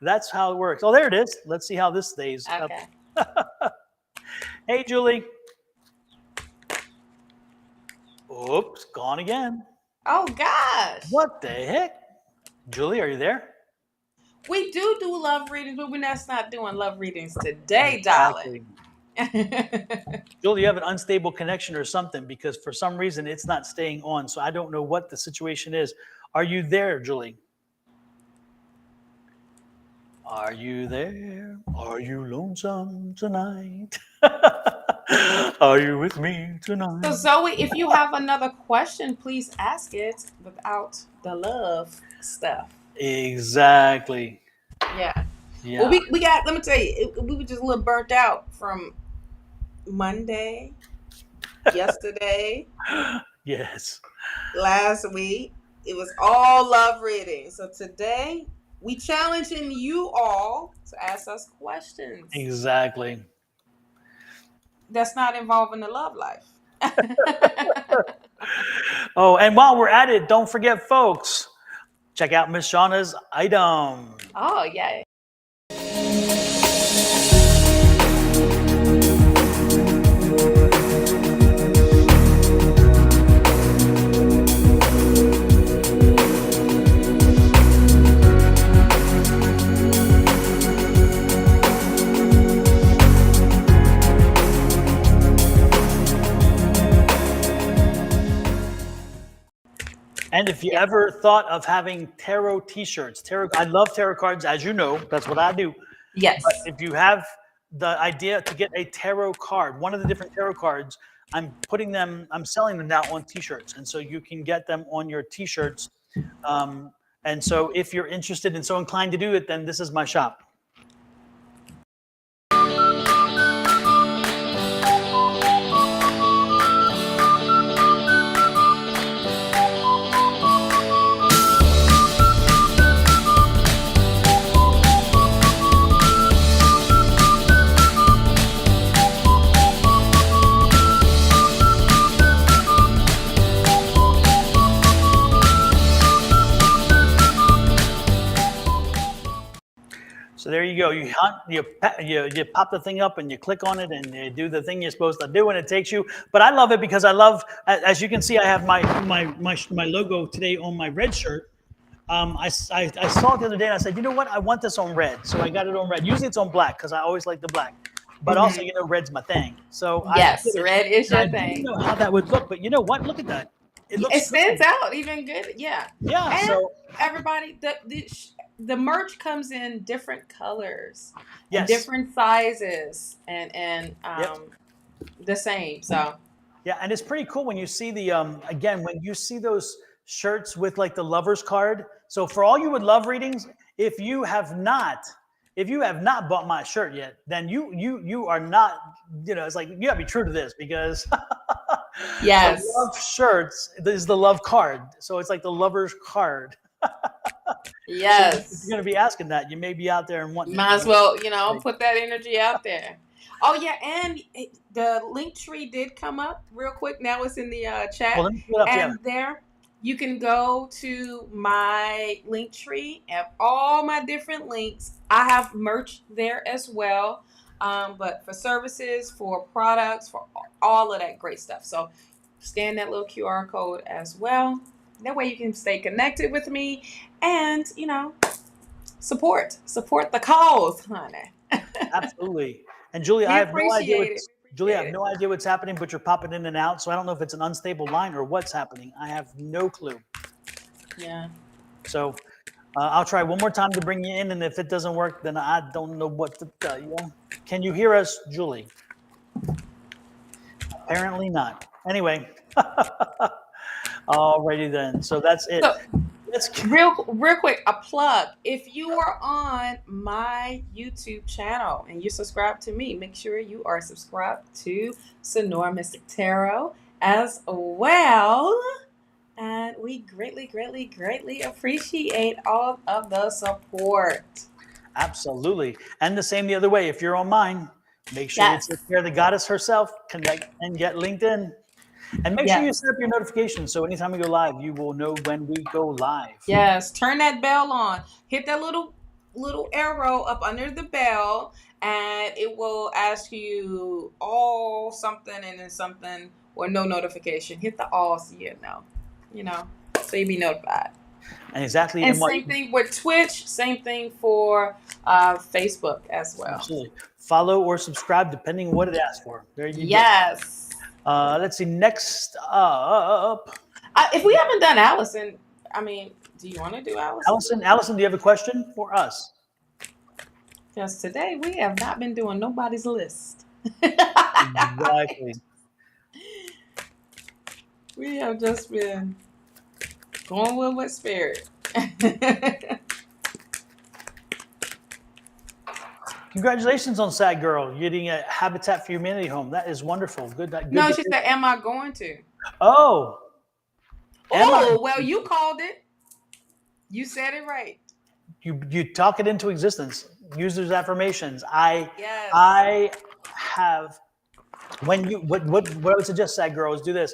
Speaker 1: that's how it works. Oh, there it is. Let's see how this stays.
Speaker 2: Okay.
Speaker 1: Hey, Julie. Oops, gone again.
Speaker 2: Oh, gosh.
Speaker 1: What the heck? Julie, are you there?
Speaker 2: We do love readings, but we're not doing love readings today, darling.
Speaker 1: Julie, you have an unstable connection or something because for some reason it's not staying on. So I don't know what the situation is. Are you there, Julie? Are you there? Are you lonesome tonight? Are you with me tonight?
Speaker 2: So Zoe, if you have another question, please ask it without the love stuff.
Speaker 1: Exactly.
Speaker 2: Yeah. Well, we got, let me tell you, we were just a little burnt out from Monday, yesterday.
Speaker 1: Yes.
Speaker 2: Last week. It was all love reading. So today, we challenging you all to ask us questions.
Speaker 1: Exactly.
Speaker 2: That's not involving the love life.
Speaker 1: Oh, and while we're at it, don't forget, folks, check out Miss Shawna's item.
Speaker 2: Oh, yeah.
Speaker 1: And if you ever thought of having tarot t-shirts, I love tarot cards, as you know, that's what I do.
Speaker 2: Yes.
Speaker 1: But if you have the idea to get a tarot card, one of the different tarot cards, I'm selling them now on t-shirts. And so you can get them on your t-shirts. And so if you're interested and so inclined to do it, then this is my shop. So there you go. You pop the thing up and you click on it and you do the thing you're supposed to do and it takes you. But I love it because I love, as you can see, I have my logo today on my red shirt. I saw it the other day and I said, you know what? I want this on red. So I got it on red. Usually it's on black because I always like the black. But also, red's my thing. So
Speaker 2: yes, red is your thing.
Speaker 1: I didn't know how that would look, but you know what? Look at that.
Speaker 2: It stands out even good. Yeah.
Speaker 1: Yeah.
Speaker 2: And
Speaker 1: so
Speaker 2: everybody, the merch comes in different colors,
Speaker 1: yes,
Speaker 2: different sizes, and the same. So
Speaker 1: yeah, and it's pretty cool when you see the again when you see those shirts with like the lover's card. So for all you with love readings, if you have not bought my shirt yet, then you are not, it's like you gotta be true to this because
Speaker 2: yes,
Speaker 1: the love shirts is the love card. So it's like the lover's card.
Speaker 2: Yes.
Speaker 1: So if you're going to be asking that, you may be out there and wanting.
Speaker 2: Might as well, put that energy out there. Oh yeah, and the link tree did come up real quick. Now it's in the chat,
Speaker 1: Well, let me pull it up,
Speaker 2: and there you can go to my link tree and all my different links. I have merch there as well, but for services, for products, for all of that great stuff. So scan that little QR code as well. That way you can stay connected with me, and support the cause, honey.
Speaker 1: Absolutely. And Julie,
Speaker 2: We
Speaker 1: I have no idea
Speaker 2: appreciate it.
Speaker 1: Julie, I have no idea what's happening, but you're popping in and out. So I don't know if it's an unstable line or what's happening. I have no clue.
Speaker 2: Yeah.
Speaker 1: So I'll try one more time to bring you in. And if it doesn't work, then I don't know what to tell you. Can you hear us, Julie? Apparently not. Anyway. Alrighty then. So that's it.
Speaker 2: So, real quick, a plug. If you are on my YouTube channel and you subscribe to me, make sure you are subscribed to Sonoran Mystic Tarot as well. And we greatly, greatly, greatly appreciate all of the support.
Speaker 1: Absolutely. And the same the other way. If you're on mine, make sure you take care of the goddess herself, connect and get LinkedIn. And make sure you set up your notifications so anytime we go live, you will know when we go live.
Speaker 2: Yes, turn that bell on. Hit that little arrow up under the bell, and it will ask you all something and then something or no notification. Hit the all so so you be notified.
Speaker 1: And exactly.
Speaker 2: And same thing with Twitch. Same thing for Facebook as well.
Speaker 1: Absolutely. Follow or subscribe depending on what it asks for. There you go.
Speaker 2: Yes.
Speaker 1: Let's see. Next up.
Speaker 2: If we haven't done Allison, do you want to do Allison?
Speaker 1: Allison, do you have a question for us?
Speaker 2: Because today we have not been doing nobody's list.
Speaker 1: Exactly.
Speaker 2: We have just been going with spirit.
Speaker 1: Congratulations on Sad Girl getting a Habitat for Humanity home. That is wonderful. Good.
Speaker 2: No, she said, "Am I going to?"
Speaker 1: Oh.
Speaker 2: Well, you called it. You said it right.
Speaker 1: You talk it into existence. Use those affirmations. I have. What I would suggest, Sad Girl, is do this.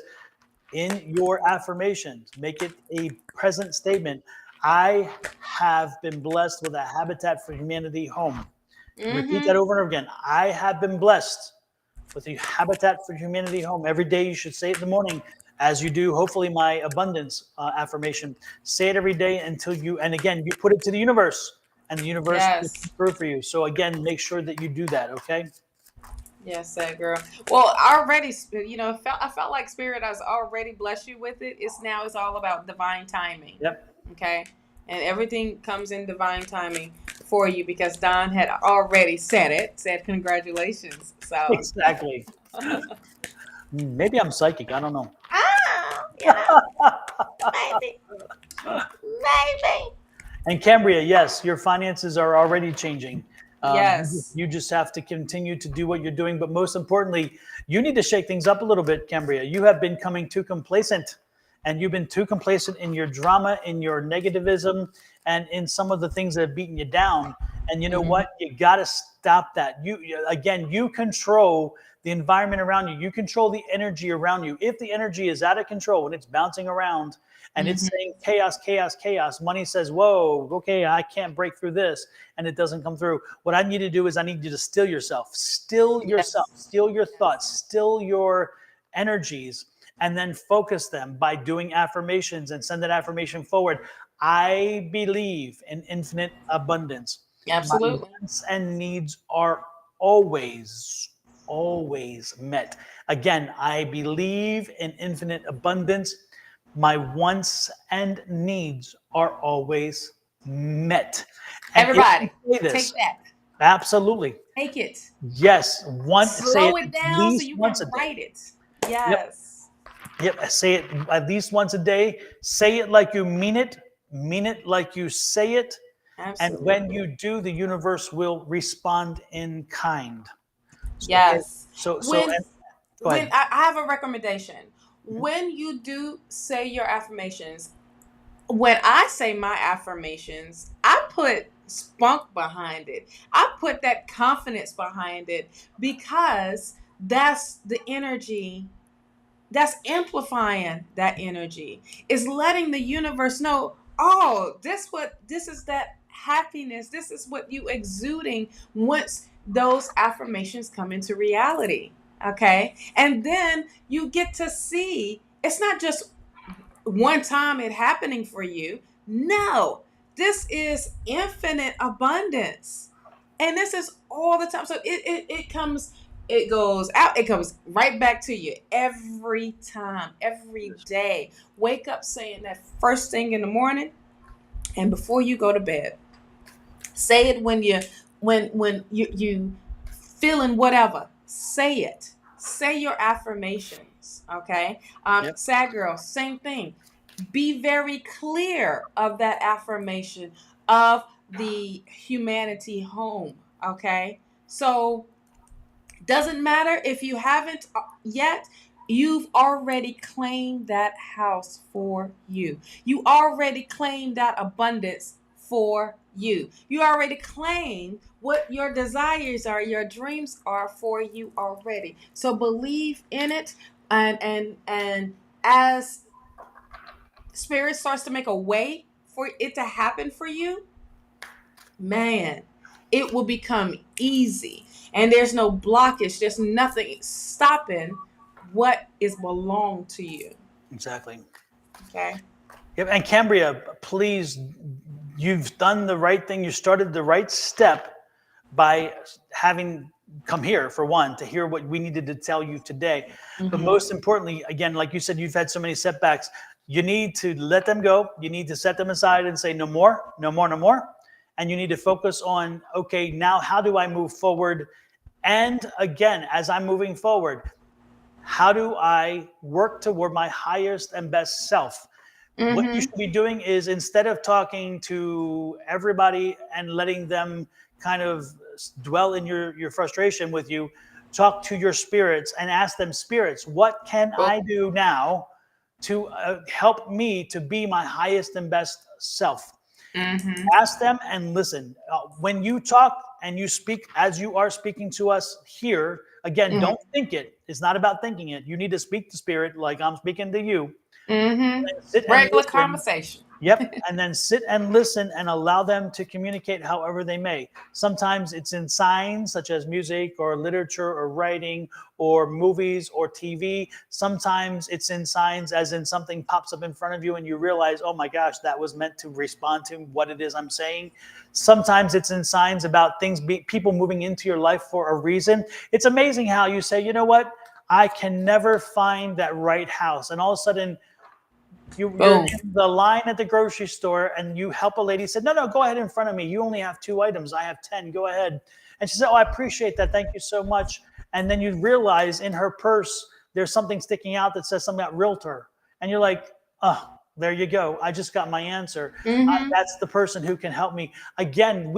Speaker 1: In your affirmations, make it a present statement. I have been blessed with a Habitat for Humanity home. Repeat that over and over again. I have been blessed with a Habitat for Humanity home. Every day you should say it in the morning as you do, hopefully, my abundance affirmation. Say it every day until you put it to the universe, and the universe will come through for you. So again, make sure that you do that, okay?
Speaker 2: Yes, that girl. Well, already, I felt like Spirit has already blessed you with it. It's all about divine timing.
Speaker 1: Yep.
Speaker 2: Okay? And everything comes in divine timing for you because Don had already said congratulations. So
Speaker 1: exactly. Maybe I'm psychic. I don't know.
Speaker 2: Maybe.
Speaker 1: And Cambria, yes, your finances are already changing.
Speaker 2: Yes.
Speaker 1: You just have to continue to do what you're doing. But most importantly, you need to shake things up a little bit, Cambria. You have been coming too complacent. And you've been too complacent in your drama, in your negativism, and in some of the things that have beaten you down. And you know what? You got to stop that. You control the environment around you. You control the energy around you. If the energy is out of control and it's bouncing around and it's saying chaos, chaos, chaos, money says, whoa, okay, I can't break through this, and it doesn't come through. What I need to do is I need you to still yourself, still your thoughts, still your energies, and then focus them by doing affirmations and send that affirmation forward. I believe in infinite abundance.
Speaker 2: Absolutely.
Speaker 1: My wants and needs are always met. Again, I believe in infinite abundance. My wants and needs are always met. And
Speaker 2: everybody,
Speaker 1: say this,
Speaker 2: take that.
Speaker 1: Absolutely.
Speaker 2: Take it.
Speaker 1: Yes.
Speaker 2: Slow it down so you can write it. Yes.
Speaker 1: Yep. Say it at least once a day. Say it like you mean it. Mean it like you say it. Absolutely. And when you do, the universe will respond in kind. So,
Speaker 2: yes.
Speaker 1: I
Speaker 2: have a recommendation. When you do say your affirmations, when I say my affirmations, I put spunk behind it. I put that confidence behind it, because that's the energy that's amplifying that energy. Is letting the universe know, oh, this is that happiness. This is what you exuding once those affirmations come into reality. Okay. And then you get to see it's not just one time it happening for you. No, this is infinite abundance. And this is all the time. So it comes, it goes out, it comes right back to you every time, every day. Wake up saying that first thing in the morning and before you go to bed. Say it when you feeling whatever. Say it. Say your affirmations. Okay.
Speaker 1: Yep.
Speaker 2: Sad girl, same thing. Be very clear of that affirmation of the humanity home. Okay. So doesn't matter if you haven't yet, you've already claimed that house for you. You already claimed that abundance for you. You already claimed what your desires are, your dreams are for you already. So believe in it, and as spirit starts to make a way for it to happen for you, man, it will become easy. And there's no blockage. There's nothing stopping what is belong to you.
Speaker 1: Exactly.
Speaker 2: Okay.
Speaker 1: Yep. And Cambria, please, you've done the right thing. You started the right step by having come here, for one, to hear what we needed to tell you today.
Speaker 2: Mm-hmm.
Speaker 1: But most importantly, again, like you said, you've had so many setbacks. You need to let them go. You need to set them aside and say, no more, no more, no more. And you need to focus on, okay, now how do I move forward? And again, as I'm moving forward, how do I work toward my highest and best self? Mm-hmm. What you should be doing is, instead of talking to everybody and letting them kind of dwell in your frustration with you, talk to your spirits and ask them, spirits, what can I do now to help me to be my highest and best self? Mm-hmm. Ask them and listen. When you talk and you speak as you are speaking to us here, again, mm-hmm. Don't think it. It's not about thinking it. You need to speak to spirit like I'm speaking to you.
Speaker 2: Mm-hmm. Regular conversation.
Speaker 1: Yep. And then sit and listen and allow them to communicate however they may. Sometimes it's in signs such as music or literature or writing or movies or TV. Sometimes it's in signs as in something pops up in front of you and you realize, oh my gosh, that was meant to respond to what it is I'm saying. Sometimes it's in signs about things, people moving into your life for a reason. It's amazing how you say, you know what? I can never find that right house. And all of a sudden, you're in the line at the grocery store and you help a lady. Said, no, go ahead in front of me. You only have 2 items. I have 10. Go ahead. And she said, oh, I appreciate that. Thank you so much. And then you realize in her purse, there's something sticking out that says something about realtor. And you're like, oh, there you go. I just got my answer. Mm-hmm. That's the person who can help me. Again,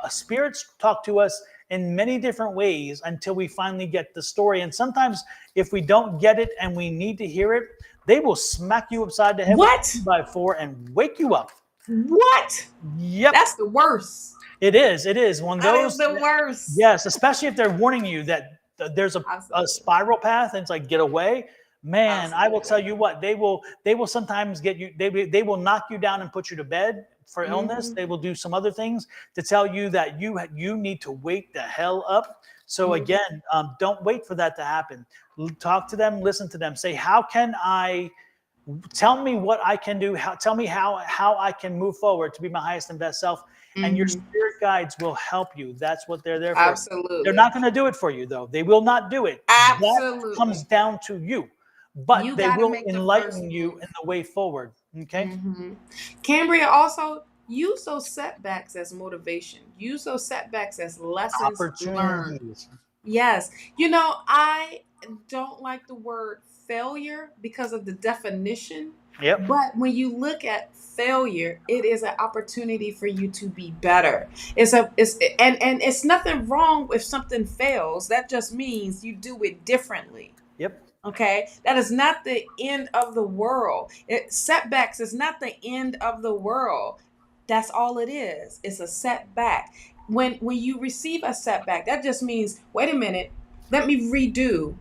Speaker 1: spirits talk to us in many different ways until we finally get the story. And sometimes if we don't get it and we need to hear it, they will smack you upside the head with a 2x4 and wake you up.
Speaker 2: What?
Speaker 1: Yep.
Speaker 2: That's the worst.
Speaker 1: It is. One of those.
Speaker 2: That is the worst.
Speaker 1: Yes, especially if they're warning you that there's a spiral path and it's like, get away. Man, Absolutely. I will tell you what, they will sometimes get you, they will knock you down and put you to bed for illness. They will do some other things to tell you that you need to wake the hell up. So again, don't wait for that to happen. Talk to them, listen to them, say, how can I, tell me what I can do, tell me how I can move forward to be my highest and best self. And your spirit guides will help you. That's what they're there for.
Speaker 2: Absolutely.
Speaker 1: They're not going to do it for you, though. They will not do it.
Speaker 2: Absolutely.
Speaker 1: That comes down to you. But they will enlighten you in the way forward. Okay?
Speaker 2: Mm-hmm. Cambria, also use those setbacks as motivation. Use those setbacks as lessons learned. Yes. I don't like the word failure because of the definition.
Speaker 1: Yep.
Speaker 2: But when you look at failure, it is an opportunity for you to be better. And it's nothing wrong if something fails. That just means you do it differently.
Speaker 1: Yep.
Speaker 2: Okay, that is not the end of the world. Setbacks is not the end of the world. That's all it is. It's a setback. When you receive a setback, that just means, wait a minute, let me redo.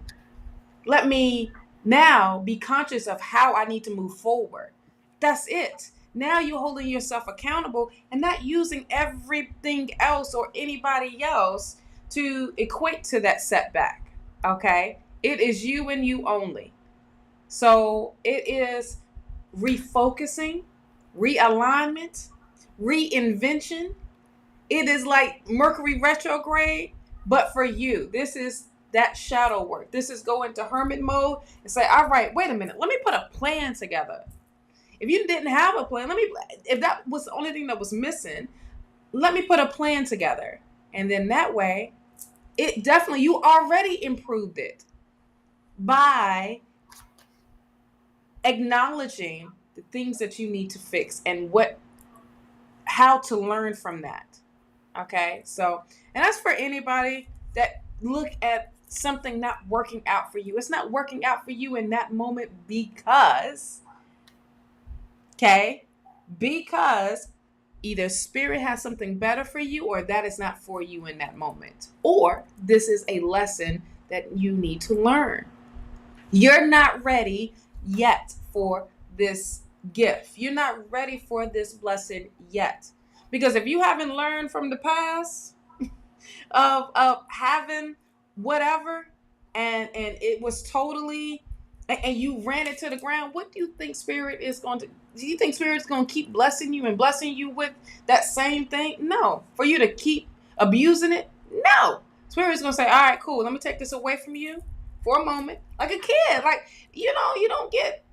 Speaker 2: Let me now be conscious of how I need to move forward. That's it. Now you're holding yourself accountable and not using everything else or anybody else to equate to that setback. Okay? It is you and you only. So it is refocusing, realignment, reinvention. It is like Mercury retrograde, but for you. This is that shadow work. This is go into hermit mode and say, all right, wait a minute. Let me put a plan together. If you didn't have a plan, if that was the only thing that was missing, let me put a plan together. And then that way, it definitely, you already improved it by acknowledging the things that you need to fix and how to learn from that. Okay. So, and that's for anybody that look at something not working out for you. It's not working out for you in that moment because either spirit has something better for you, or that is not for you in that moment, or this is a lesson that you need to learn. You're not ready yet for this gift. You're not ready for this blessing yet. Because if you haven't learned from the past of having whatever and it was totally, and you ran it to the ground, what do you think spirit is going to, do you think spirit's going to keep blessing you and blessing you with that same thing? No. For you to keep abusing it? No. Spirit's going to say, all right, cool. Let me take this away from you for a moment. Like a kid. Like, you don't get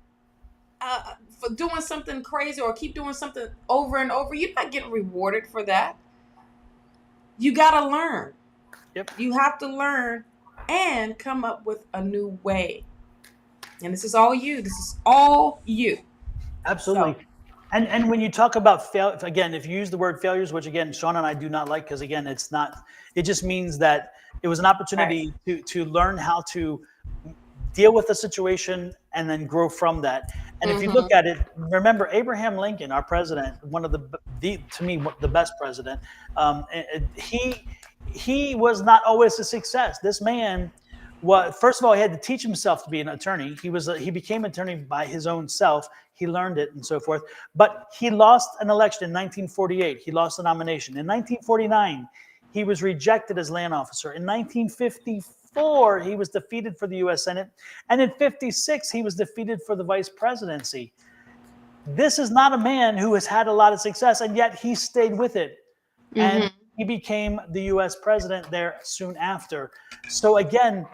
Speaker 2: for doing something crazy or keep doing something over and over. You're not getting rewarded for that. You got to learn.
Speaker 1: Yep.
Speaker 2: You have to learn and come up with a new way. And this is all you. This is all you.
Speaker 1: Absolutely. So. And when you talk about again, if you use the word failures, which again, Shawna and I do not like, because again, it just means that it was an opportunity to learn how to deal with the situation and then grow from that. And if you look at it, remember Abraham Lincoln, our president, one of to me, the best president, he was not always a success. This man, first of all, he had to teach himself to be an attorney. He became an attorney by his own self. He learned it and so forth. But he lost an election in 1948. He lost the nomination. In 1949, he was rejected as land officer. In 1954, he was defeated for the U.S. Senate. And in 56, he was defeated for the vice presidency. This is not a man who has had a lot of success, and yet he stayed with it. And he became the U.S. president there soon after. So again,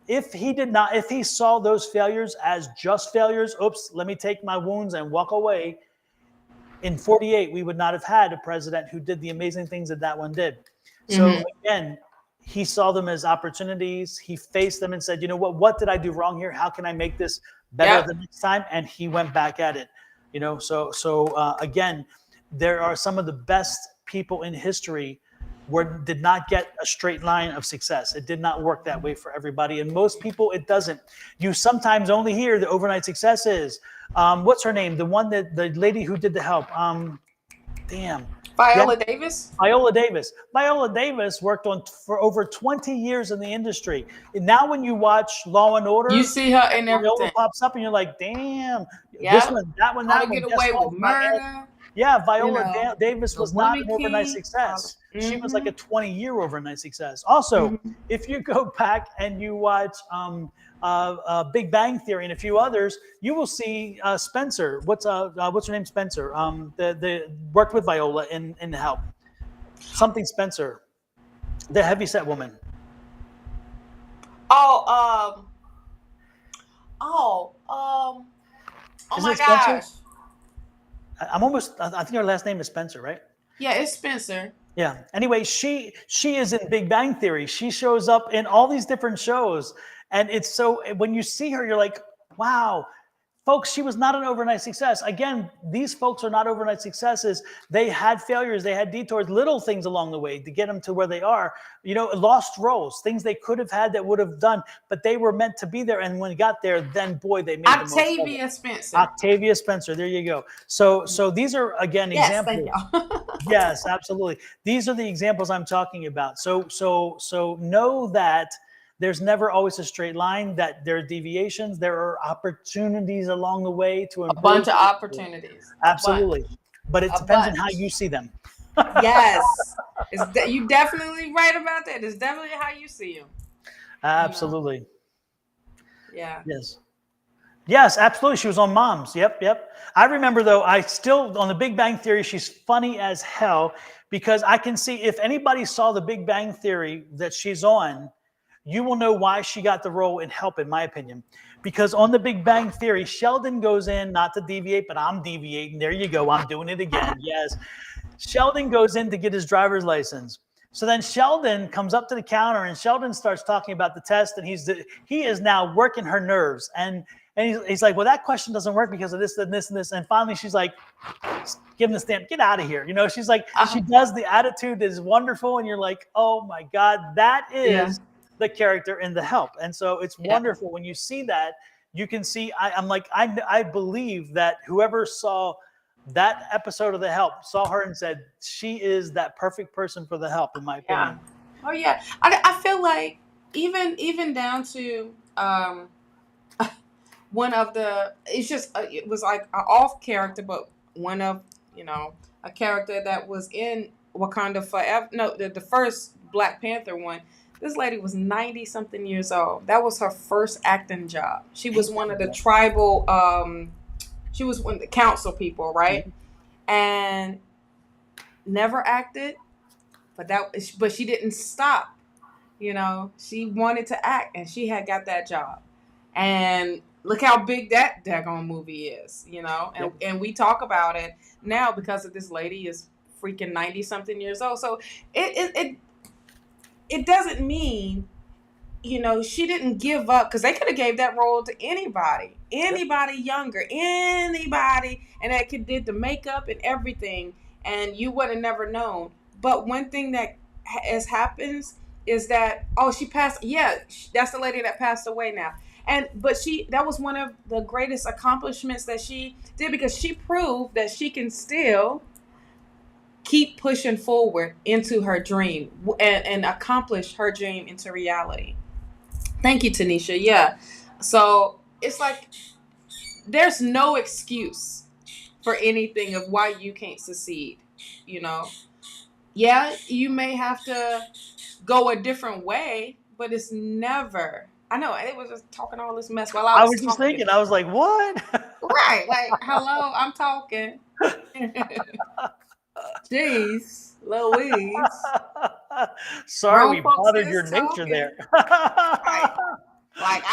Speaker 1: if he saw those failures as just failures, oops, let me take my wounds and walk away, in 48, we would not have had a president who did the amazing things that one did. So again, he saw them as opportunities. He faced them and said, you know what did I do wrong here? How can I make this better the next time? And he went back at it. So again, there are some of the best people in history did not get a straight line of success. It did not work that way for everybody. And most people, it doesn't. You sometimes only hear the overnight successes. What's her name? The lady who did the help.
Speaker 2: Viola Davis?
Speaker 1: Viola Davis. Viola Davis worked for over 20 years in the industry. And now when you watch Law and Order,
Speaker 2: you see her in everything.
Speaker 1: Viola pops up and you're like, damn, this one, that one, that one.
Speaker 2: Get away with murder.
Speaker 1: Yeah, Viola Davis was not an overnight success. She was like a 20-year overnight success. Also, if you go back and you watch Big Bang Theory and a few others, you will see Spencer. What's her name? Spencer. The worked with Viola in the help. Something Spencer, the heavyset woman.
Speaker 2: Oh my gosh.
Speaker 1: I think her last name is Spencer, right?
Speaker 2: Yeah, it's Spencer.
Speaker 1: Yeah. Anyway, she is in Big Bang Theory. She shows up in all these different shows. And it's so, when you see her, you're like, wow. Folks, she was not an overnight success. Again, these folks are not overnight successes. They had failures. They had detours, little things along the way to get them to where they are. Lost roles, things they could have had that would have done, but they were meant to be there. And when it got there, then boy, they made the most of it. Octavia Spencer. There you go. So these are, again, examples.
Speaker 2: Thank you.
Speaker 1: Yes, absolutely. These are the examples I'm talking about. So know that there's never always a straight line, that there are deviations. There are opportunities along the way to improve.
Speaker 2: A bunch of opportunities.
Speaker 1: Absolutely. But it depends on how you see them.
Speaker 2: Yes. You definitely right about that. It's definitely how you see them.
Speaker 1: Absolutely.
Speaker 2: Yeah.
Speaker 1: Yes, absolutely. She was on Moms. Yep. I remember, though, on The Big Bang Theory, she's funny as hell, because I can see, if anybody saw The Big Bang Theory that she's on, you will know why she got the role in Help, in my opinion. Because on The Big Bang Theory, Sheldon goes in, not to deviate, but I'm deviating. There you go. I'm doing it again. Yes. Sheldon goes in to get his driver's license. So then Sheldon comes up to the counter, and Sheldon starts talking about the test, and he is now working her nerves. And he's like, well, that question doesn't work because of this and this and this. And finally, she's like, give him the stamp, get out of here. She's like, she does, the attitude is wonderful. And you're like, oh my God, that is the character in The Help. And so it's wonderful when you see that. You can see, I believe that whoever saw that episode of The Help saw her and said, she is that perfect person for The Help, in my opinion.
Speaker 2: Oh yeah. I feel like even down to one of the, it's just, it was like an off character, but one of, a character that was in Wakanda Forever. No, the first Black Panther one. This lady was 90-something years old. That was her first acting job. She was one of the tribal, she was one of the council people, right? And never acted, but she didn't stop. She wanted to act, and she had got that job. And look how big that daggone movie is, and we talk about it now because of this lady is freaking 90-something years old. So it doesn't mean, she didn't give up, because they could have gave that role to anybody younger, anybody, and that did the makeup and everything, and you would have never known. But one thing that happens is that, she passed. Yeah, that's the lady that passed away now. But that was one of the greatest accomplishments that she did, because she proved that she can still keep pushing forward into her dream and accomplish her dream into reality. Thank you, Tanisha. Yeah. So it's like, there's no excuse for anything of why you can't succeed. Yeah, you may have to go a different way, but it's never. I know, they was just talking all this mess while I was
Speaker 1: just thinking, I was like, what?
Speaker 2: Right. Like, hello, I'm talking. Jeez, Louise.
Speaker 1: Sorry, we bothered your nature there.
Speaker 2: Right. Like,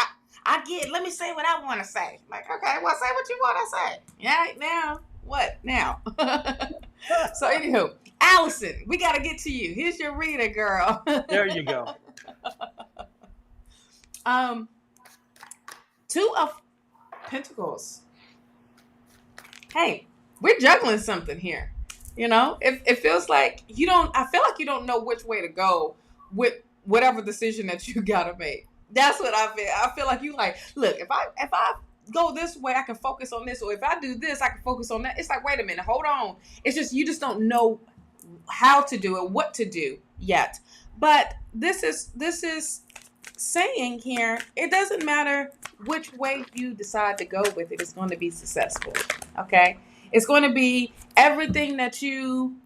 Speaker 2: I get, let me say what I want to say. Like, okay, well, say what you want to say. Yeah, now, what now? So, anywho, Allison, we got to get to you. Here's your reader, girl.
Speaker 1: There you go.
Speaker 2: Two of Pentacles. Hey, we're juggling something here. It feels like I feel like you don't know which way to go with whatever decision that you gotta make. That's what I feel. I feel like you like, look, if I go this way, I can focus on this, or if I do this, I can focus on that. It's like, wait a minute, hold on. It's just, you just don't know how to do it, what to do yet. But this is saying here, it doesn't matter which way you decide to go with it, it's going to be successful. Okay? It's going to be everything that you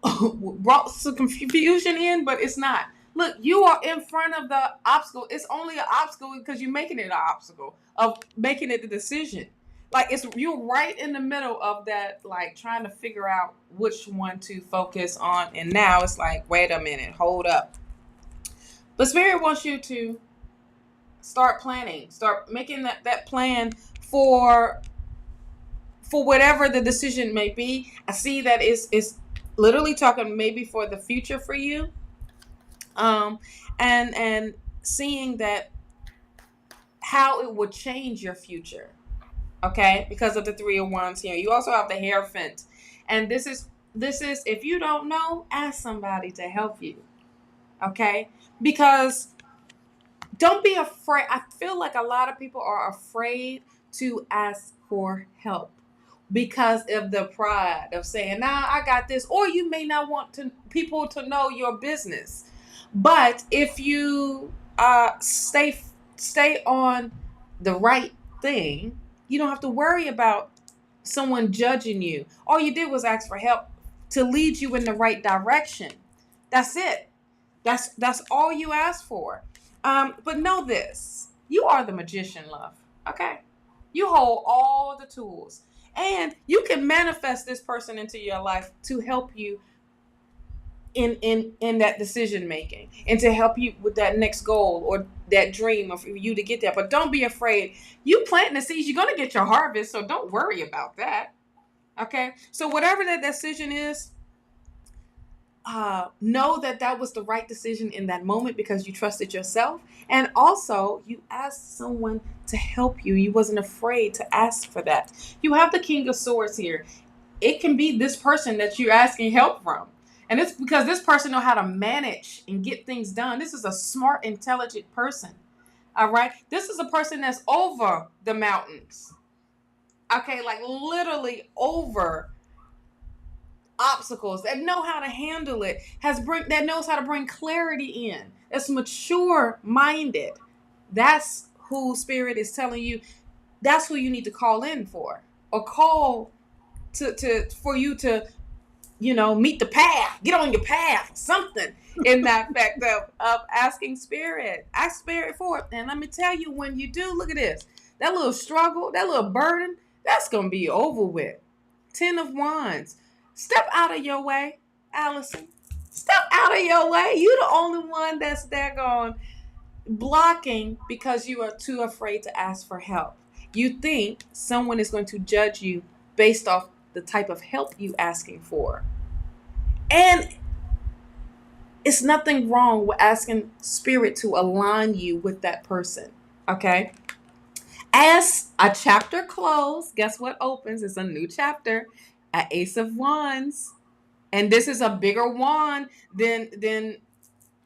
Speaker 2: brought some confusion in, but it's not. Look, you are in front of the obstacle. It's only an obstacle because you're making it an obstacle of making it the decision. Like, you're right in the middle of that, like, trying to figure out which one to focus on. And now it's like, wait a minute, hold up. But Spirit wants you to start planning, start making that plan for whatever the decision may be. I see that it's literally talking maybe for the future for you. And seeing that how it would change your future. Okay, because of the 3 of Wands here. You also have the Hierophant, and this is if you don't know, ask somebody to help you. Okay, because don't be afraid. I feel like a lot of people are afraid to ask for help because of the pride of saying, "Nah, I got this," or you may not want people to know your business. But if you stay on the right thing, you don't have to worry about someone judging you. All you did was ask for help to lead you in the right direction. That's it. That's all you asked for. But know this: you are the magician, love. Okay, you hold all the tools, and you can manifest this person into your life to help you in that decision making, and to help you with that next goal or that dream of you to get there. But don't be afraid. You planting the seeds, you're gonna get your harvest, so don't worry about that. Okay, so whatever that decision is, know that was the right decision in that moment because you trusted yourself, and also you asked someone to help you. You wasn't afraid to ask for that. You have the King of Swords here. It can be this person that you're asking help from, and it's because this person know how to manage and get things done. This is a smart, intelligent person. All right, this is a person that's over the mountains. Okay, like literally over obstacles, that know how to handle it, that knows how to bring clarity in, that's mature minded. That's who Spirit is telling you. That's who you need to call in for, or call for you to meet the path, get on your path, something in that fact of asking Spirit. Ask Spirit for it. And let me tell you, when you do, look at this, that little struggle, that little burden, that's gonna be over with. 10 of Wands. Step out of your way, Allison. Step out of your way. You're the only one that's there going blocking because you are too afraid to ask for help. You think someone is going to judge you based off the type of help you asking for. And it's nothing wrong with asking Spirit to align you with that person. Okay? As a chapter closes, guess what opens? It's a new chapter. An Ace of Wands, and this is a bigger wand than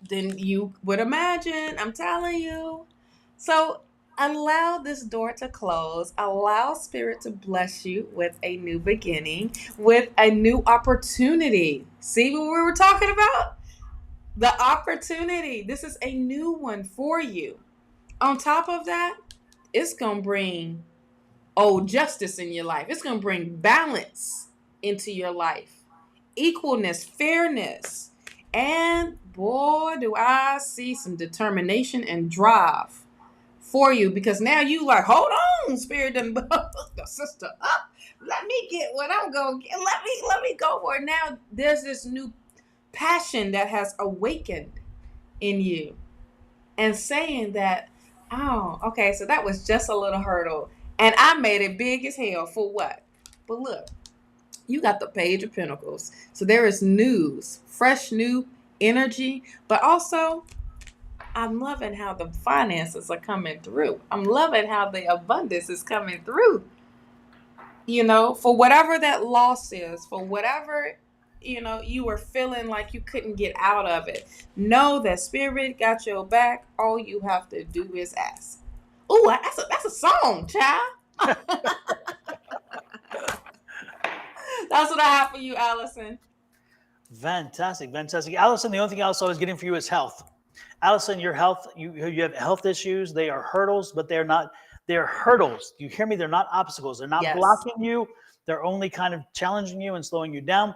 Speaker 2: you would imagine. I'm telling you. So allow this door to close. Allow Spirit to bless you with a new beginning, with a new opportunity. See what we were talking about? The opportunity. This is a new one for you. On top of that, it's gonna bring justice in your life. It's gonna bring balance into your life, equalness, fairness, and boy, do I see some determination and drive for you, because now you like, hold on, Spirit done hooked the sister up. Let me get what I'm gonna get. Let me go for it. Now there's this new passion that has awakened in you, and saying that, oh, okay, so that was just a little hurdle, and I made it big as hell for what? But look, you got the Page of Pentacles. So there is news, fresh new energy, but also I'm loving how the finances are coming through. I'm loving how the abundance is coming through. For whatever that loss is, for whatever, you were feeling like you couldn't get out of it. Know that Spirit got your back. All you have to do is ask. Ooh, that's a song, child. That's what I have for you, Allison.
Speaker 1: Fantastic. Allison, the only thing else I was getting for you is health. Allison, your health, you have health issues. They are hurdles, but they're hurdles. You hear me? They're not obstacles. They're not blocking you. They're only kind of challenging you and slowing you down.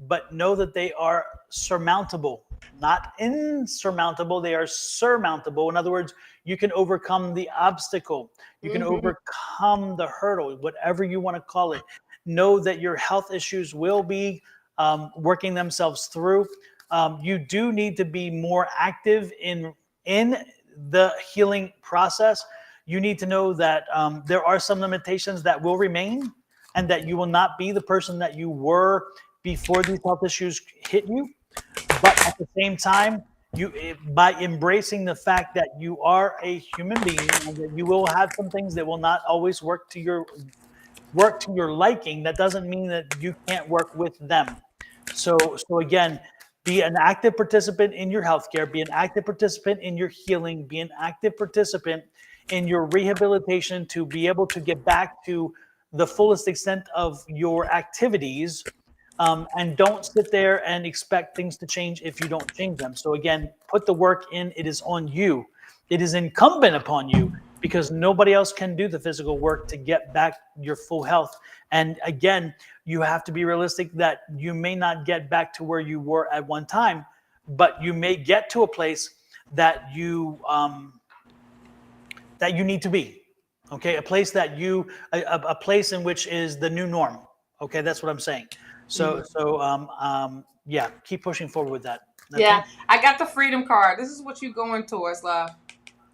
Speaker 1: But know that they are surmountable, not insurmountable. They are surmountable. In other words, you can overcome the obstacle. You can overcome the hurdle, whatever you want to call it. Know that your health issues will be working themselves through. You do need to be more active in the healing process. You need to know that there are some limitations that will remain, and that you will not be the person that you were before these health issues hit you. But at the same time, by embracing the fact that you are a human being and that you will have some things that will not always work to your liking, that doesn't mean that you can't work with them. So again, be an active participant in your healthcare, be an active participant in your healing, be an active participant in your rehabilitation to be able to get back to the fullest extent of your activities. And don't sit there and expect things to change if you don't change them. So again, put the work in. It is on you. It is incumbent upon you, because nobody else can do the physical work to get back your full health. And again, you have to be realistic that you may not get back to where you were at one time, but you may get to a place that you need to be. Okay, a place that a place in which is the new norm. Okay, that's what I'm saying. So yeah, keep pushing forward with that.
Speaker 2: Okay? Yeah, I got the freedom card. This is what you're going towards, love.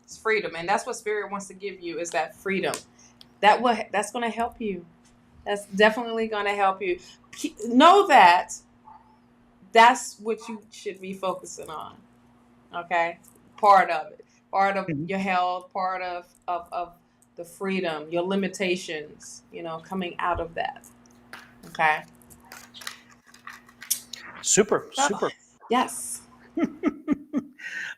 Speaker 2: It's freedom, and that's what Spirit wants to give you, is that freedom. That's going to help you. That's definitely going to help you. Know that that's what you should be focusing on. Okay, part of it, part of your health, part of the freedom, your limitations. Coming out of that. Okay.
Speaker 1: Super.
Speaker 2: Yes.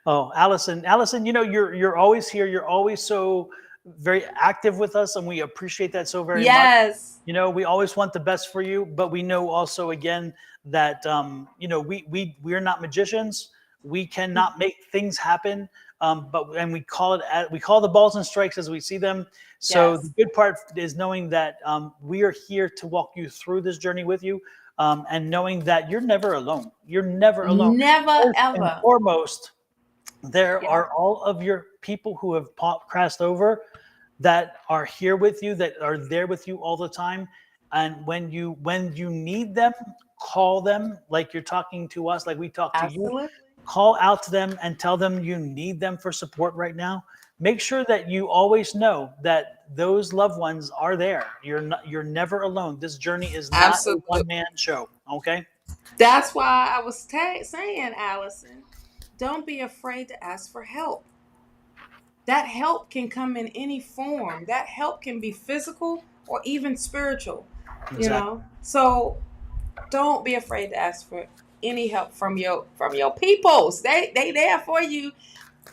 Speaker 1: Oh, Allison, you're always here. You're always so very active with us, and we appreciate that so very much.
Speaker 2: Yes.
Speaker 1: We always want the best for you, but we know also again that we're not magicians. We cannot make things happen. But we call the balls and strikes as we see them. So yes. The good part is knowing that we are here to walk you through this journey with you. And knowing that you're never alone. You're never alone.
Speaker 2: Never, ever.
Speaker 1: And foremost, there are all of your people who have crossed over that are here with you, that are there with you all the time. And when you need them, call them like you're talking to us, like we talk to you. Call out to them and tell them you need them for support right now. Make sure that you always know that those loved ones are there. You're never alone. This journey is not a one-man show. Okay.
Speaker 2: That's why I was saying, Allison, don't be afraid to ask for help. That help can come in any form. That help can be physical or even spiritual.
Speaker 1: Exactly.
Speaker 2: So don't be afraid to ask for any help from your peoples. They there for you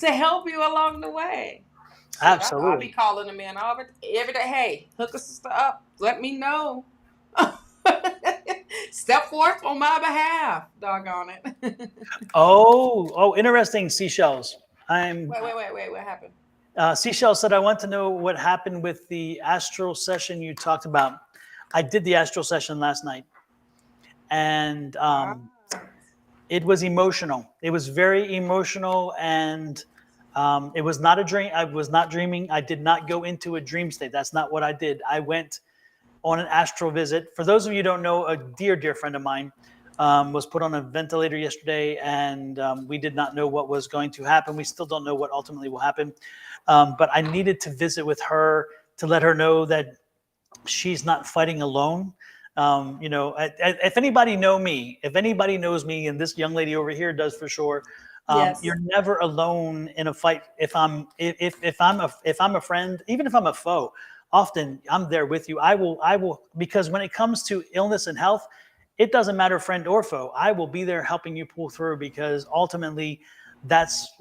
Speaker 2: to help you along the way. So
Speaker 1: absolutely.
Speaker 2: I'll be calling them in every day. Hey, hook a sister up. Let me know. Step forth on my behalf. Doggone it.
Speaker 1: Oh, interesting. Seashells.
Speaker 2: Wait. What happened?
Speaker 1: Seashell said, I want to know what happened with the astral session you talked about. I did the astral session last night. And it was emotional. It was very emotional, and it was not a dream. I was not dreaming. I did not go into a dream state. That's not what I did. I went on an astral visit. For those of you who don't know, a dear friend of mine was put on a ventilator yesterday, and we did not know what was going to happen. We still don't know what ultimately will happen. But I needed to visit with her to let her know that she's not fighting alone. If anybody knows me, and this young lady over here does for sure, yes. You're never alone in a fight. If I'm a friend, even if I'm a foe, often I'm there with you. I will, because when it comes to illness and health, it doesn't matter friend or foe. I will be there helping you pull through, because ultimately that's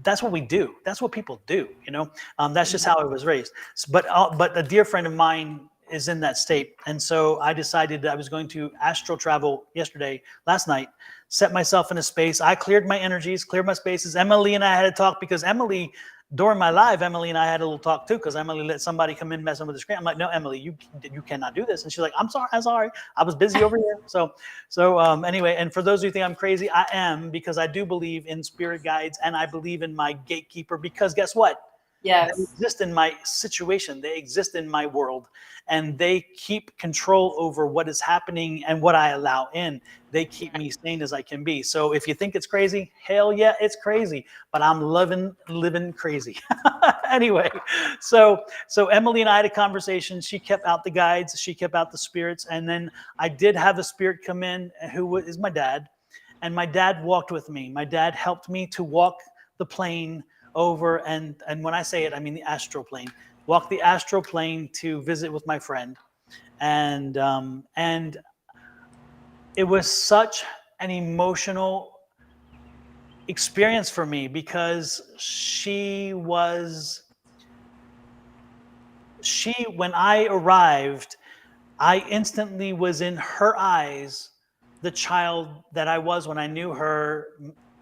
Speaker 1: what we do. That's what people do. That's just how I was raised. But a dear friend of mine is in that state. And so I decided that I was going to astral travel last night, set myself in a space. I cleared my energies, cleared my spaces. Emily and I had a talk, because Emily, during my live, Emily and I had a little talk too, because Emily let somebody come in messing with the screen. I'm like, no, Emily, you cannot do this. And she's like, I'm sorry. I was busy over here. So anyway, and for those who think I'm crazy, I am, because I do believe in spirit guides, and I believe in my gatekeeper, because guess what?
Speaker 2: Yes.
Speaker 1: They exist in my situation. They exist in my world, and they keep control over what is happening and what I allow in. They keep me sane as I can be. So if you think it's crazy, hell yeah, it's crazy. But I'm living crazy. Anyway, so Emily and I had a conversation. She kept out the guides. She kept out the spirits. And then I did have a spirit come in who is my dad. and my dad walked with me. My dad helped me to walk the plane over, and when I say it, I mean the astral plane. Walk the astral plane to visit with my friend, and it was such an emotional experience for me because when I arrived, I instantly was in her eyes the child that I was when I knew her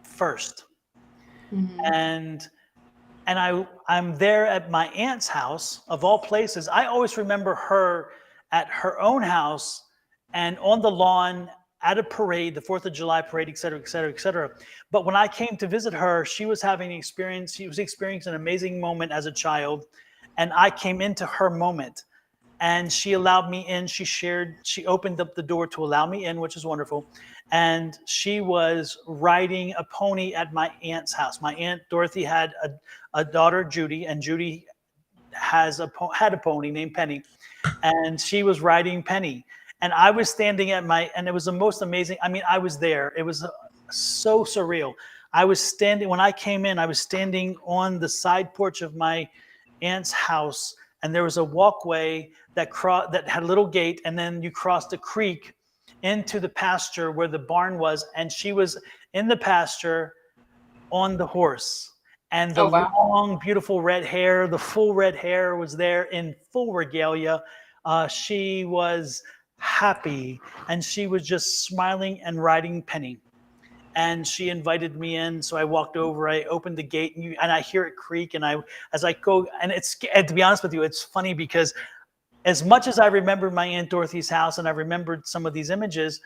Speaker 1: first. And I'm there at my aunt's house, of all places. I always remember her at her own house and on the lawn at a parade, the 4th of July parade, et cetera, et cetera, et cetera. But when I came to visit her, she was experiencing an amazing moment as a child. And I came into her moment. And she allowed me in. She opened up the door to allow me in, which is wonderful. And she was riding a pony at my aunt's house. My aunt Dorothy had a daughter, Judy, and Judy had a pony named Penny. And she was riding Penny. And I was standing and it was the most amazing. I mean, I was there. It was so surreal. When I came in, I was standing on the side porch of my aunt's house, and there was a walkway that had a little gate, and then you crossed a creek into the pasture where the barn was, and she was in the pasture on the horse. And the long, beautiful red hair, the full red hair was there in full regalia. She was happy, and she was just smiling and riding Penny. And she invited me in, so I walked over. I opened the gate, and I hear it creak. And as I go, and to be honest with you, it's funny because as much as I remember my Aunt Dorothy's house and I remembered some of these images,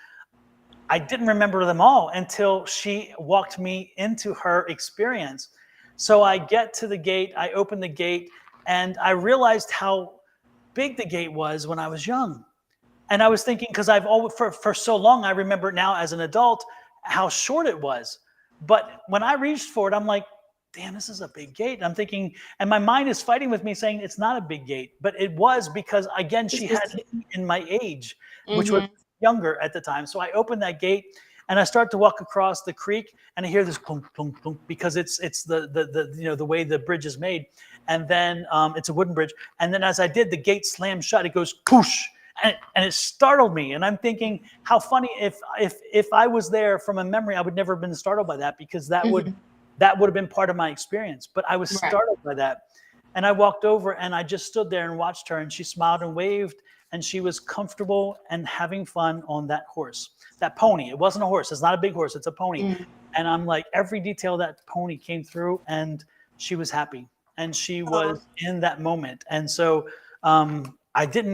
Speaker 1: I didn't remember them all until she walked me into her experience. So I get to the gate, I open the gate, and I realized how big the gate was when I was young. And I was thinking, because I've always, for so long, I remember now as an adult how short it was. But when I reached for it, I'm like, damn, this is a big gate. And I'm thinking, and my mind is fighting with me saying it's not a big gate, but it was, because again, she had me in my age, which was younger at the time. So I opened that gate and I start to walk across the creek, and I hear this clunk, clunk, clunk, because it's the way the bridge is made. And then it's a wooden bridge. And then as I did, the gate slammed shut. It goes poosh. And it startled me, and I'm thinking, how funny if I was there from a memory, I would never have been startled by that, because that would have been part of my experience. But I was startled by that, and I walked over and I just stood there and watched her, and she smiled and waved, and she was comfortable and having fun on that horse, that pony. It wasn't a horse. It's not a big horse. It's a pony. And I'm like, every detail of that pony came through, and she was happy, and she was in that moment, and so. It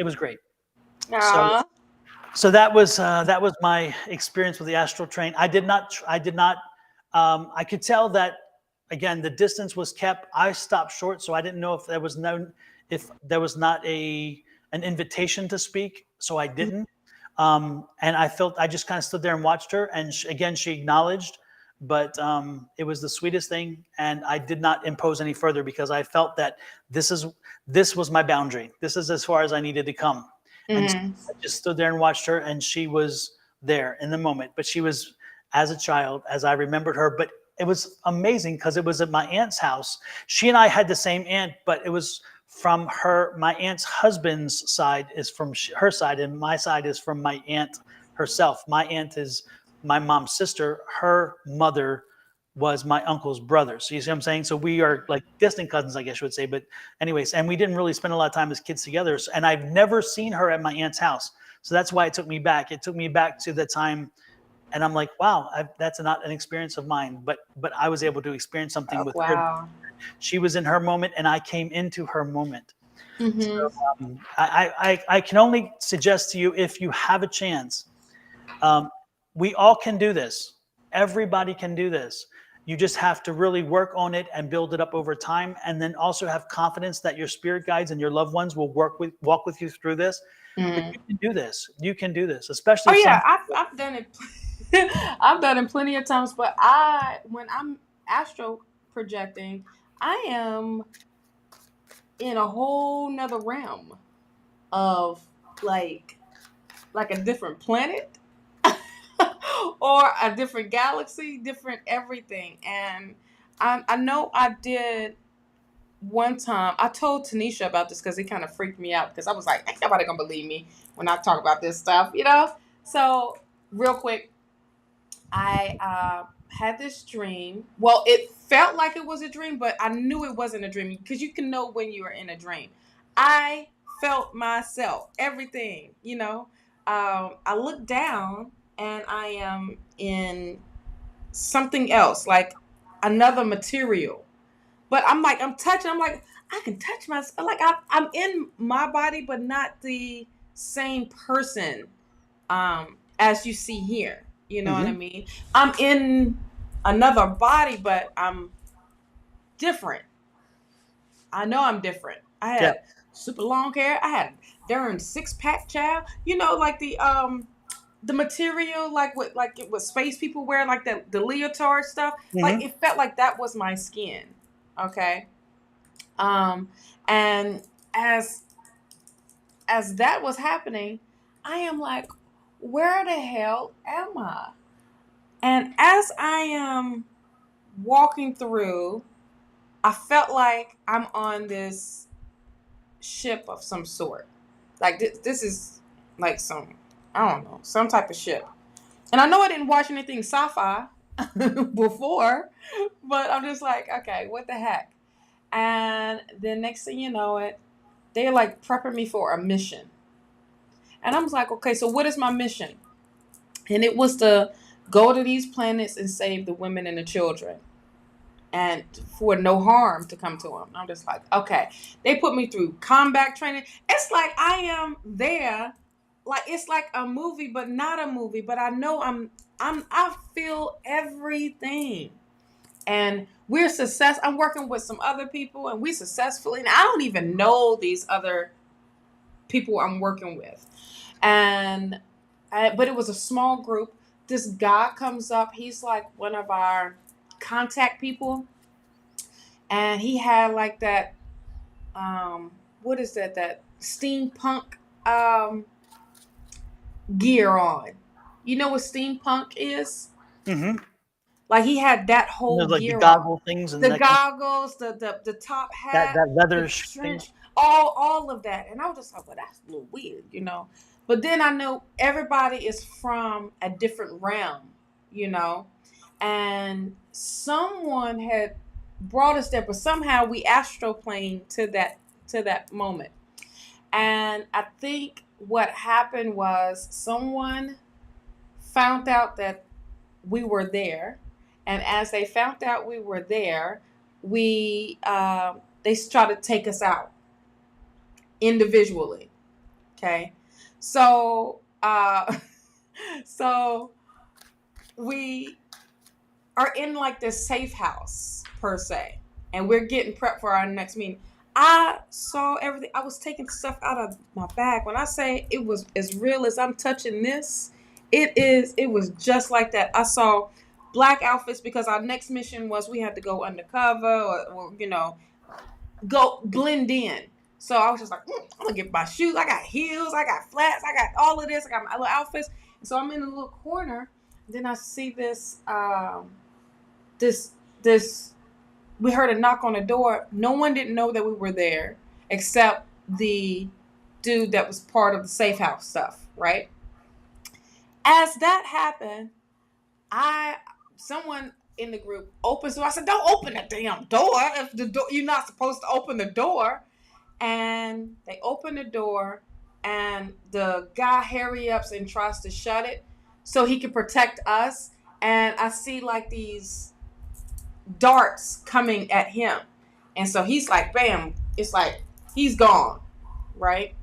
Speaker 1: was great. So that was my experience with the astral train. I could tell that, again, the distance was kept. I stopped short, so I didn't know if there was not an invitation to speak, so I didn't. And I just kind of stood there and watched her, and she acknowledged. But it was the sweetest thing, and I did not impose any further, because I felt that this was my boundary. This is as far as I needed to come. And so I just stood there and watched her, and she was there in the moment. But she was as a child, as I remembered her. But it was amazing because it was at my aunt's house. She and I had the same aunt, but it was from her. My aunt's husband's side is from her side, and my side is from my aunt herself. My aunt is my mom's sister. Her mother was my uncle's brother. So you see what I'm saying? So we are like distant cousins, I guess you would say. But anyways, and we didn't really spend a lot of time as kids together. And I've never seen her at my aunt's house. So that's why it took me back. It took me back to the time. And I'm like, wow, that's not an experience of mine. But I was able to experience something with her. She was in her moment, and I came into her moment. So, I can only suggest to you, if you have a chance, we all can do this. Everybody can do this. You just have to really work on it and build it up over time, and then also have confidence that your spirit guides and your loved ones will walk with you through this. But you can do this. You can do this, especially.
Speaker 2: I've done it. I've done it plenty of times. But when I'm astral projecting, I am in a whole nother realm of like like a different planet or a different galaxy, different everything. And I know I did one time. I told Tanisha about this because it kind of freaked me out because I was like, ain't nobody gonna believe me when I talk about this stuff, you know? So real quick, I had this dream. Well, it felt like it was a dream, but I knew it wasn't a dream because you can know when you are in a dream. I felt myself, everything, you know. I looked down and I am in something else, like another material. But I'm like, I'm like, I can touch myself. Like I'm in my body, but not the same person as you see here. You know what I mean? I'm in another body, but I'm different. I know I'm different. I had super long hair. I had darn 6-pack, child. You know, like the material, like what space people wear, like the leotard stuff. Like it felt like that was my skin. Okay. And as that was happening, I am like, where the hell am I? And as I am walking through, I felt like I'm on this ship of some sort. Like this is like some, I don't know, some type of ship. And I know I didn't watch anything sci-fi before, but I'm just like, okay, what the heck? And then next thing you know it, they're like prepping me for a mission. And I was like, okay, so what is my mission? And it was to go to these planets and save the women and the children. And for no harm to come to them. I'm just like, okay. They put me through combat training. It's like I am there. Like it's like a movie, but not a movie. But I know I feel everything. And we're I'm working with some other people and we successfully, and I don't even know these other people I'm working with. But it was a small group. This guy comes up. He's like one of our contact people. And he had like that, what is that steampunk gear on. You know what steampunk is? Like he had that whole
Speaker 1: like
Speaker 2: gear
Speaker 1: the goggle
Speaker 2: on.
Speaker 1: things and
Speaker 2: the goggles, the top hat,
Speaker 1: that leather
Speaker 2: the trench, all of that. And I was just like, well, that's a little weird, you know. But then I know everybody is from a different realm, you know. And someone had brought us there, but somehow we astroplaned to that moment. And I think what happened was someone found out that we were there, and as they found out we were there, they tried to take us out individually. Okay, so so we are in like this safe house per se, and we're getting prepped for our next meeting. I saw everything. I was taking stuff out of my bag. When I say it was as real as I'm touching this, it was just like that. I saw black outfits because our next mission was we had to go undercover or you know, go blend in. So I was just like, I'm gonna get my shoes. I got heels, I got flats, I got all of this, I got my little outfits. And so I'm in a little corner. Then I see this we heard a knock on the door. No one didn't know that we were there except the dude that was part of the safe house stuff, right? As that happened, someone in the group opened, so I said, don't open the damn door. If the door, you're not supposed to open the door. And they open the door and the guy hurry ups and tries to shut it so he can protect us. And I see like these darts coming at him. And so he's like, bam, it's like he's gone, right?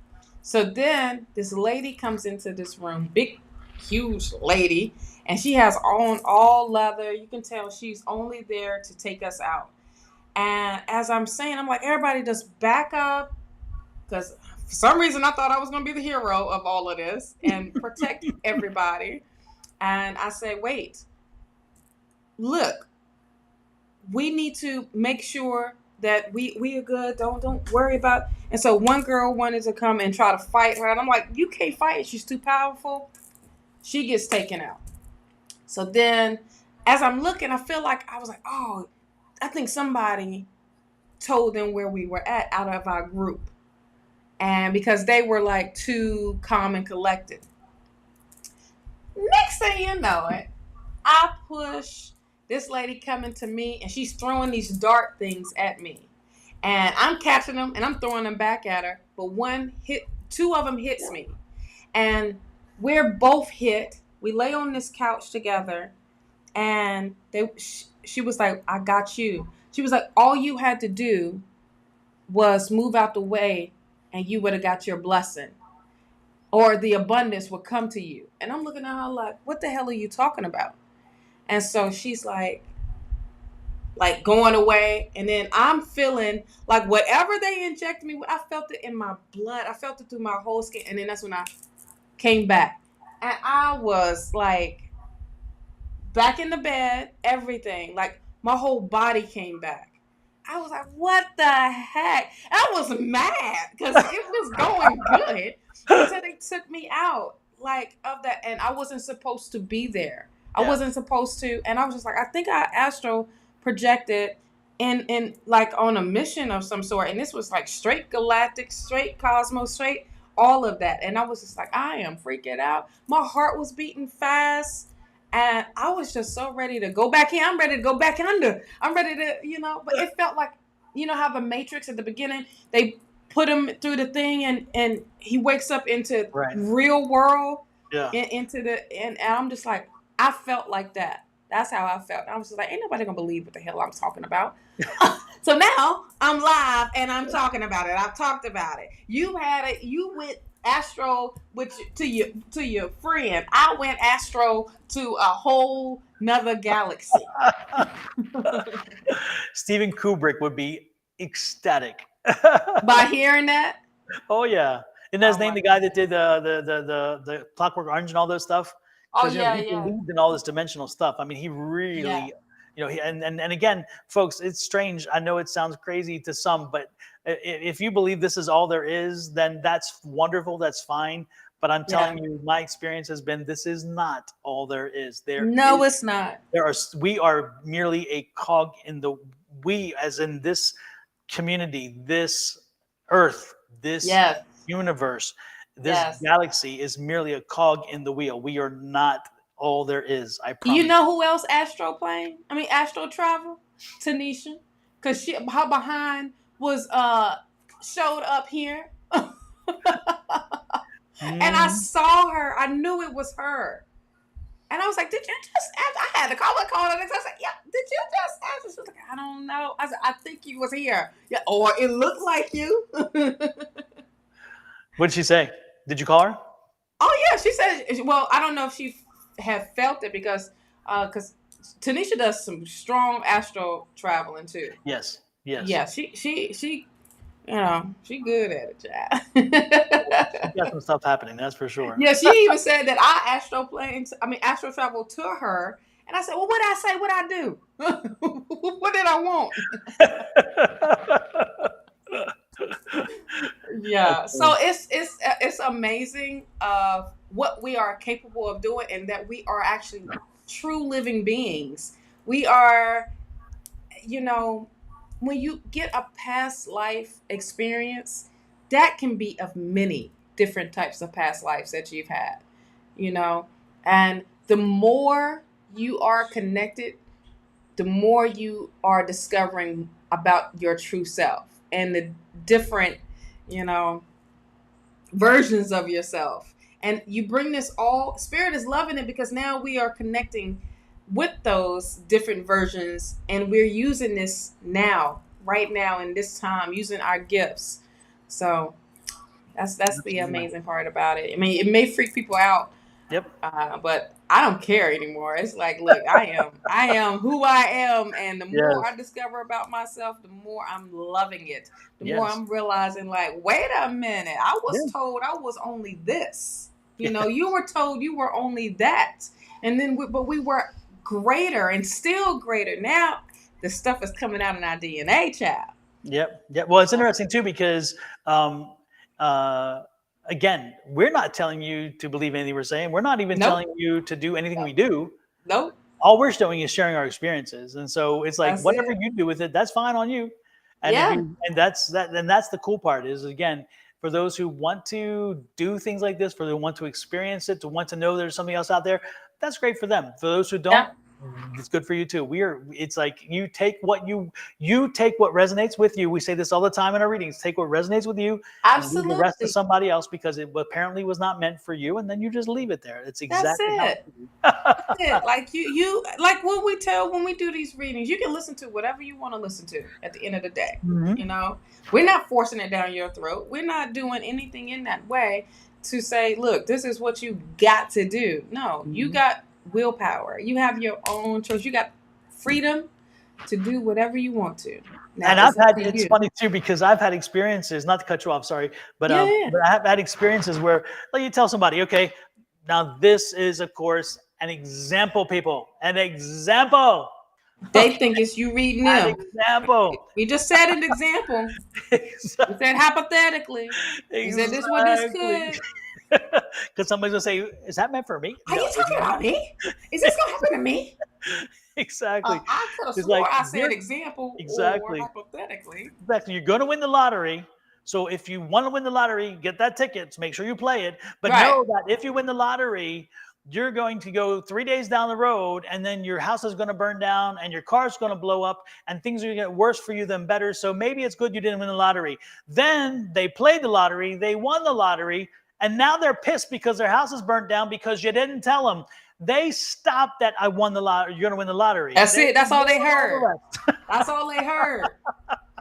Speaker 2: So then this lady comes into this room, big, huge lady, and she has on all leather. You can tell she's only there to take us out. And as I'm saying, I'm like, everybody just back up, because for some reason I thought I was going to be the hero of all of this and protect everybody. And I said, wait, look, we need to make sure that we are good. Don't worry about. And so one girl wanted to come and try to fight her, and I'm like, you can't fight. She's too powerful. She gets taken out. So then, as I'm looking, I feel like I was like, oh, I think somebody told them where we were at out of our group, and because they were like too calm and collected. Next thing you know it, I push this lady coming to me, and she's throwing these dart things at me, and I'm catching them and I'm throwing them back at her. But two of them hits me, and we're both hit. We lay on this couch together, and she was like, I got you. She was like, all you had to do was move out the way, and you would have got your blessing, or the abundance would come to you. And I'm looking at her like, what the hell are you talking about? And so she's like going away. And then I'm feeling like whatever they injected me with, I felt it in my blood. I felt it through my whole skin. And then that's when I came back. And I was like back in the bed, everything. Like my whole body came back. I was like, what the heck? I was mad because it was going good. So they took me out like of that. And I wasn't supposed to be there. I wasn't supposed to. And I was just like, I think I astral projected in like on a mission of some sort. And this was like straight galactic, straight cosmos, straight all of that. And I was just like, I am freaking out. My heart was beating fast. And I was just so ready to go back in. I'm ready to go back under. I'm ready to, but it felt like, how the Matrix at the beginning, they put him through the thing and he wakes up into real world. Yeah. And I'm just like, I felt like that. That's how I felt. I was just like, ain't nobody gonna believe what the hell I'm talking about. So now I'm live and I'm talking about it. I've talked about it. You had it. You went astro to your friend. I went astro to a whole nother galaxy.
Speaker 1: Stephen Kubrick would be ecstatic
Speaker 2: by hearing that.
Speaker 1: Oh yeah, isn't that his name? The guy that did the Clockwork Orange and all those stuff.
Speaker 2: Oh yeah,
Speaker 1: he believed in all this dimensional stuff. I mean, he really, and again, folks, it's strange. I know it sounds crazy to some, but if you believe this is all there is, then that's wonderful. That's fine. But I'm telling you, my experience has been this is not all there is.
Speaker 2: It's not.
Speaker 1: We are merely a cog in the as in this community, this earth, this universe. This galaxy is merely a cog in the wheel. We are not all there is. I promise.
Speaker 2: You know who else astral travel? Tanisha. Because her behind was showed up here. And I saw her. I knew it was her. And I was like, did you just ask? I had to call her. I said, yeah, did you just ask? She was like, I don't know. I said, I think you was here. Yeah, or it looked like you.
Speaker 1: What did she say? Did you call her?
Speaker 2: Oh yeah, she said. Well, I don't know if she had felt it because Tanisha does some strong astral traveling too.
Speaker 1: Yes.
Speaker 2: Yeah, she she good at it, child.
Speaker 1: She got some stuff happening, that's for sure.
Speaker 2: Yeah, she even said that I astral travel to her, and I said, well, what did I say? What I do? What did I want? Yeah, so it's amazing what we are capable of doing, and that we are actually true living beings. We are, when you get a past life experience, that can be of many different types of past lives that you've had, and the more you are connected, the more you are discovering about your true self and the different, versions of yourself. And you bring this all, Spirit is loving it because now we are connecting with those different versions, and we're using this now, right now in this time, using our gifts. So that's the amazing part about it. I mean, it may freak people out.
Speaker 1: Yep.
Speaker 2: But I don't care anymore. It's like, look, I am who I am, and the more I discover about myself, the more I'm loving it. The more I'm realizing, like, wait a minute, I was told I was only this. You were told you were only that, and then but we were greater and still greater. Now the stuff is coming out in our DNA, child.
Speaker 1: Yep. Yeah. Well, it's interesting too because again, we're not telling you to believe anything we're saying. We're not even telling you to do anything we do.
Speaker 2: Nope.
Speaker 1: All we're doing is sharing our experiences, and so it's like
Speaker 2: That's
Speaker 1: whatever
Speaker 2: it.
Speaker 1: you do with it, that's fine on you. And and that's the cool part is, again, for those who want to do things like this, for those who want to experience it, to want to know there's something else out there, that's great for them. For those who don't, it's good for you too. It's like you take what resonates with you. We say this all the time in our readings. Take what resonates with you and leave the rest to somebody else because it apparently was not meant for you, and then you just leave it there. It's exactly
Speaker 2: That's it. Like you like what we tell when we do these readings, you can listen to whatever you want to listen to at the end of the day.
Speaker 1: Mm-hmm.
Speaker 2: You know, we're not forcing it down your throat. We're not doing anything in that way to say, look, this is what you got to do. No, you got willpower. You have your own choice. You got freedom to do whatever you want to. Now,
Speaker 1: and it's funny too, because I've had experiences, not to cut you off, sorry, but I have had experiences where, like, you tell somebody, okay, now this is, of course, an example, people, an example.
Speaker 2: They think it's you reading them.
Speaker 1: An example.
Speaker 2: We just said an example.
Speaker 1: Exactly.
Speaker 2: We said hypothetically. We said this what this could.
Speaker 1: Because somebody's gonna say, "Is that meant for me?"
Speaker 2: Are you talking about me? Is this gonna happen to me?
Speaker 1: Exactly.
Speaker 2: I could have swore I said example or hypothetically.
Speaker 1: Exactly. You're gonna win the lottery. So if you want to win the lottery, get that ticket. Make sure you play it. But know that if you win the lottery, you're going to go 3 days down the road, and then your house is going to burn down, and your car's going to blow up, and things are going to get worse for you than better. So maybe it's good you didn't win the lottery. Then they played the lottery, they won the lottery, and now they're pissed because their house is burnt down because you didn't tell them. They stopped that I won the lottery. You're going to win the lottery.
Speaker 2: That's it. That's all they heard. That's all they heard.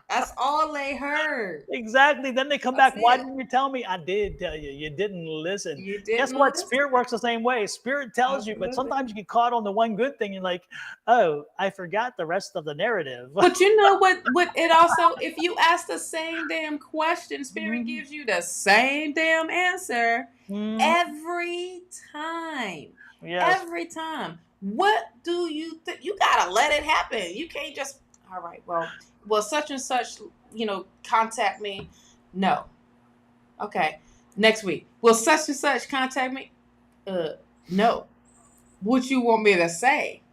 Speaker 2: That's all they heard.
Speaker 1: Exactly. Then they come back. Why didn't you tell me? I did tell you. You didn't listen. Guess what? Spirit works the same way. Spirit tells you, but sometimes you get caught on the one good thing. You're like, oh, I forgot the rest of the narrative.
Speaker 2: But you know what it also, if you ask the same damn question, Spirit gives you the same damn answer every time.
Speaker 1: Yes.
Speaker 2: Every time. What do you think? You gotta let it happen. You can't just, all right, well, such and such, contact me. No. Okay. Next week. Will such and such contact me? No. What you want me to say?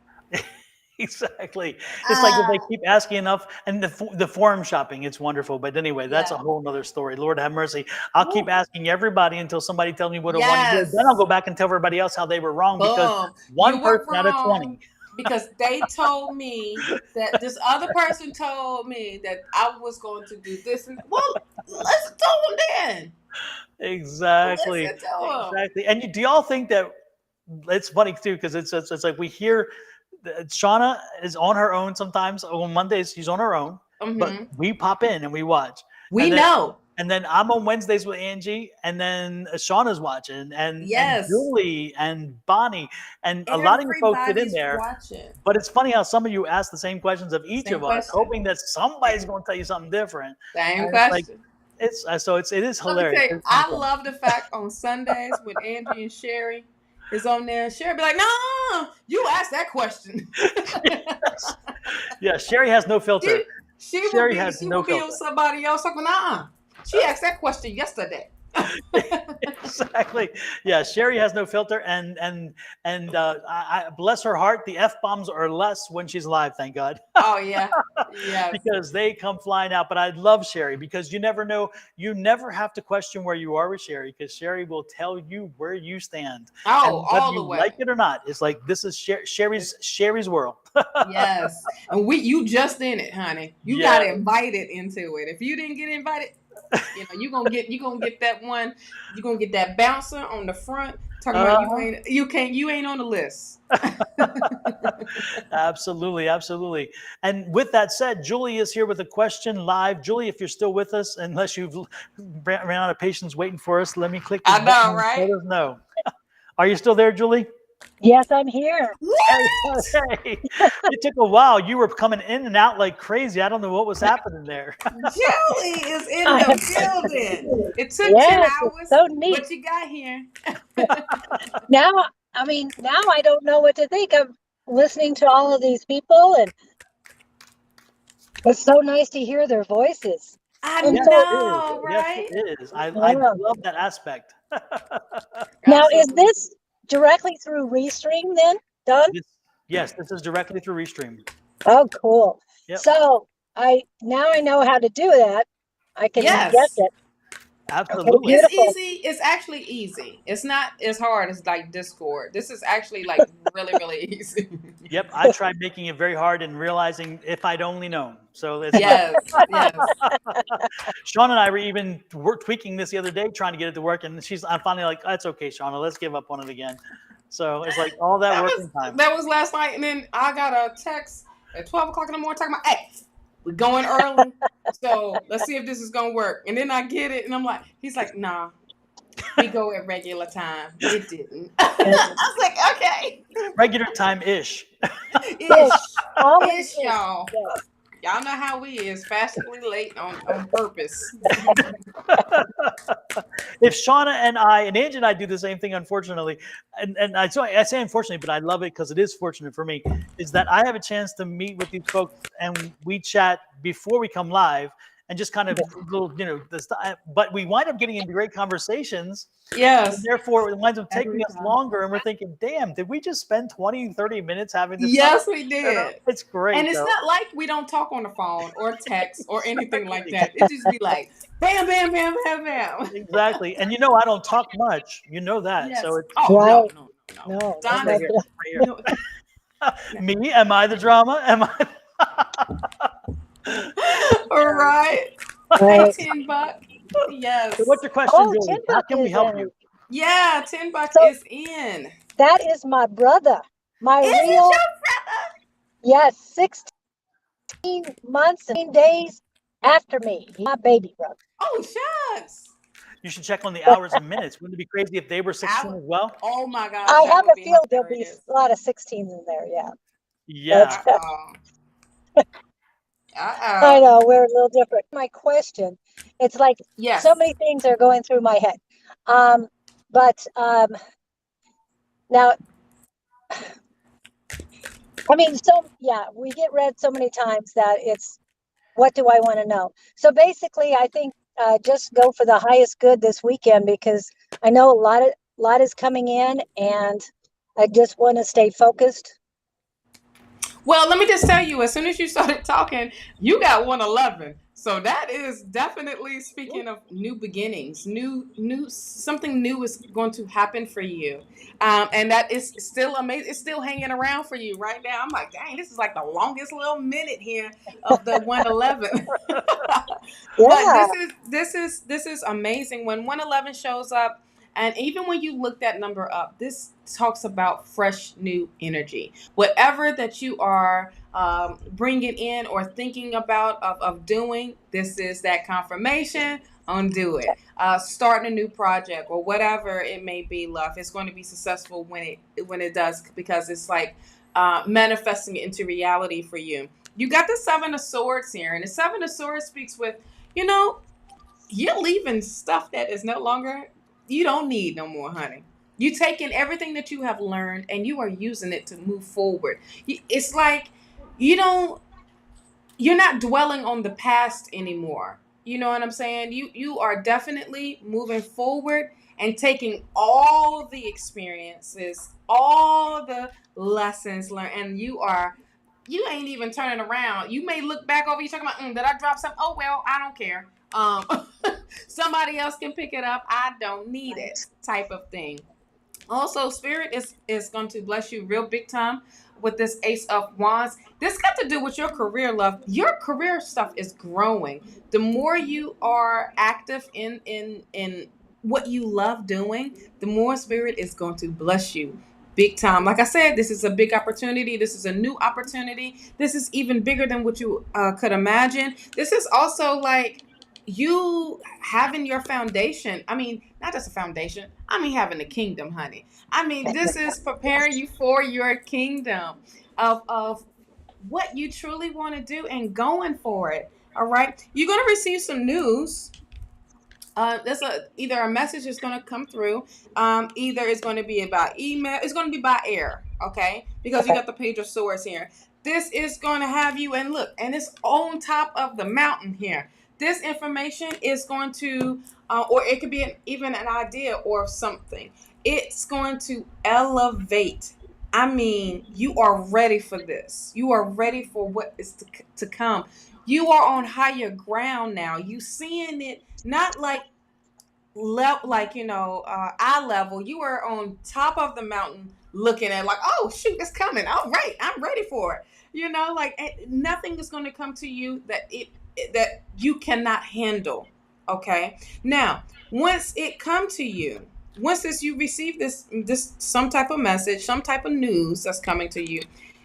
Speaker 1: Exactly. It's like if they keep asking enough, and the forum shopping, it's wonderful. But anyway, that's a whole nother story. Lord have mercy. I'll keep asking everybody until somebody tells me what I want to do. Then I'll go back and tell everybody else how they were wrong because one person out of 20.
Speaker 2: Because they told me that this other person told me that I was going to do this. And, well, let's tell them then.
Speaker 1: Exactly. Exactly. And do y'all think that it's funny too? Because it's like we hear that Shawna is on her own sometimes. On Mondays, she's on her own. But we pop in and we watch.
Speaker 2: We know.
Speaker 1: And then I'm on Wednesdays with Angie, and then Shawna's watching, and Julie and Bonnie, and a lot of you folks get in there.
Speaker 2: Watching.
Speaker 1: But it's funny how some of you ask the same questions of each of us, hoping that somebody's going to tell you something different.
Speaker 2: Same question.
Speaker 1: It is hilarious.
Speaker 2: I love the fact on Sundays when Angie and Sherry is on there. Sherry be like, "No, you asked that question."
Speaker 1: Yeah, Sherry has no filter.
Speaker 2: She will be on somebody else talking, she asked that question yesterday.
Speaker 1: Exactly. Yeah, Sherry has no filter, and I bless her heart. The F-bombs are less when she's live, thank God.
Speaker 2: Oh yeah, yeah.
Speaker 1: Because they come flying out. But I love Sherry because you never know. You never have to question where you are with Sherry because Sherry will tell you where you stand.
Speaker 2: Oh, all the way.
Speaker 1: Like it or not, it's like this is Sherry's world.
Speaker 2: Yes, and you just in it, honey. You got invited into it. If you didn't get invited, you're gonna get that one. You're gonna get that bouncer on the front talking about you ain't on the list.
Speaker 1: Absolutely. And with that said, Julie is here with a question live. Julie, if you're still with us, unless you've ran out of patience waiting for us, let me click.
Speaker 2: I know, right?
Speaker 1: Let us know. Are you still there, Julie?
Speaker 6: Yes, I'm here.
Speaker 1: Hey. It took a while. You were coming in and out like crazy. I don't know what was happening there.
Speaker 2: Julie is in the building. It took 10 hours.
Speaker 6: So neat.
Speaker 2: But you got here.
Speaker 6: Now I don't know what to think. I'm listening to all of these people, and It's so nice to hear their voices.
Speaker 2: I
Speaker 6: And so,
Speaker 2: know, right?
Speaker 1: Yes, it is. I
Speaker 6: yeah.
Speaker 1: love that aspect.
Speaker 6: Now, is
Speaker 2: Absolutely.
Speaker 6: this directly through Restream then, Don?
Speaker 1: Yes, this is directly through Restream.
Speaker 6: Oh, cool.
Speaker 1: Yep.
Speaker 6: So I know how to do that. I can
Speaker 2: Yes.
Speaker 6: get it.
Speaker 1: Absolutely.
Speaker 2: It's
Speaker 6: Beautiful.
Speaker 2: easy. It's actually easy. It's not as hard as like Discord. This is actually like really, really easy.
Speaker 1: Yep, I tried making it very hard and realizing if I'd only known. So it's
Speaker 2: Yes, yes.
Speaker 1: Shawna and I were even tweaking this the other day, trying to get it to work, and I'm finally like, "That's okay, Shawna, let's give up on it again." So it's like all that working time.
Speaker 2: That was last night, and then I got a text at 12 o'clock in the morning talking about, "Hey, we're going early, so let's see if this is gonna work." And then I get it, and I'm like, he's like, "Nah, we go at regular time." It didn't. I was like, "Okay."
Speaker 1: Regular time-ish.
Speaker 2: Ish, y'all.
Speaker 6: Yes.
Speaker 2: Y'all know how we is, fashionably late on purpose.
Speaker 1: If Shawna and Angie and I do the same thing, unfortunately, and I say unfortunately, but I love it because it is fortunate for me, is that I have a chance to meet with these folks and we chat before we come live and just kind of little, but we wind up getting into great conversations.
Speaker 2: Yes.
Speaker 1: Therefore, it winds up taking us longer, and we're thinking, damn, did we just spend 20, 30 minutes having this?
Speaker 2: Yes, we did.
Speaker 1: It's great.
Speaker 2: And it's not like we don't talk on the phone or text or anything like that. It just be like, bam, bam, bam, bam, bam.
Speaker 1: Exactly. And I don't talk much. You know that.
Speaker 2: Yes.
Speaker 1: So it's
Speaker 6: Right.
Speaker 2: No.
Speaker 6: Don,
Speaker 1: right here. Me? Am I the drama? Am I?
Speaker 2: All right.
Speaker 6: Right.
Speaker 2: $10. Yes.
Speaker 1: So what's your question,
Speaker 6: Oh,
Speaker 1: Julie?
Speaker 6: $10
Speaker 1: How can we
Speaker 6: is
Speaker 1: help
Speaker 6: in.
Speaker 1: you?
Speaker 2: Yeah, $10
Speaker 6: So-
Speaker 2: is in.
Speaker 6: That is my brother. My
Speaker 2: Is it
Speaker 6: real,
Speaker 2: your brother?
Speaker 6: yes, 16 months and days after me. My baby brother.
Speaker 2: Oh, shucks.
Speaker 1: You should check on the hours and minutes. Wouldn't it be crazy if they were 16 as well?
Speaker 2: Oh my gosh.
Speaker 6: I
Speaker 2: that
Speaker 6: have
Speaker 2: would
Speaker 6: a feel there'll be
Speaker 2: hilarious.
Speaker 6: a lot of 16s in there, yeah.
Speaker 1: Yeah.
Speaker 6: I know, we're a little different. My question, it's like
Speaker 2: Yes.
Speaker 6: so many things are going through my head. Now, I mean, we get read so many times that it's, what do I want to know? So basically, I think just go for the highest good this weekend, because I know a lot is coming in, and I just want to stay focused.
Speaker 2: Well, let me just tell you, as soon as you started talking, you got 111. So that is definitely, speaking of new beginnings, something new is going to happen for you. And that is still amazing. It's still hanging around for you right now. I'm like, dang, this is like the longest little minute here of the 111.
Speaker 6: Yeah.
Speaker 2: But this is amazing. When 111 shows up, and even when you look that number up, this talks about fresh new energy. Whatever that you are bringing in or thinking about of doing, this is that confirmation. Undo it. Starting a new project or whatever it may be, love. It's going to be successful when it does, because it's like manifesting it into reality for you. You got the 7 of Swords here, and the 7 of Swords speaks with, you're leaving stuff that is no longer, you don't need no more, honey. You taking everything that you have learned and you are using it to move forward. It's like you're not dwelling on the past anymore. You know what I'm saying? You are definitely moving forward and taking all the experiences, all the lessons learned, and you ain't even turning around. You may look back over, you talking about, did I drop something? Oh, well, I don't care. Somebody else can pick it up. I don't need it, type of thing. Also, Spirit is going to bless you real big time with this Ace of Wands. This got to do with your career, love. Your career stuff is growing. The more you are active in what you love doing, the more Spirit is going to bless you big time. Like I said, this is a big opportunity. This is a new opportunity. This is even bigger than what you could imagine. This is also like you having your foundation. I mean, not just a foundation. I mean, having the kingdom, honey. I mean, this is preparing you for your kingdom of what you truly want to do and going for it. All right. You're going to receive some news. Either a message is going to come through. Either it's going to be about email. It's going to be by air. Okay. Because you got the Page of Swords here. This is going to have you, and look, and it's on top of the mountain here. This information is going to, or it could be even an idea or something. It's going to elevate. I mean, you are ready for this. You are ready for what is to come. You are on higher ground now. You seeing it not like eye level. You are on top of the mountain looking at like, oh shoot, it's coming. All right, I'm ready for it. Like nothing is going to come to you that you cannot handle. Okay, now once it come to you, you receive this some type of message, some type of news that's coming to you,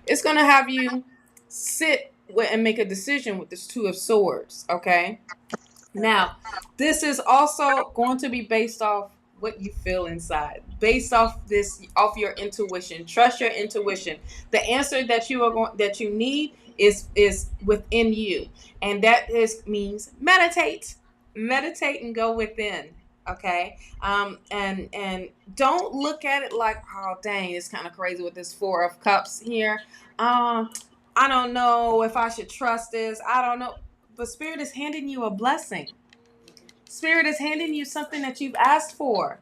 Speaker 2: it's going to have you sit and make a decision with this Two of Swords. Okay, now, this is also going to be based off what you feel inside, based off your intuition. Trust your intuition. The answer that you need is within you, and that means meditate and go within. Okay, and don't look at it like, oh dang, it's kind of crazy with this Four of Cups here. I don't know if I should trust this. I don't know. But Spirit is handing you a blessing. Spirit is handing you something that you've asked for.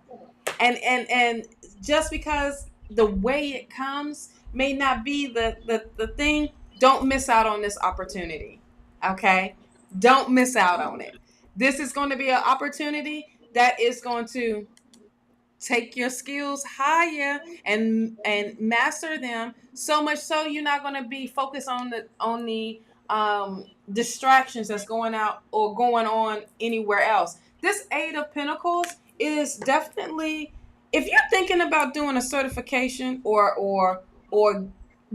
Speaker 2: And just because the way it comes may not be the thing, don't miss out on this opportunity. Okay? Don't miss out on it. This is going to be an opportunity that is going to take your skills higher and master them, so much so you're not going to be focused on the distractions that's going out or going on anywhere else. This Eight of Pentacles is definitely, if you're thinking about doing a certification or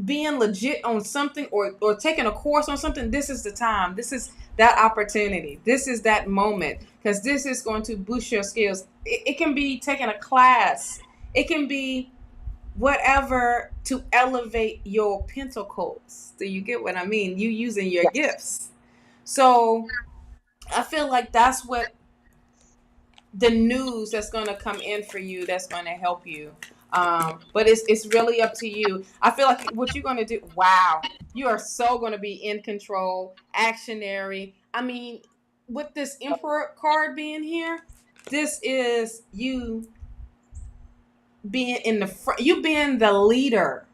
Speaker 2: being legit on something or taking a course on something, this is the time. This is that opportunity. This is that moment, because this is going to boost your skills. It can be taking a class. It can be whatever to elevate your pentacles. Do you get what I mean? You using your gifts. So I feel like that's what the news that's going to come in for you, that's going to help you. But it's really up to you. I feel like what you're going to do, wow, you are so going to be in control, actionary. I mean, with this Emperor card being here, this is you being in the front, you being the leader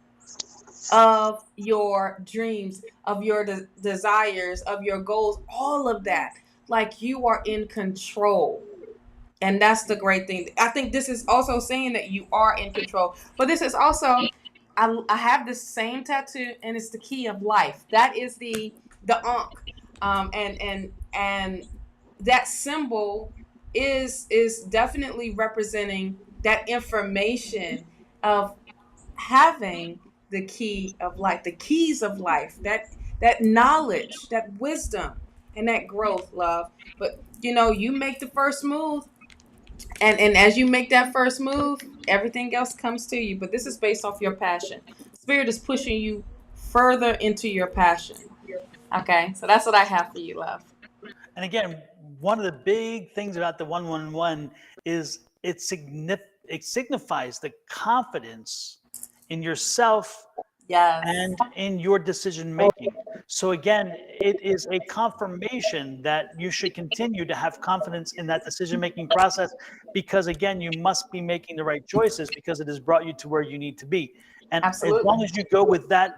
Speaker 2: of your dreams, of your desires, of your goals, all of that. Like you are in control. And that's the great thing. I think this is also saying that you are in control. But this is also, I have this same tattoo, and it's the key of life. That is the Ankh. And that symbol is definitely representing that information of having the key of life, the keys of life, that knowledge, that wisdom, and that growth, love. But you make the first move. And as you make that first move, everything else comes to you. But this is based off your passion. Spirit is pushing you further into your passion. Okay, so that's what I have for you, love.
Speaker 1: And again, one of the big things about the 111 is it signifies the confidence in yourself. Yes. And in your decision making. So again, it is a confirmation that you should continue to have confidence in that decision making process, because again, you must be making the right choices, because it has brought you to where you need to be. And Absolutely. As long as you go with that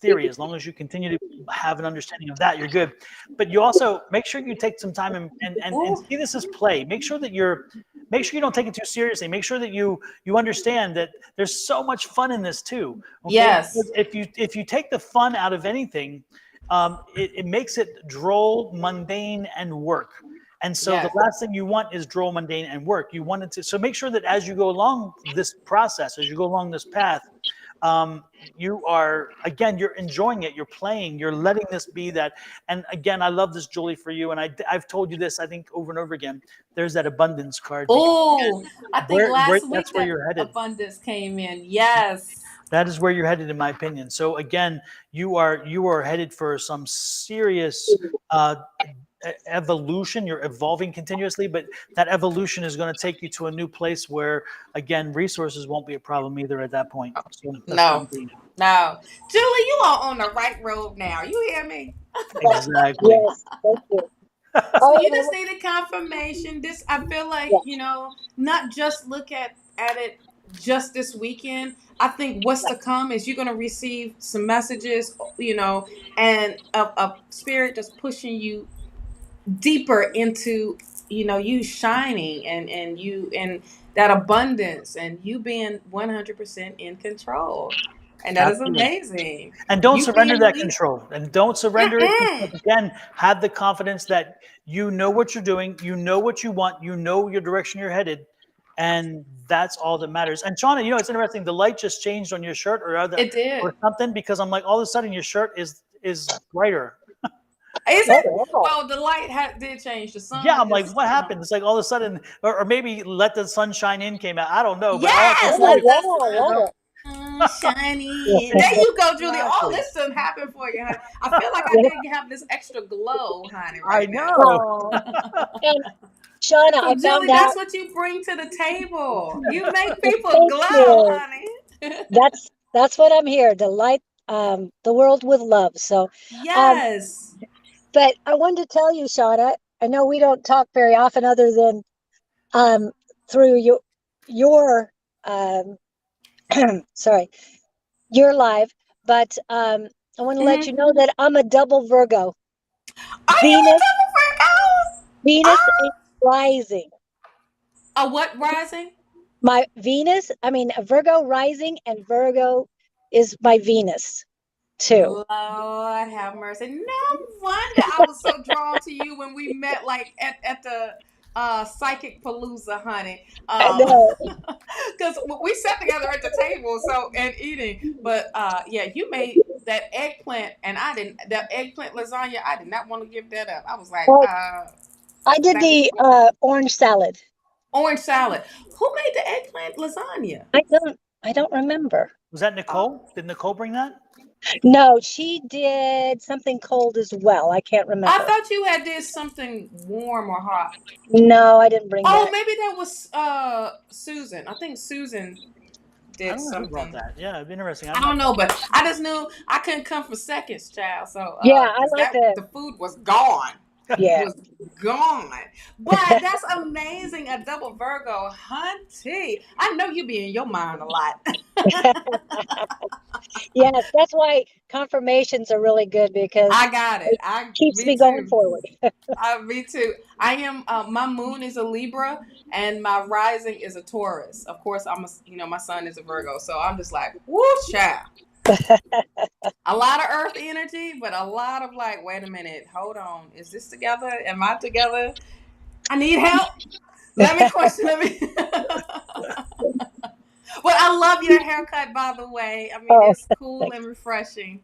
Speaker 1: theory, as long as you continue to have an understanding of that, you're good. But you also make sure you take some time and see this as play. Make sure you don't take it too seriously. Make sure that you understand that there's so much fun in this too. Okay? Yes. If you take the fun out of anything, it makes it droll, mundane, and work. And so the last thing you want is droll, mundane, and work. You want it to. So make sure that as you go along this process, as you go along this path, you're enjoying it, you're playing, you're letting this be that. And again, I love this, Julie, for you. And I've told you this, I think, over and over again. There's that abundance card.
Speaker 2: Oh, I think last week
Speaker 1: that's where you're headed.
Speaker 2: Abundance came in. Yes.
Speaker 1: That is where you're headed, in my opinion. So again, you are headed for some serious evolution. You're evolving continuously, but that evolution is going to take you to a new place where, again, resources won't be a problem either at that point. So
Speaker 2: no. No. Julie, you are on the right road now. You hear me?
Speaker 1: Exactly.
Speaker 6: Yes, thank you.
Speaker 2: So you just needed confirmation. This, I feel like,
Speaker 6: Yeah.
Speaker 2: not just look at it just this weekend. I think what's to come is you're going to receive some messages, and a spirit just pushing you deeper into, you shining and that abundance and you being 100% in control. And that is
Speaker 1: Absolutely.
Speaker 2: amazing.
Speaker 1: And don't
Speaker 2: You
Speaker 1: surrender
Speaker 2: being
Speaker 1: that
Speaker 2: lead-
Speaker 1: control. And don't surrender it. Because again, have the confidence that you know what you're doing, you know what you want, you know your direction you're headed, and that's all that matters. And Shawna, it's interesting. The light just changed on your shirt
Speaker 2: It did.
Speaker 1: or something, because I'm like, all of a sudden your shirt is brighter.
Speaker 2: Is it? Well, the light did change. The sun.
Speaker 1: Yeah, I'm like, what happened? It's like all of a sudden, or maybe Let the Sun Shine In came out. I don't know. But
Speaker 2: Yes,
Speaker 1: all I can
Speaker 6: Oh, yeah,
Speaker 2: shiny. There you go, Julie. All this done happened for you, honey. I feel like I did have this extra glow, honey. Right
Speaker 1: I know.
Speaker 6: And Shawna,
Speaker 2: So,
Speaker 6: I
Speaker 2: Julie,
Speaker 6: found
Speaker 2: that's
Speaker 6: out.
Speaker 2: what you bring to the table. You make people
Speaker 6: Thank
Speaker 2: glow,
Speaker 6: you.
Speaker 2: honey.
Speaker 6: That's what I'm here to light the world with love. So,
Speaker 2: Yes.
Speaker 6: but I wanted to tell you, Shawna. I know we don't talk very often, other than through your sorry, your live. But I want to let you know that I'm a double Virgo.
Speaker 2: Are
Speaker 6: Venus,
Speaker 2: you a double Virgo?
Speaker 6: Venus is rising.
Speaker 2: A what rising?
Speaker 6: My Venus, a Virgo rising, and Virgo is my Venus too.
Speaker 2: Lord have mercy. No wonder I was so drawn to you when we met, like at the Psychic Palooza, honey.
Speaker 6: I know.
Speaker 2: Because we sat together at the table, and eating. But yeah, you made that eggplant, and I didn't. That eggplant lasagna, I did not want to give that up. I was like,
Speaker 6: Well, I did the orange salad.
Speaker 2: Orange salad. Who made the eggplant lasagna?
Speaker 6: I don't remember.
Speaker 1: Was that Nicole? Did Nicole bring that?
Speaker 6: No, she did something cold as well. I can't remember.
Speaker 2: I thought you did something warm or hot.
Speaker 6: No, I didn't bring that.
Speaker 2: Oh, maybe that was Susan. I think Susan did something
Speaker 1: about that. Yeah, it'd be interesting.
Speaker 2: I don't know, but I just knew I couldn't come for seconds, child. So
Speaker 6: yeah, I like that.
Speaker 2: The food was gone.
Speaker 6: Yeah.
Speaker 2: It was gone. But that's amazing. A double Virgo, hunty. I know you be in your mind a lot.
Speaker 6: Yes, that's why confirmations are really good, because
Speaker 2: I got it.
Speaker 6: Keeps me going forward.
Speaker 2: Me too. I am. My moon is a Libra, and my rising is a Taurus. Of course, my sun is a Virgo, so I'm just like, whoo, child. A lot of earth energy, but a lot of like, wait a minute, hold on, is this together? Am I together? I need help. Let me question me. Well, I love your haircut, by the way. It's cool and refreshing.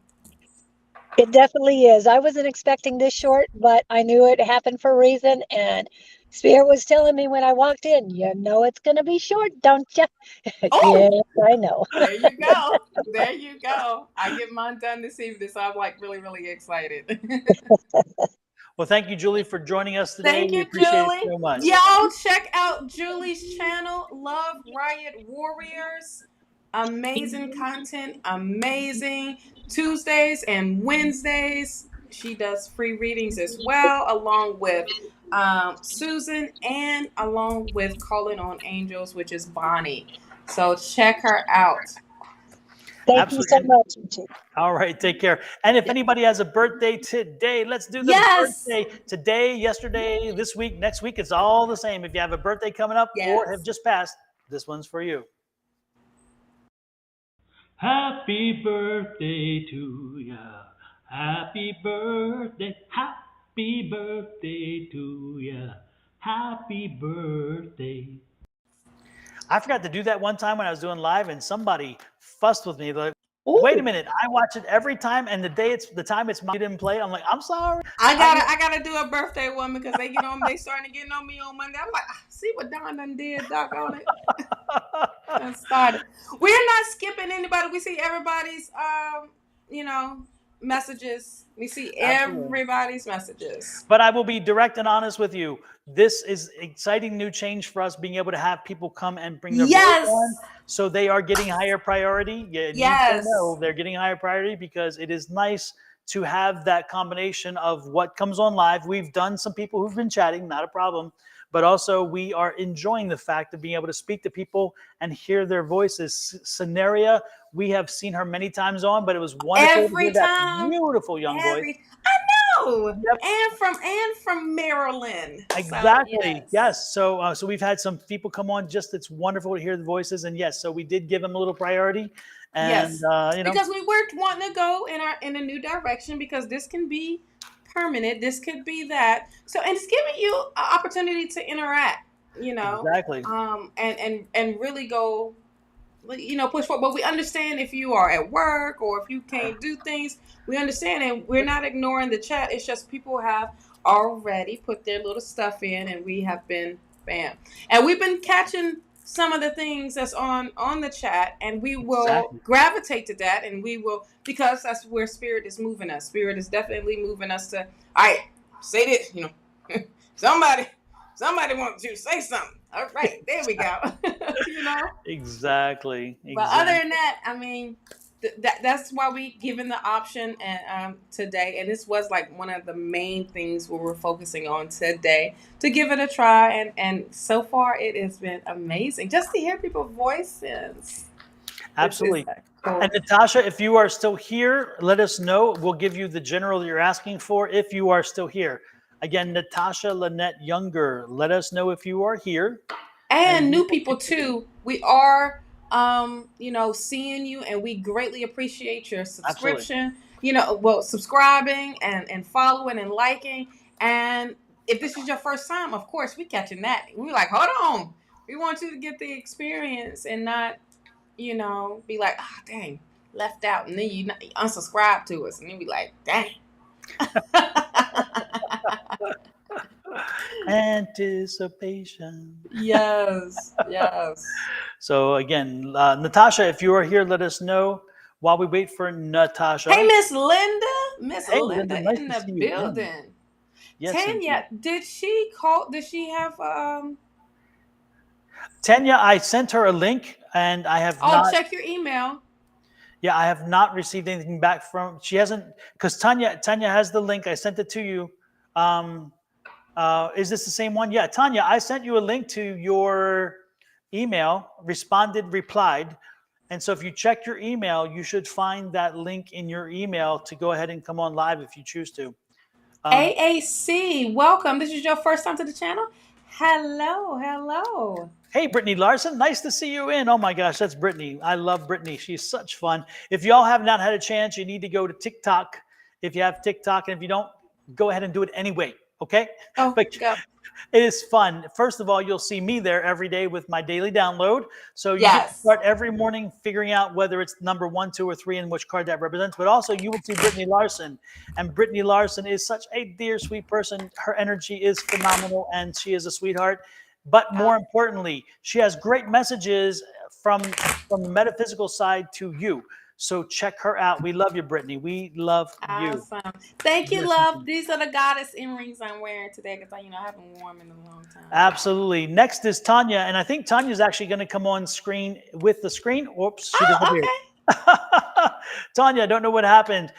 Speaker 6: It definitely is. I wasn't expecting this short, but I knew it happened for a reason. And Spirit was telling me when I walked in, it's going to be short, don't you?
Speaker 2: Oh,
Speaker 6: yes, I know.
Speaker 2: There you go. There you go. I get mine done this evening, so I'm like really, really excited.
Speaker 1: Well, thank you, Julie, for joining us today.
Speaker 2: Thank you,
Speaker 1: we appreciate
Speaker 2: Julie.
Speaker 1: it so much.
Speaker 2: Y'all check out Julie's channel, Love Riot Warriors. Amazing content, amazing Tuesdays and Wednesdays. She does free readings as well, along with Susan, and along with Calling on Angels, which is Bonnie. So check her out.
Speaker 6: Thank you so much.
Speaker 1: All right, take care. And if anybody has a birthday today, let's do the birthday today, yesterday, this week, next week. It's all the same. If you have a birthday coming up or have just passed, this one's for you.
Speaker 7: Happy birthday to ya. Happy birthday. Happy birthday to ya. Happy birthday.
Speaker 1: I forgot to do that one time when I was doing live, and somebody fussed with me. Like, wait a minute, I watch it every time, and the time it's you didn't play. I'm like, I'm sorry.
Speaker 2: I gotta do a birthday one, because they starting to get on me on Monday. I'm like, see what Don done did, Doc, on it. Started. We're not skipping anybody. We see everybody's messages. We see
Speaker 1: Absolutely.
Speaker 2: everybody's messages.
Speaker 1: But I will be direct and honest with you. This is exciting new change for us, being able to have people come and bring their voice on. So they are getting higher priority. You need to know they're getting higher priority, because it is nice to have that combination of what comes on live. We've done some people who've been chatting, not a problem. But also we are enjoying the fact of being able to speak to people and hear their voices. Scenaria, we have seen her many times on, but it was wonderful to hear that beautiful young voice.
Speaker 2: I know. Yep. And from Maryland.
Speaker 1: Exactly. So, yes. So we've had some people come on. Just it's wonderful to hear the voices. And yes, so we did give them a little priority. And
Speaker 2: because we were wanting to go in a new direction, because this can be permanent, this could be that. So, and it's giving you an opportunity to interact,
Speaker 1: exactly.
Speaker 2: And really go, push forward. But we understand if you are at work or if you can't do things, we understand, and we're not ignoring the chat. It's just people have already put their little stuff in, and we have been and we've been catching some of the things that's on the chat, and we will gravitate to that, and we will, because that's where spirit is moving us. Spirit is definitely moving us to, all right, say this, somebody wants you to say something. All right, there we go.
Speaker 1: Exactly.
Speaker 2: But other than that, I mean, that's why we given the option and today, and this was like one of the main things we were focusing on today, to give it a try, and so far it has been amazing just to hear people's voices.
Speaker 1: Absolutely. Cool. And Natasha, if you are still here, let us know. We'll give you the general you're asking for if you are still here. Again, Natasha Lynette Younger, let us know if you are here.
Speaker 2: And new people too. We are seeing you, and we greatly appreciate your subscription.
Speaker 1: Absolutely.
Speaker 2: Subscribing and following and liking. And if this is your first time, of course, we catching that. We're like, hold on. We want you to get the experience and not, be like, oh, dang, left out. And then you unsubscribe to us. And then be like, dang.
Speaker 1: Anticipation.
Speaker 2: Yes.
Speaker 1: So again, Natasha, if you are here, let us know while we wait for Natasha.
Speaker 2: Hey, Miss Linda. Nice in the building.
Speaker 1: Yes,
Speaker 2: Tanya, did she have
Speaker 1: Tanya, I sent her a link, and I have not.
Speaker 2: Check your email.
Speaker 1: Yeah, I have not received anything back from. She hasn't, because Tanya has the link. I sent it to you. Is this the same one? Yeah, Tanya, I sent you a link to your email, replied. And so if you check your email, you should find that link in your email to go ahead and come on live if you choose to.
Speaker 2: AAC, welcome. This is your first time to the channel. Hello.
Speaker 1: Hey, Brittany Larson, nice to see you in. Oh my gosh, that's Brittany. I love Brittany. She's such fun. If y'all have not had a chance, you need to go to TikTok. If you have TikTok, and if you don't, go ahead and do it anyway. Okay? But
Speaker 2: go.
Speaker 1: It is fun. First of all, you'll see me there every day with my daily download. So you can start every morning figuring out whether it's number 1, 2, or 3 and which card that represents. But also you will see Brittany Larson. And Brittany Larson is such a dear, sweet person. Her energy is phenomenal, and she is a sweetheart. But more importantly, she has great messages from the metaphysical side to you. So check her out. We love you, Brittany. We love you.
Speaker 2: Awesome. Thank you, love. These are the goddess earrings I'm wearing today because I haven't worn them in a long time.
Speaker 1: Absolutely. Next is Tanya, and I think Tanya's actually going to come on screen with the screen. Whoops, she disappeared. Okay. Tanya, I don't know what happened.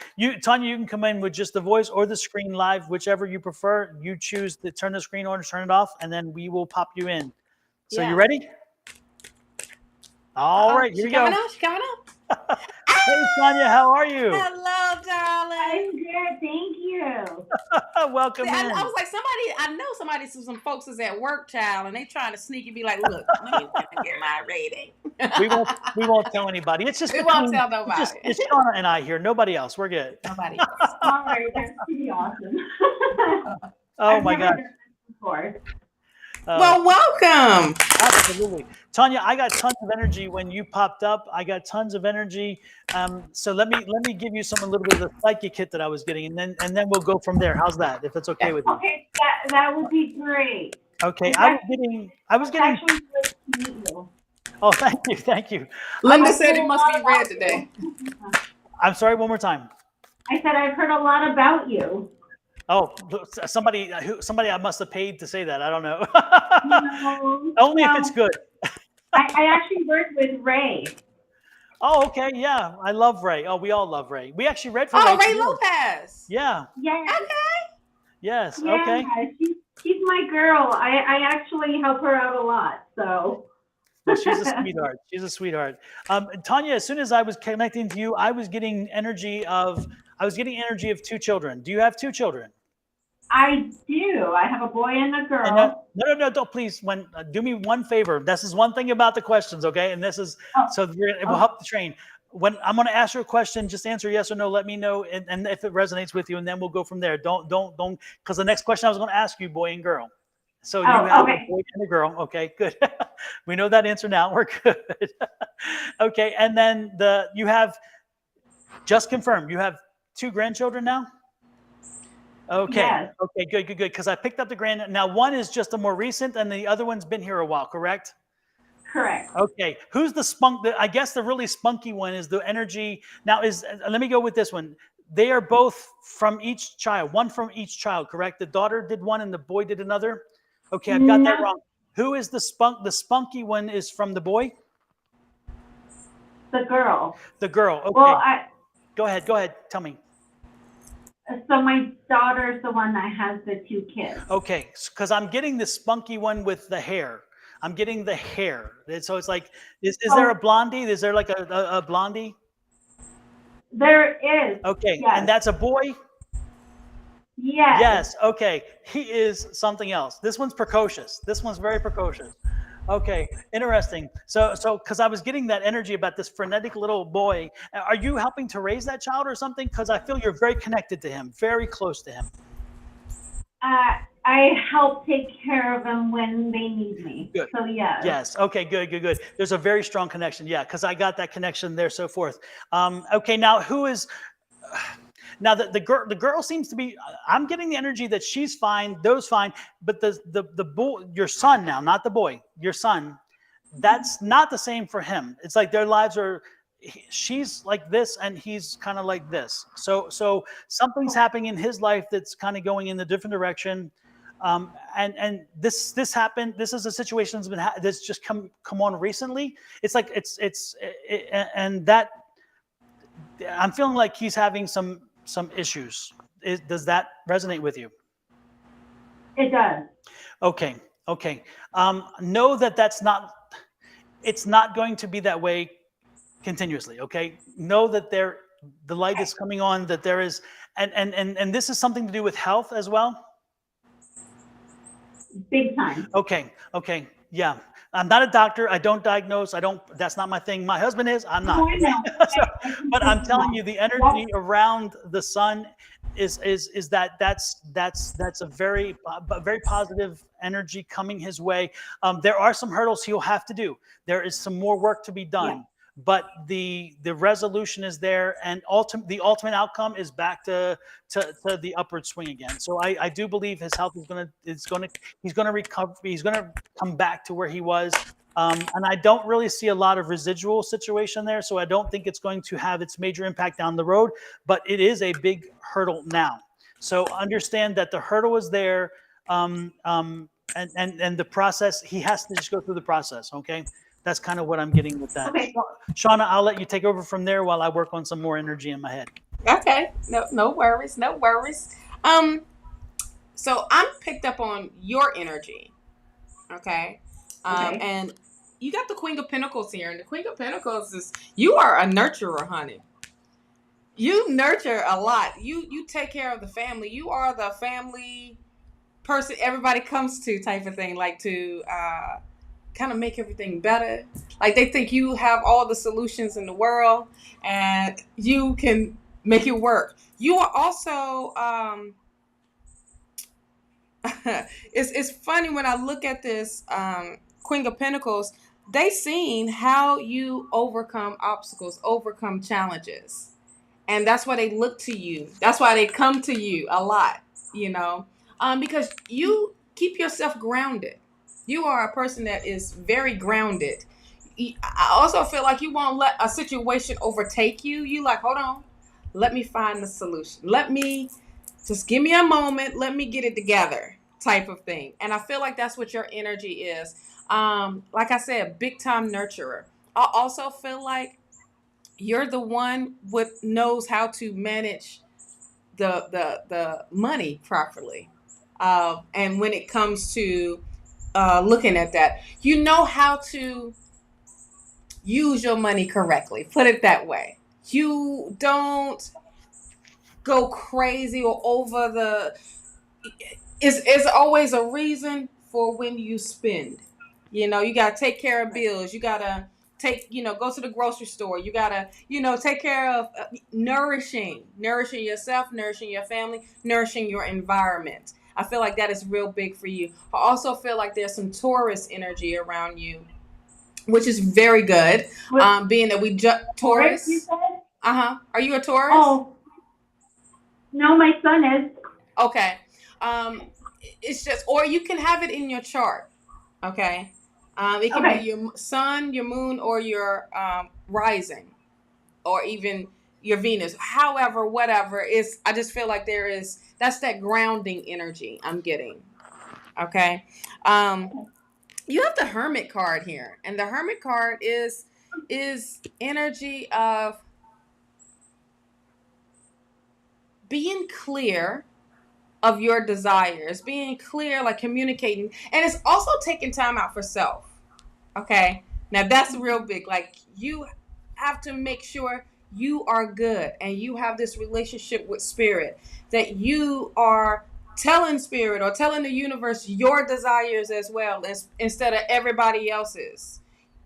Speaker 1: Tanya, you can come in with just the voice or the screen live, whichever you prefer. You choose to turn the screen on or turn it off, and then we will pop you in. So you ready? All right, here we go.
Speaker 2: She's coming up.
Speaker 1: Hey, Tanya, how are you?
Speaker 2: Hello, darling.
Speaker 8: I'm good, thank you.
Speaker 1: Welcome in.
Speaker 2: I was like, some folks is at work, child, and they trying to sneak and be like, look, let me get my rating.
Speaker 1: we won't tell anybody. It's just
Speaker 2: we won't tell nobody.
Speaker 1: It's Shawna and I here. Nobody else. We're good.
Speaker 2: Nobody else.
Speaker 8: All right, that's pretty awesome.
Speaker 1: Oh my God.
Speaker 2: Well, welcome.
Speaker 1: Absolutely. Tanya, I got tons of energy when you popped up. I got tons of energy. So let me give you a little bit of the psychic hit that I was getting, and then we'll go from there. How's that? If it's okay with you.
Speaker 8: Okay, that would be great.
Speaker 1: Okay. I was getting
Speaker 8: actually great to meet you.
Speaker 1: Oh, thank you.
Speaker 2: Linda said it must be red today.
Speaker 1: I'm sorry, one more time.
Speaker 8: I said I've heard a lot about you.
Speaker 1: Oh, somebody I must have paid to say that. I don't know.
Speaker 8: No,
Speaker 1: Only if it's good.
Speaker 8: I actually worked with Rae.
Speaker 1: Oh, okay. Yeah. I love Rae. Oh, we all love Rae. We actually read for
Speaker 2: Oh,
Speaker 1: Rae.
Speaker 2: Rae Lopez.
Speaker 1: Yeah.
Speaker 8: Yeah.
Speaker 1: Yes.
Speaker 8: Yeah,
Speaker 1: Okay.
Speaker 8: she's my girl. I actually help her out a lot. So.
Speaker 1: Well, she's a sweetheart. She's a sweetheart. Tanya, as soon as I was connecting to you, I was getting energy of 2 children. Do you have 2 children?
Speaker 8: I do. I have a boy and a girl.
Speaker 1: And no, don't please. Do me one favor. This is one thing about the questions, okay? And this is it will help the train. When I'm going to ask you a question, just answer yes or no. Let me know, and if it resonates with you, and then we'll go from there. Don't, because the next question I was going to ask you, boy and girl. So you have a boy and a girl. Okay, good. We know that answer now. We're good. Okay, and then you have just confirmed. You have 2 grandchildren now. Okay.
Speaker 8: Yes.
Speaker 1: Okay. Good. Because I picked up the grand. Now one is just a more recent, and the other one's been here a while. Correct?
Speaker 8: Correct.
Speaker 1: Okay. Who's the spunk? I guess the really spunky one is the energy. Now let me go with this one. They are both from each child. One from each child. Correct? The daughter did one, and the boy did another. Okay, I've got that wrong. Who is the spunk? The spunky one is from the boy.
Speaker 8: The girl.
Speaker 1: The girl. Okay.
Speaker 8: Well,
Speaker 1: Go ahead. Tell me.
Speaker 8: So my daughter's the one that has the 2 kids.
Speaker 1: Okay, because I'm getting the spunky one with the hair. I'm getting the hair. So it's like, is there a blondie? Is there like a blondie?
Speaker 8: There is.
Speaker 1: Okay,
Speaker 8: yes.
Speaker 1: And that's a boy?
Speaker 8: Yes.
Speaker 1: Yes, okay. He is something else. This one's precocious. This one's very precocious. Okay, interesting. So because I was getting that energy about this frenetic little boy. Are you helping to raise that child or something? Because I feel you're very connected to him, very close to him.
Speaker 8: I help take care of them when they need me.
Speaker 1: Good.
Speaker 8: So yes.
Speaker 1: Yes. Okay. Good. There's a very strong connection. Yeah, because I got that connection there. So forth. Okay. Now, who is? Now the girl seems to be. I'm getting the energy that she's fine. Those fine. But the boy, your son now, not the boy, your son. That's not the same for him. It's like their lives are. She's like this and he's kind of like this. So something's happening in his life that's kind of going in a different direction. And this happened. This is a situation that's just come on recently. It's like and that I'm feeling like he's having some issues. Does that resonate with you?
Speaker 8: It does.
Speaker 1: Okay. Know that it's not going to be that way continuously. Okay. Know that the light is coming on, that there is, and this is something to do with health as well.
Speaker 8: Big time.
Speaker 1: Okay. Yeah. I'm not a doctor. I don't diagnose. That's not my thing. My husband is, I'm not.
Speaker 8: Oh, I know.
Speaker 1: But I'm telling you, the energy around the sun is that's a very positive energy coming his way. There are some hurdles he'll have to do. There is some more work to be done. Yeah. But the resolution is there, and the ultimate outcome is back to the upward swing again. So I do believe his health he's gonna recover. He's gonna come back to where he was, and I don't really see a lot of residual situation there. So I don't think it's going to have its major impact down the road. But it is a big hurdle now. So understand that the hurdle is there, and the process. He has to just go through the process. Okay. That's kind of what I'm getting with that.
Speaker 2: Okay.
Speaker 1: Shawna, I'll let you take over from there while I work on some more energy in my head.
Speaker 2: Okay. No worries. So I'm picked up on your energy. Okay. And you got the Queen of Pentacles here. And the Queen of Pentacles is, you are a nurturer, honey. You nurture a lot. You take care of the family. You are the family person everybody comes to, type of thing, like to kind of make everything better. Like they think you have all the solutions in the world and you can make it work. You are also it's funny when I look at this Queen of Pentacles, they seen how you overcome obstacles, overcome challenges. And that's why they look to you. That's why they come to you a lot, because you keep yourself grounded. You are a person that is very grounded. I also feel like you won't let a situation overtake you. You like, hold on, let me find the solution. Let me just give me a moment. Let me get it together type of thing. And I feel like that's what your energy is. Like I said, big time nurturer. I also feel like you're the one knows how to manage the money properly. And when it comes to looking at that, you know how to use your money correctly. Put it that way. You don't go crazy or over the. It's always a reason for when you spend. You know, you gotta take care of bills. You gotta go to the grocery store. You gotta, take care of nourishing yourself, nourishing your family, nourishing your environment. I feel like that is real big for you. I also feel like there's some Taurus energy around you, which is very good. Being that we Taurus.
Speaker 8: You said?
Speaker 2: Are you a Taurus?
Speaker 8: Oh, no, my son is.
Speaker 2: Okay. It's just, or you can have it in your chart. Okay. It can be your sun, your moon, or your rising, or even your Venus. However, whatever is, I just feel like that's that grounding energy I'm getting. Okay. You have the Hermit card here, and the Hermit card is energy of being clear of your desires, being clear, like communicating, and it's also taking time out for self. Okay, now that's real big. Like, you have to make sure you are good and you have this relationship with spirit, that you are telling spirit or telling the universe your desires as well, instead of everybody else's.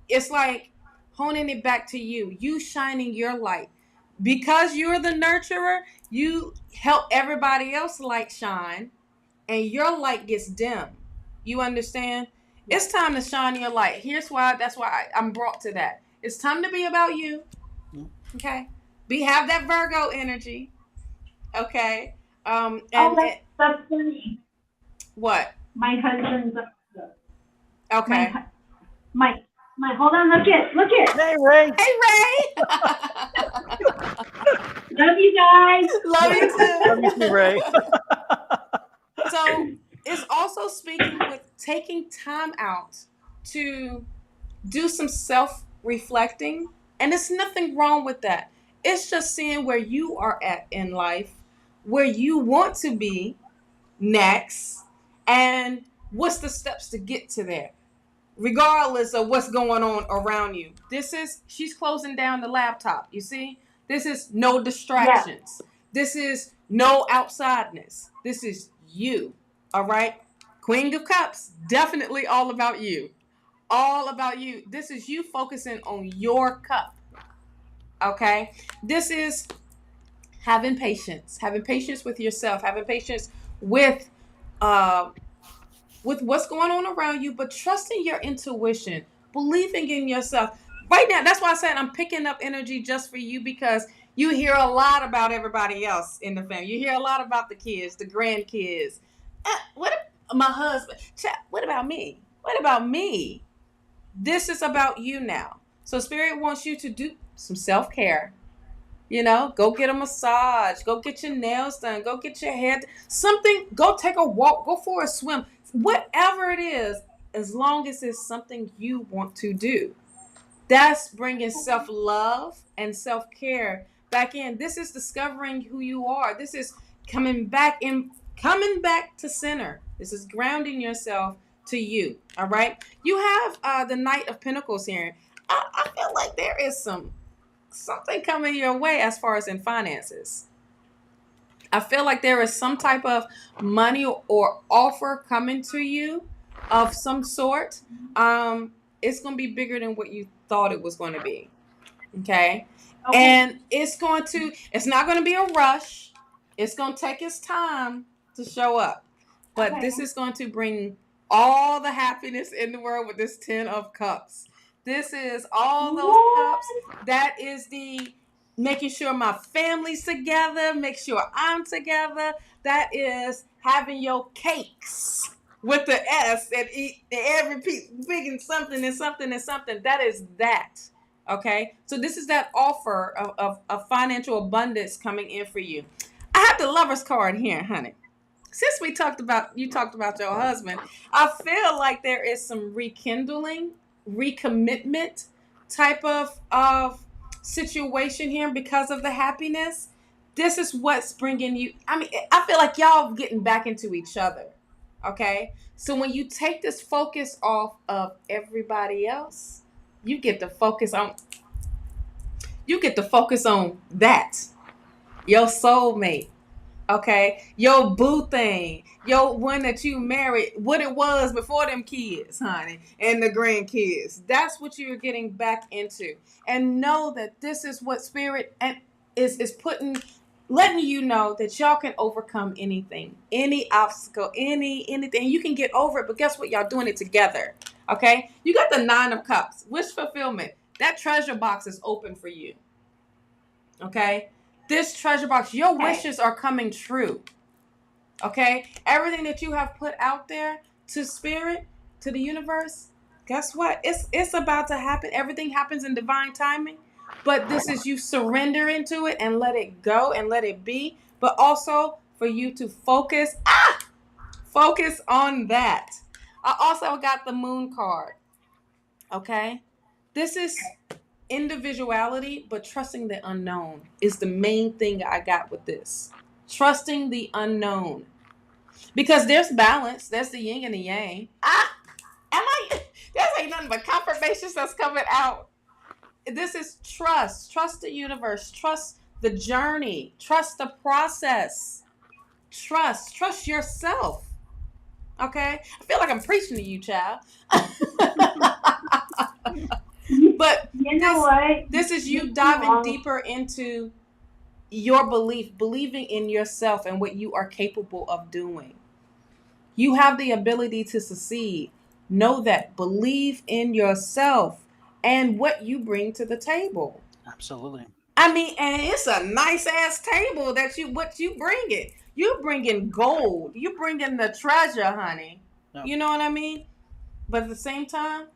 Speaker 2: It's like honing it back to you shining your light. Because you're the nurturer, you help everybody else light shine, and your light gets dim. You understand? It's time to shine your light. That's why I'm brought to that. It's time to be about you. Okay? Have that Virgo energy. Okay?
Speaker 8: That's funny.
Speaker 2: What?
Speaker 8: My husband's.
Speaker 2: Okay.
Speaker 8: My hold on, look it.
Speaker 1: Hey, Rae.
Speaker 8: Love you guys.
Speaker 2: Love you too.
Speaker 1: Love you too, Rae.
Speaker 2: So it's also speaking with taking time out to do some self-reflecting, and there's nothing wrong with that. It's just seeing where you are at in life, where you want to be next, and what's the steps to get to there, regardless of what's going on around you. She's closing down the laptop. You see, this is no distractions. Yeah. This is no outsideness. This is you. All right. Queen of Cups, definitely all about you. All about you. This is you focusing on your cup. Okay. This is having patience with yourself, having patience with what's going on around you, but trusting your intuition, believing in yourself. Right now, that's why I said I'm picking up energy just for you, because you hear a lot about everybody else in the family. You hear a lot about the kids, the grandkids. My husband. What about me? What about me? This is about you now. So Spirit wants you to do some self-care. Go get a massage. Go get your nails done. Go get your hair. Something. Go take a walk. Go for a swim. Whatever it is, as long as it's something you want to do. That's bringing self-love and self-care back in. This is discovering who you are. This is coming back to center. This is grounding yourself to you. All right. You have the Knight of Pentacles here. I feel like there is something coming your way as far as in finances. I feel like there is some type of money or offer coming to you of some sort. It's going to be bigger than what you thought it was going to be. Okay. And it's not going to be a rush. It's going to take its time to show up. But this is going to bring all the happiness in the world with this 10 of Cups. This is all those cups. That is the making sure my family's together, make sure I'm together. That is having your cakes with the S and eat every piece, picking something and something and something. That is that. Okay, so this is that offer of financial abundance coming in for you. I have the Lover's card here, honey. Since you talked about your husband, I feel like there is some rekindling, recommitment type of situation here because of the happiness. This is what's bringing you. I mean, I feel like y'all getting back into each other. Okay, so when you take this focus off of everybody else, you get to focus on that, your soulmate. Okay, your boo thing, your one that you married, what it was before them kids, honey, and the grandkids. That's what you're getting back into, and know that this is what spirit and is letting you know that y'all can overcome anything, any obstacle, anything. You can get over it, but guess what? Y'all doing it together. Okay, you got the 9 of Cups, wish fulfillment. That treasure box is open for you. Okay. This treasure box, your wishes are coming true. Okay? Everything that you have put out there to spirit, to the universe, guess what? It's about to happen. Everything happens in divine timing. But this is you surrender into it and let it go and let it be. But also for you to focus on that. I also got the Moon card. Okay? This is individuality, but trusting the unknown is the main thing I got with this. Trusting the unknown, because there's balance. There's the yin and the yang. There ain't nothing but confirmations that's coming out. This is trust. Trust the universe. Trust the journey. Trust the process. Trust yourself. Okay, I feel like I'm preaching to you, child. But
Speaker 8: you know what?
Speaker 2: This is you diving deeper into your believing in yourself and what you are capable of doing. You have the ability to succeed. Know that. Believe in yourself and what you bring to the table.
Speaker 1: Absolutely.
Speaker 2: I mean, and it's a nice ass table what you bring it. You bringing gold. You bringing the treasure, honey. No. You know what I mean? But at the same time,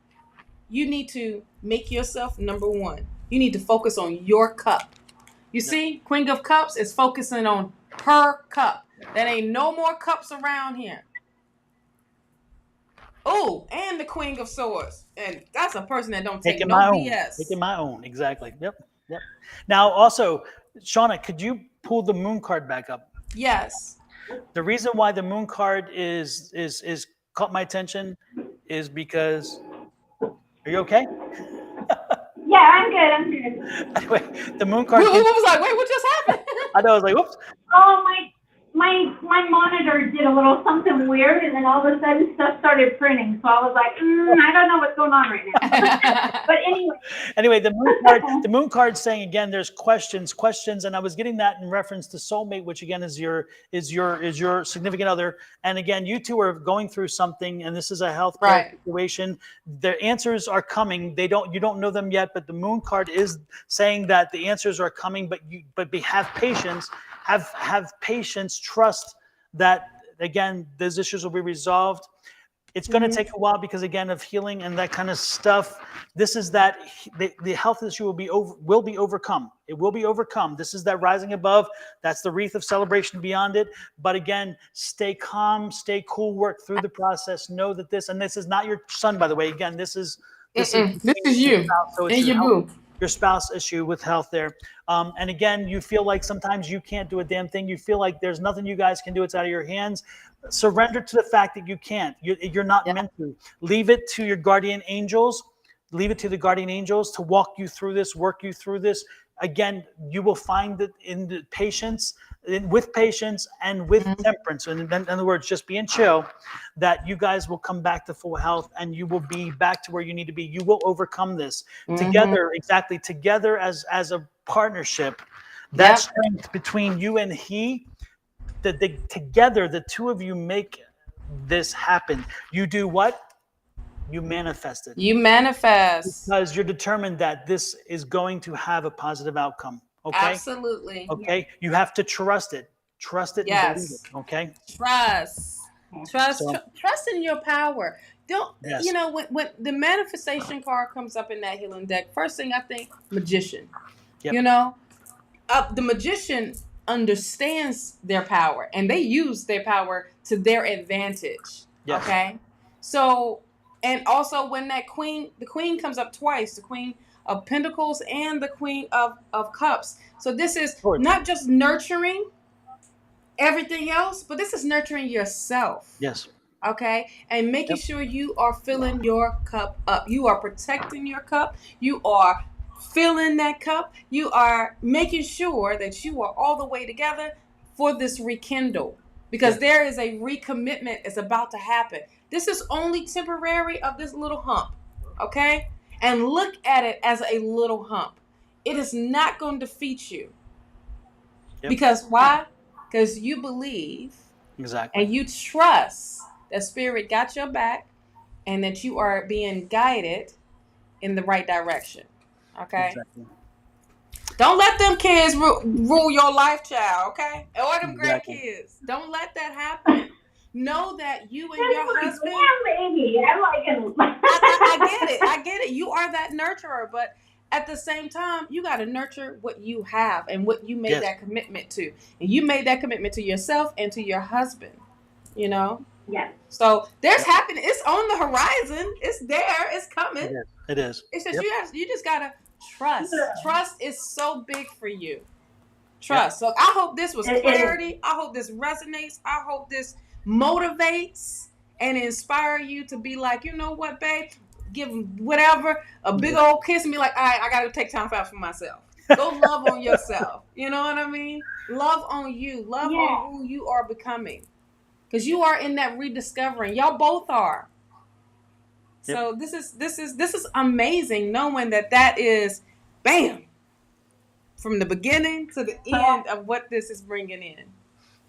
Speaker 2: you need to make yourself number one. You need to focus on your cup. You see, Queen of Cups is focusing on her cup. There ain't no more cups around here. Oh, and the Queen of Swords. And that's a person that don't take no BS.
Speaker 1: Taking my own, exactly. Yep. Now, also, Shawna, could you pull the Moon card back up?
Speaker 2: Yes.
Speaker 1: The reason why the Moon card is caught my attention is because... Are you okay?
Speaker 8: Yeah, I'm good.
Speaker 1: Anyway, the Moon card...
Speaker 2: Who was like, wait, what just happened?
Speaker 1: I know, I was like, whoops.
Speaker 8: Oh, my monitor did a little something weird, and then all of a sudden stuff started printing. So I was like, I don't know what's going on right now. But anyway,
Speaker 1: the Moon card saying again, there's questions, and I was getting that in reference to soulmate, which again is your significant other. And again, you two are going through something, and this is a health situation. The answers are coming. You don't know them yet, but the Moon card is saying that the answers are coming. But have patience. Have patience, trust that, again, those issues will be resolved. It's going to take a while because, again, of healing and that kind of stuff. This is that the health issue will be overcome. It will be overcome. This is that rising above. That's the wreath of celebration beyond it. But again, stay calm, stay cool, work through the process. Know that this is not your son, by the way. Again, this is
Speaker 2: you
Speaker 1: so
Speaker 2: and your boo.
Speaker 1: Your spouse issue with health there. And again, you feel like sometimes you can't do a damn thing. You feel like there's nothing you guys can do. It's out of your hands. Surrender to the fact that you can't. You're not meant to. Leave it to your guardian angels. Leave it to the guardian angels to walk you through this, work you through this. Again, you will find it in the patience, with patience and with temperance. And in other words, just being chill, that you guys will come back to full health and you will be back to where you need to be. You will overcome this together, together as a partnership. That strength between you and he, together, the two of you make this happen. You do what? You manifest it.
Speaker 2: You manifest.
Speaker 1: Because you're determined that this is going to have a positive outcome. Okay?
Speaker 2: Absolutely.
Speaker 1: Okay? You have to trust it. Trust it and believe it. Okay?
Speaker 2: Trust in your power. don't
Speaker 1: Yes.
Speaker 2: you know when the manifestation card comes up in that healing deck, first thing I think, magician.
Speaker 1: Yep.
Speaker 2: You know, the magician understands their power and they use their power to their advantage.
Speaker 1: Yes.
Speaker 2: Okay. So, and also when the queen comes up twice, the Queen of Pentacles and the Queen of Cups. So this is not just nurturing everything else, but this is nurturing yourself.
Speaker 1: Yes.
Speaker 2: Okay. And making sure you are filling your cup up. You are protecting your cup. You are filling that cup. You are making sure that you are all the way together for this rekindle, because there is a recommitment that's about to happen. This is only temporary of this little hump. Okay. And look at it as a little hump. It is not going to defeat you. Because why? Because you believe and you trust that Spirit got your back and that you are being guided in the right direction. Okay?
Speaker 1: Exactly.
Speaker 2: Don't let them kids rule your life, child, okay? Or them grandkids. Don't let that happen. Know that you and your husband...
Speaker 8: baby. I like him.
Speaker 2: I get it. You are that nurturer, but at the same time, you got to nurture what you have and what you made that commitment to. And you made that commitment to yourself and to your husband, you know?
Speaker 8: Yes.
Speaker 2: So there's happening. It's on the horizon. It's there. It's coming.
Speaker 1: It is.
Speaker 2: It's just you just got to trust. Trust is so big for you. Trust. So I hope this was clarity. I hope this resonates. I hope this motivates and inspire you to be like, you know what, babe? Give them whatever, a big old kiss and be like, all right, I got to take time out for myself. Go love on yourself. You know what I mean? Love on you. Love on who you are becoming. Because you are in that rediscovering. Y'all both are. Yep. So this is amazing knowing that is, bam, from the beginning to the end of what this is bringing in.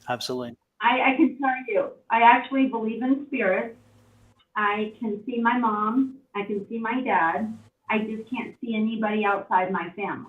Speaker 1: Absolutely.
Speaker 8: I can tell you, I actually believe in spirit. I can see my mom. I can see my dad. I just can't see anybody outside my family.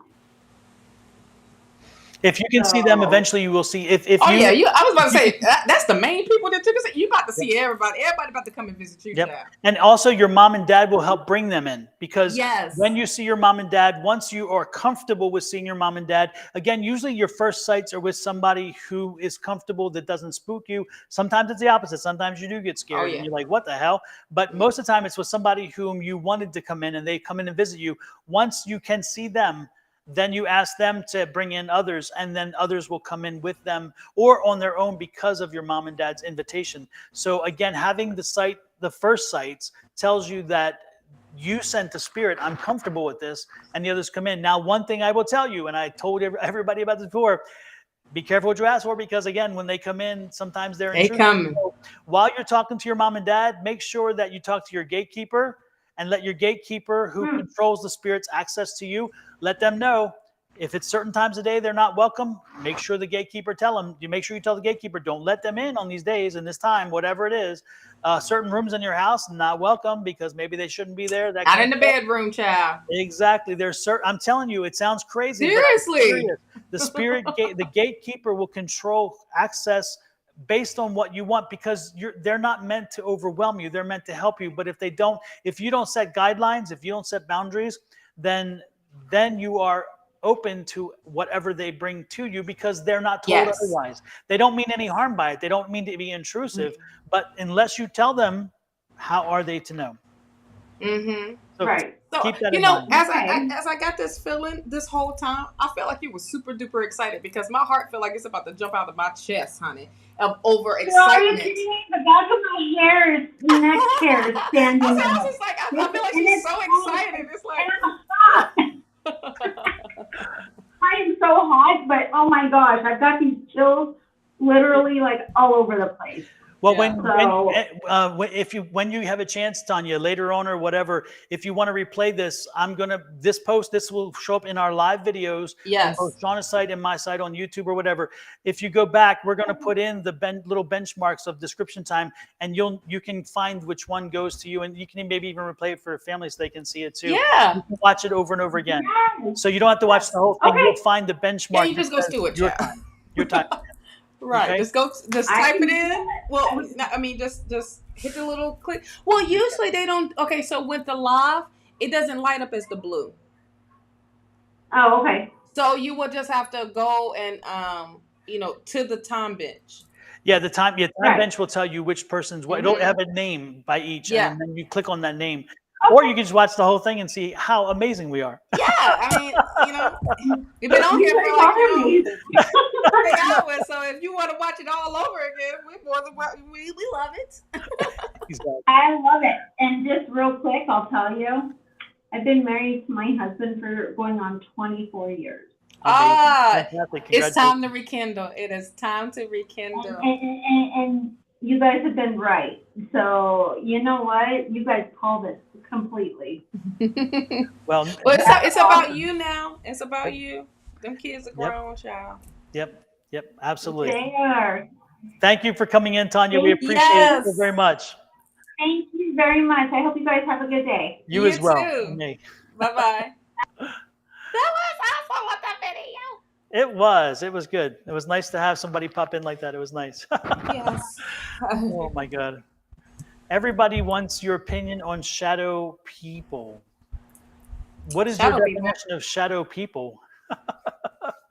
Speaker 1: If you can see them, eventually you will see. I
Speaker 2: was about to say that's the main people that took us. You about to see everybody. Everybody about to come and visit you.
Speaker 1: Yep. And also, your mom and dad will help bring them in, because when you see your mom and dad, once you are comfortable with seeing your mom and dad, again, usually your first sights are with somebody who is comfortable, that doesn't spook you. Sometimes it's the opposite. Sometimes you do get scared and you're like, "What the hell?" But most of the time, it's with somebody whom you wanted to come in, and they come in and visit you. Once you can see them, then you ask them to bring in others, and then others will come in with them or on their own because of your mom and dad's invitation. So again, having the first sights tells you that you sent the spirit, I'm comfortable with this, and the others come in. Now, one thing I will tell you, and I told everybody about this before, be careful what you ask for, because again, when they come in, sometimes they're intrusive. So while you're talking to your mom and dad, make sure that you talk to your gatekeeper, and let your gatekeeper, who controls the spirit's access to you, let them know if it's certain times of day they're not welcome. Make sure the gatekeeper make sure you tell the gatekeeper, don't let them in on these days and this time, whatever it is. Certain rooms in your house, not welcome, because maybe they shouldn't be there.
Speaker 2: Not in the bedroom, child.
Speaker 1: Exactly. I'm telling you, it sounds crazy.
Speaker 2: Seriously.
Speaker 1: The gatekeeper will control access based on what you want, because they're not meant to overwhelm you. They're meant to help you. But if you don't set guidelines, if you don't set boundaries, then you are open to whatever they bring to you, because they're not told otherwise. They don't mean any harm by it. They don't mean to be intrusive, but unless you tell them, how are they to know?
Speaker 2: Mm-hmm.
Speaker 1: So
Speaker 2: right. So,
Speaker 1: keep that in mind.
Speaker 2: as I got this feeling this whole time, I felt like you were super duper excited, because my heart felt like it's about to jump out of my chest, honey, of over excitement.
Speaker 8: The back of my hair is neck hair is standing up.
Speaker 2: I was just like, I feel like she's so excited. It's like
Speaker 8: I am so hot, but oh my gosh, I've got these chills literally like all over the place.
Speaker 1: Well, when you have a chance, Tanya, later on or whatever, if you want to replay this, this will show up in our live videos on both Shawna's site and my site on YouTube or whatever. If you go back, we're going to put in the little benchmarks of description time, and you can find which one goes to you, and you can maybe even replay it for families so they can see it too.
Speaker 2: Yeah.
Speaker 1: You can watch it over and over again. So you don't have to watch the whole thing. You'll find the benchmark.
Speaker 2: Yeah, you just go through it.
Speaker 1: Your time.
Speaker 2: Right.
Speaker 1: Okay?
Speaker 2: Just type it in. Well, I mean, just hit the little click. Well, usually they don't. Okay, so with the live, it doesn't light up as the blue.
Speaker 8: Oh, okay.
Speaker 2: So you will just have to go and to the time bench.
Speaker 1: Yeah, the time bench will tell you which person's what. It'll have a name by each, and then you click on that name. Or you can just watch the whole thing and see how amazing we are.
Speaker 2: Yeah, I mean, we've been on here for like 3 hours, so if you want to watch it all over again, we love it.
Speaker 8: I love it. And just real quick, I'll tell you, I've been married to my husband for going on 24 years.
Speaker 2: It's time to rekindle. It is time to rekindle.
Speaker 8: And you guys have been right. So you know what? You guys called it completely.
Speaker 1: Well,
Speaker 2: it's about you now. It's about you. Them kids are grown, child.
Speaker 1: Yep, absolutely.
Speaker 8: They are.
Speaker 1: Thank you for coming in, Tanya. We appreciate it so very much.
Speaker 8: Thank you very much. I hope you guys have a good day.
Speaker 1: You as well.
Speaker 2: Bye-bye. That was awesome with the video.
Speaker 1: It was good. It was nice to have somebody pop in like that. It was nice.
Speaker 2: Yes.
Speaker 1: Oh my God. Everybody wants your opinion on shadow people. What is your definition of shadow people?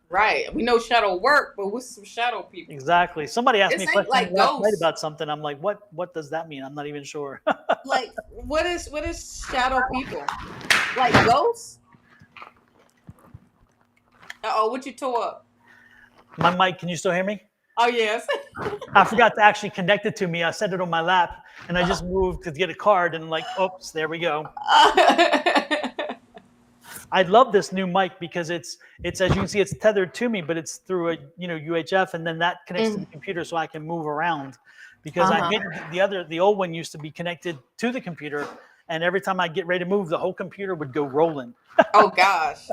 Speaker 2: Right. We know shadow work, but what's some shadow people?
Speaker 1: Exactly. Somebody asked me a question
Speaker 2: like
Speaker 1: last night about something. I'm like, what does that mean? I'm not even sure.
Speaker 2: Like, what is shadow people? Like ghosts? What you tore up?
Speaker 1: My mic, can you still hear me?
Speaker 2: Oh, yes.
Speaker 1: I forgot to actually connect it to me. I set it on my lap, and I just moved to get a card, and like, oops, there we go. I love this new mic because it's as you can see, it's tethered to me, but it's through a UHF, and then that connects to the computer, so I can move around. Because I hit the old one used to be connected to the computer, and every time I get ready to move, the whole computer would go rolling.
Speaker 2: Oh gosh.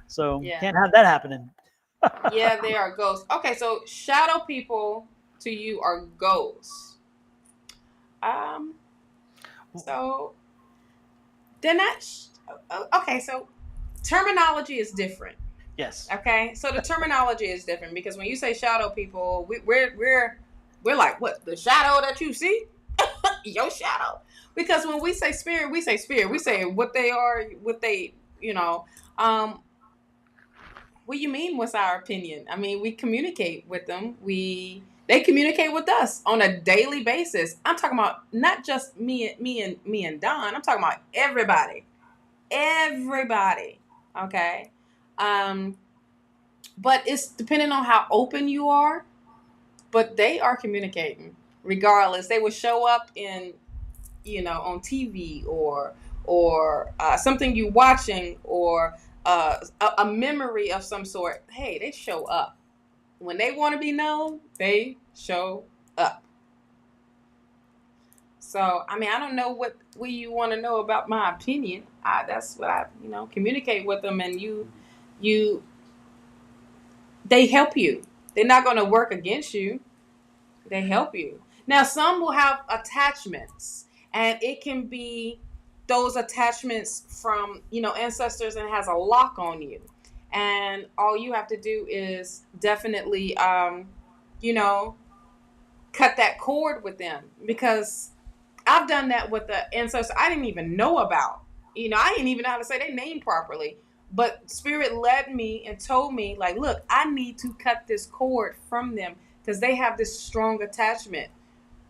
Speaker 1: So can't have that happening.
Speaker 2: Yeah, they are ghosts. Okay, so shadow people to you are ghosts. So they're not. Okay, so terminology is different.
Speaker 1: Yes.
Speaker 2: Okay, so the terminology is different because when you say shadow people, we're like, what, the shadow that you see? Your shadow. Because when we say spirit, we say spirit. We say what they are, what they, what do you mean? What's our opinion? I mean, we communicate with them. They communicate with us on a daily basis. I'm talking about not just me and Don. I'm talking about everybody. Okay. But it's depending on how open you are. But they are communicating regardless. They will show up in, on TV or something you watching or a memory of some sort. Hey, they show up. When they want to be known, they show up. So, I mean, I don't know what you want to know about my opinion. That's what I, communicate with them, and they help you. They're not going to work against you. They help you. Now, some will have attachments, and it can be those attachments from, ancestors, and it has a lock on you. And all you have to do is definitely, cut that cord with them, because I've done that with the ancestors I didn't even know about. I didn't even know how to say their name properly. But Spirit led me and told me, like, look, I need to cut this cord from them because they have this strong attachment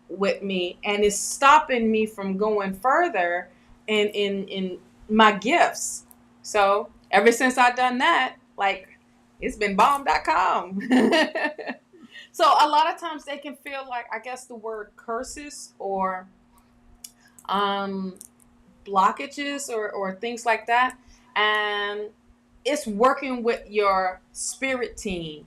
Speaker 2: with me, and it's stopping me from going further in my gifts. So ever since I've done that, like, it's been bomb.com. So a lot of times they can feel like, I guess the word curses or blockages or things like that. And it's working with your spirit team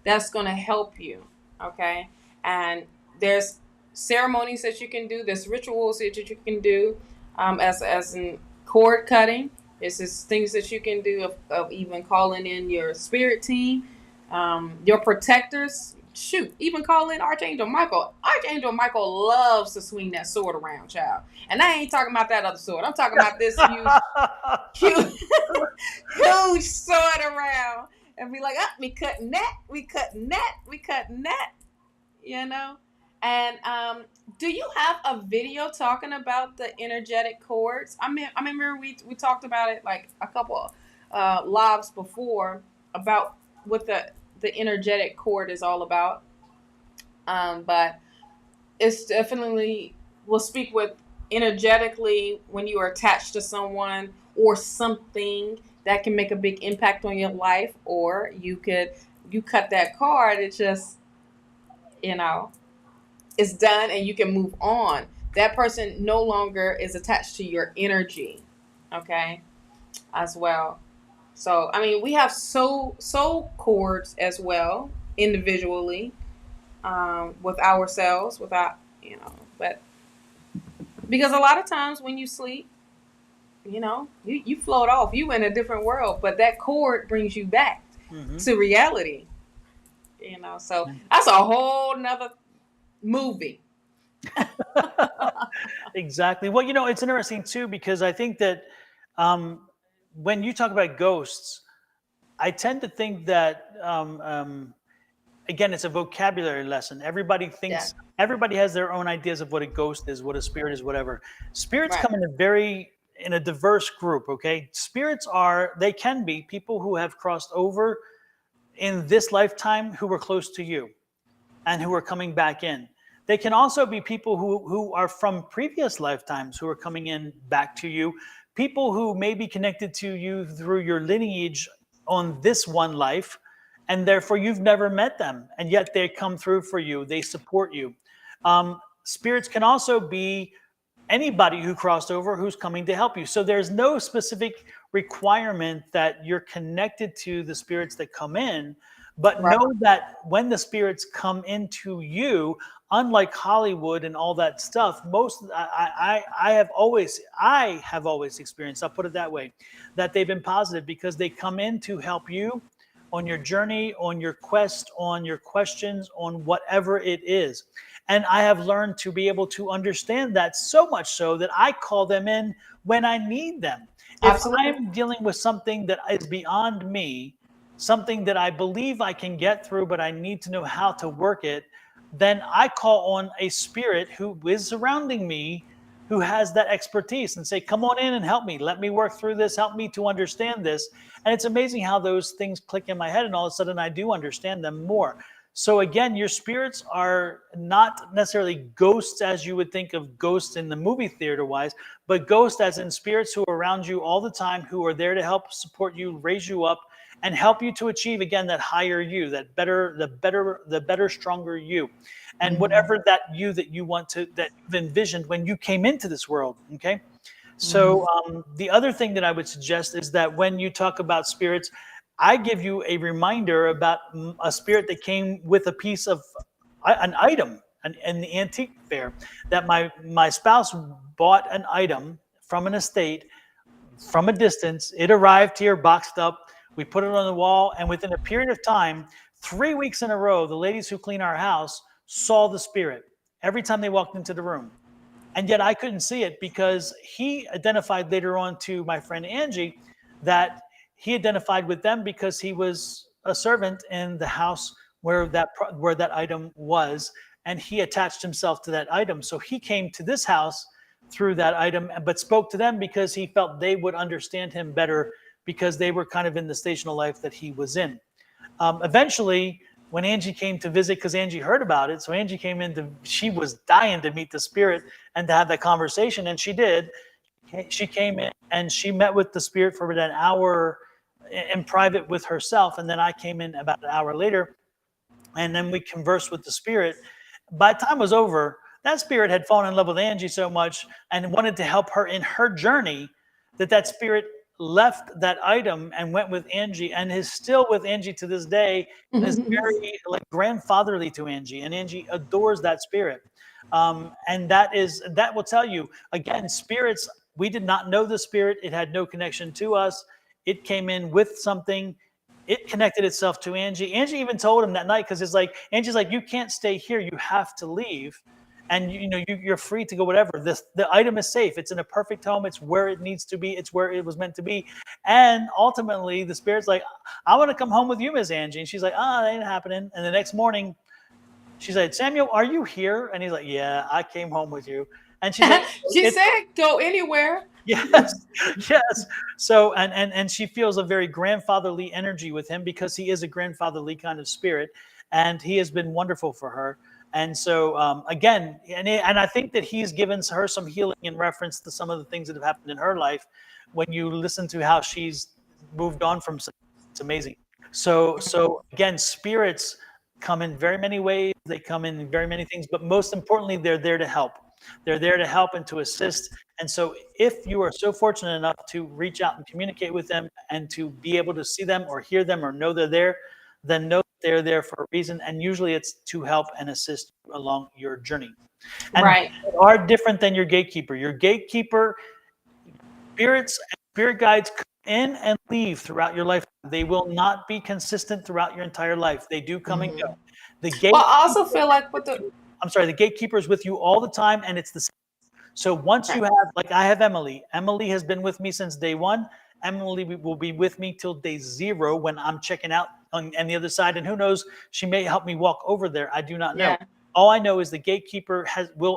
Speaker 2: that's going to help you. Okay. And there's ceremonies that you can do. There's rituals that you can do as in cord cutting. There's just things that you can do of even calling in your spirit team, your protectors. Shoot, even call in Archangel Michael. Archangel Michael loves to swing that sword around, child. And I ain't talking about that other sword. I'm talking about this huge sword around. and be like, we cutting that, we cutting that, we cutting that, you know? And do you have a video talking about the energetic cords? I remember we talked about it like a couple lives before about what the energetic cord is all about. But it's definitely, we'll speak with energetically when you are attached to someone or something that can make a big impact on your life, or you cut that card, it's just, it's done and you can move on. That person no longer is attached to your energy, okay, as well. So, I mean, we have soul cords as well, individually, with ourselves, without, but because a lot of times when you sleep, you float off, you in a different world, but that cord brings you back to reality, so that's a whole nother movie.
Speaker 1: Exactly. Well, it's interesting too, because I think that when you talk about ghosts, I tend to think that again, it's a vocabulary lesson. Everybody thinks, everybody has their own ideas of what a ghost is, what a spirit is, whatever. Spirits come in a diverse group, okay? Spirits they can be people who have crossed over in this lifetime who were close to you and who are coming back in. They can also be people who are from previous lifetimes who are coming in back to you, people who may be connected to you through your lineage on this one life, and therefore you've never met them, and yet they come through for you, they support you. Spirits can also be anybody who crossed over who's coming to help you. So there's no specific requirement that you're connected to the spirits that come in, but know that when the spirits come into you, unlike Hollywood and all that stuff, I have always experienced, I'll put it that way, that they've been positive because they come in to help you on your journey, on your quest, on your questions, on whatever it is. And I have learned to be able to understand that, so much so that I call them in when I need them. Absolutely. If I'm dealing with something that is beyond me, something that I believe I can get through, but I need to know how to work it, then I call on a spirit who is surrounding me, who has that expertise, and say, come on in and help me. Let me work through this. Help me to understand this. And it's amazing how those things click in my head, and all of a sudden I do understand them more. So again, your spirits are not necessarily ghosts as you would think of ghosts in the movie theater wise, but ghosts as in spirits who are around you all the time, who are there to help support you, raise you up, and help you to achieve, again, that higher you, the better, stronger you, and whatever that you that you want to, that you've envisioned when you came into this world. Okay. So the other thing that I would suggest is that when you talk about spirits, I give you a reminder about a spirit that came with a piece of an item in the antique fair, that my spouse bought an item from an estate from a distance. It arrived here boxed up. We put it on the wall, and within a period of time, 3 weeks in a row, the ladies who clean our house saw the spirit every time they walked into the room. And yet I couldn't see it because he identified later on to my friend Angie that he identified with them because he was a servant in the house where that item was, and he attached himself to that item. So he came to this house through that item, but spoke to them because he felt they would understand him better because they were kind of in the station of life that he was in. Eventually, when Angie came to visit, because Angie heard about it, so Angie came in, she was dying to meet the spirit and to have that conversation, and she did. She came in and she met with the spirit for about an hour in private with herself, and then I came in about an hour later, and then we conversed with the spirit. By the time it was over, that spirit had fallen in love with Angie so much and wanted to help her in her journey that spirit left that item and went with Angie, and is still with Angie to this day, and is very grandfatherly to Angie, and Angie adores that spirit. And that will tell you, again, spirits, we did not know the spirit. It had no connection to us. It came in with something. It connected itself to Angie. Angie even told him that night, because it's like, Angie's like, you can't stay here. You have to leave. and you're free to go whatever. The item is safe. It's in a perfect home. It's where it needs to be. It's where it was meant to be. And ultimately, the spirit's like, I want to come home with you, Miss Angie. And she's like, that ain't happening. And the next morning, she's like, Samuel, are you here? And he's like, yeah, I came home with you. And she's like,
Speaker 2: she said, go anywhere.
Speaker 1: Yes. So, and she feels a very grandfatherly energy with him because he is a grandfatherly kind of spirit, and he has been wonderful for her. And so, again, and I think that he's given her some healing in reference to some of the things that have happened in her life. When you listen to how she's moved on from, it's amazing. So again, spirits come in very many ways. They come in very many things, but most importantly, they're there to help. They're there to help and to assist. And so if you are so fortunate enough to reach out and communicate with them and to be able to see them or hear them or know they're there, then know they're there for a reason. And usually it's to help and assist you along your journey. And
Speaker 2: right.
Speaker 1: They are different than your gatekeeper. Your gatekeeper, spirits and spirit guides come in and leave throughout your life. They will not be consistent throughout your entire life. They do come and go.
Speaker 2: Well, I also feel like
Speaker 1: the gatekeeper is with you all the time, and it's the same. So once you have, like I have Emily. Emily has been with me since day one. Emily will be with me till day 0 when I'm checking out on the other side. And who knows, she may help me walk over there. I do not know.
Speaker 2: Yeah.
Speaker 1: All I know is the gatekeeper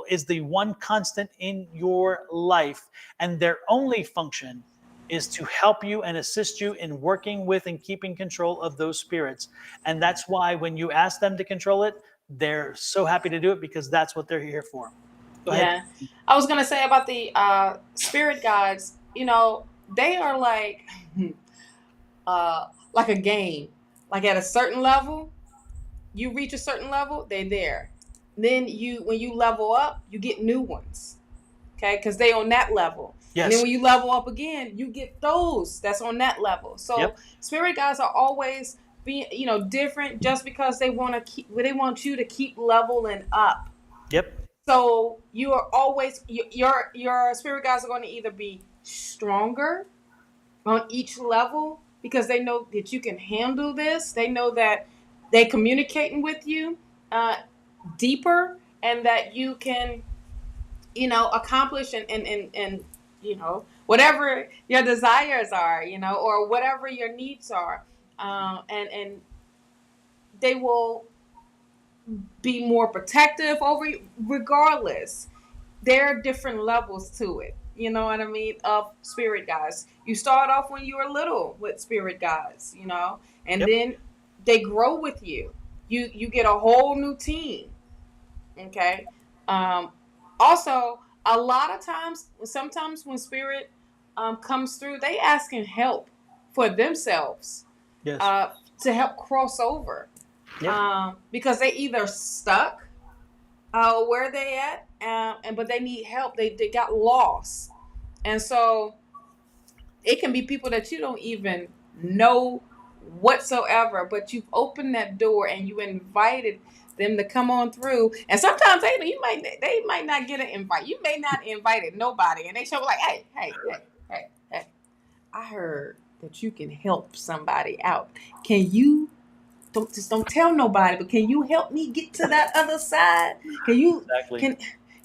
Speaker 1: is the one constant in your life, and their only function is to help you and assist you in working with and keeping control of those spirits. And that's why when you ask them to control it, they're so happy to do it because that's what they're here for. Go ahead.
Speaker 2: I was going to say about the spirit guides, they are like a game. Like at a certain level, you reach a certain level, they're there. Then when you level up, you get new ones. Okay, because they on that level. Yes. And then when you level up again, you get those that's on that level. So spirit guides are always being, different just because they want you to keep leveling up.
Speaker 1: Yep.
Speaker 2: So you are always your spirit guides are going to either be stronger on each level because they know that you can handle this. They know that they're communicating with you deeper and that you can, accomplish and whatever your desires are, or whatever your needs are, and they will be more protective over you regardless. There are different levels to it, you know what I mean, of spirit guides. You start off when you were little with spirit guides, and then they grow with you. You get a whole new team. Okay. Also, a lot of times, sometimes when spirit comes through, they asking help for themselves to help cross over. Because they either stuck where they at, but they need help. They got lost. And so it can be people that you don't even know whatsoever, but you've opened that door and you invited them to come on through. And sometimes they might not get an invite. You may not invite nobody, and they show like, hey, I heard that you can help somebody out. Can you don't tell nobody, but can you help me get to that other side? Can you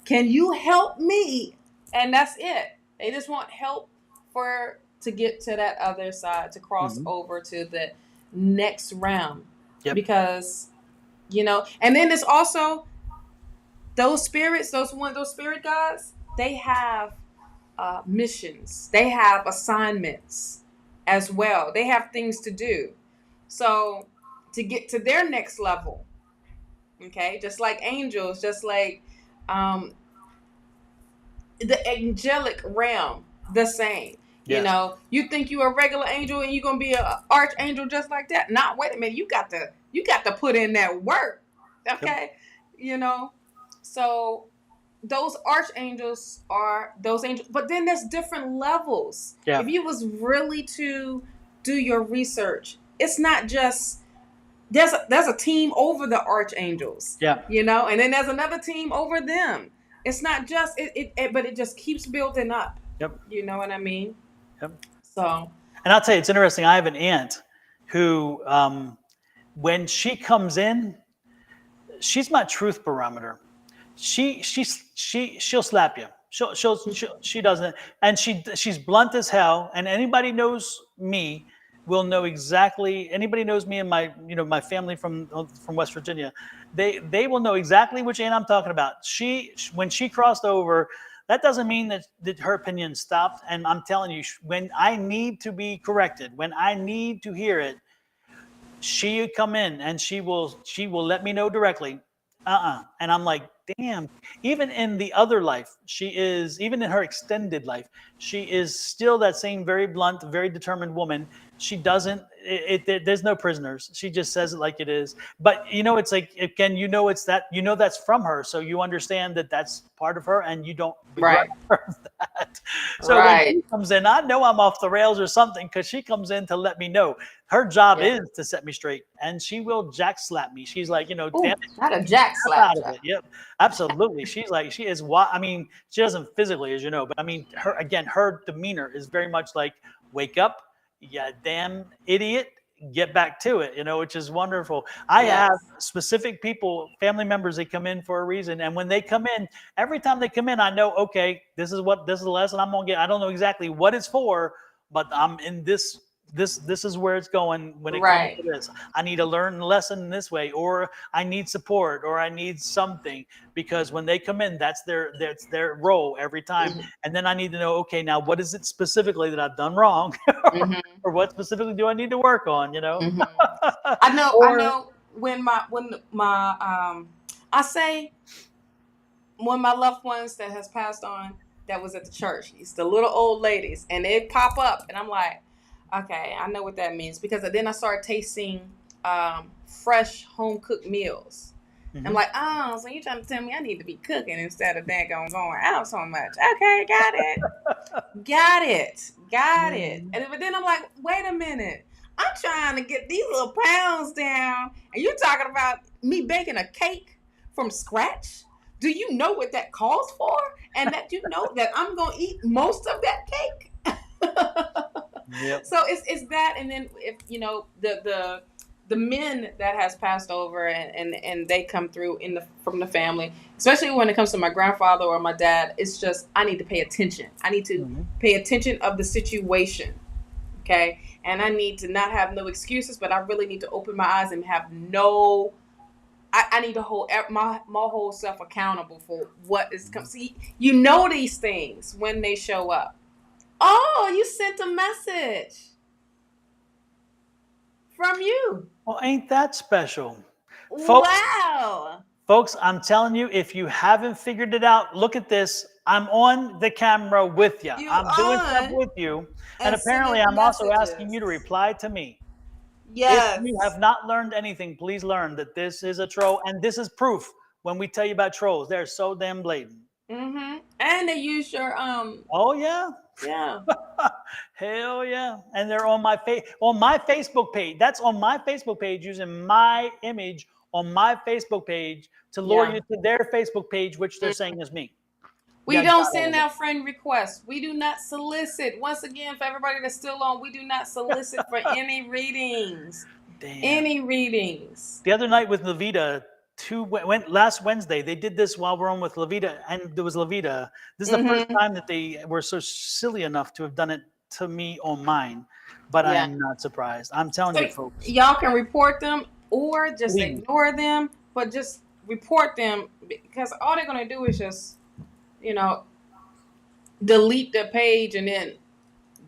Speaker 2: can you help me? And that's it. They just want help to get to that other side, to cross over to the next realm. Because and then there's also those spirits, those spirit guides, they have missions. They have assignments as well. They have things to do. So to get to their next level, okay, just like angels, just like the angelic realm, the same. Yes. You think you're a regular angel and you're gonna be an archangel just like that? Nah, wait a minute. You got to put in that work. Okay. So those archangels are those angels, but then there's different levels. Yeah. If you was really to do your research, it's not just there's a team over the archangels. Yeah. And then there's another team over them. It's not just but it just keeps building up. Yep. You know what I mean? Yep. So.
Speaker 1: And I'll tell you, it's interesting. I have an aunt who, when she comes in, she's my truth barometer. she'll slap you. She doesn't, and she's blunt as hell. And anybody knows me will know exactly. Anybody knows me and my family from West Virginia, they will know exactly which aunt I'm talking about. When she crossed over, that doesn't mean that her opinion stopped. And I'm telling you, when I need to be corrected, when I need to hear it, she come in and she will let me know directly. And I'm like, damn. Even in the other life, even in her extended life, she is still that same very blunt, very determined woman. She doesn't. There's no prisoners. She just says it like it is. But it's like, again, it's that that's from her, so you understand that that's part of her, and you don't regret that. So when she comes in, I know I'm off the rails or something, because she comes in to let me know. Her job is to set me straight, and she will jack slap me. She's like, damn it,
Speaker 2: not a jack slap.
Speaker 1: Out of it. Yep, absolutely. She's like, she is. I mean, she doesn't physically, as you know, but I mean, her demeanor is very much like, wake up, you damn idiot, get back to it, which is wonderful. I have specific people, family members, that come in for a reason. And when they come in, every time they come in, I know, okay, this is the lesson I'm going to get. I don't know exactly what it's for, but I'm in this is where it's going when it comes to this. I need to learn the lesson this way, or I need support, or I need something, because when they come in, that's their role every time. Mm-hmm. And then I need to know, okay, now what is it specifically that I've done wrong, or what specifically do I need to work on?
Speaker 2: Mm-hmm. I know when I say when my loved ones that has passed on, that was at the church, it's the little old ladies, and they pop up, and I'm like, okay, I know what that means, because then I started tasting fresh home cooked meals. Mm-hmm. I'm like, oh, so you trying to tell me I need to be cooking instead of going out so much? Okay, got it, got it. But then I'm like, wait a minute, I'm trying to get these little pounds down, and you're talking about me baking a cake from scratch? Do you know what that calls for? And that you know that I'm gonna eat most of that cake? Yep. So it's that, and then if the men that has passed over and they come through from the family, especially when it comes to my grandfather or my dad, it's just I need to pay attention. I need to pay attention of the situation, okay? And I need to not have no excuses, but I really need to open my eyes and have no. I need to hold my whole self accountable for what is coming. See, these things when they show up. Oh, you sent a message from you.
Speaker 1: Well, ain't that special?
Speaker 2: Wow.
Speaker 1: Folks, I'm telling you, if you haven't figured it out, look at this. I'm on the camera with you. I'm doing stuff with you. And apparently I'm also asking you to reply to me.
Speaker 2: Yes.
Speaker 1: If you have not learned anything, please learn that this is a troll. And this is proof when we tell you about trolls. They're so damn blatant.
Speaker 2: Mm-hmm. And they use your
Speaker 1: Oh yeah.
Speaker 2: Yeah.
Speaker 1: Hell yeah. And they're on my Facebook page. That's on my Facebook page, using my image on my Facebook page to lure you to their Facebook page, which they're saying is me.
Speaker 2: We don't send out friend requests. We do not solicit. Once again, for everybody that's still on, we do not solicit for any readings. Damn. Any readings.
Speaker 1: The other night with Levita, last Wednesday, they did this while we're on with Levita, and there was Levita. This is the first time that they were so silly enough to have done it to me on mine, but I am not surprised. I'm telling you, folks.
Speaker 2: Y'all can report them or just ignore them, but just report them, because all they're going to do is just, delete the page and then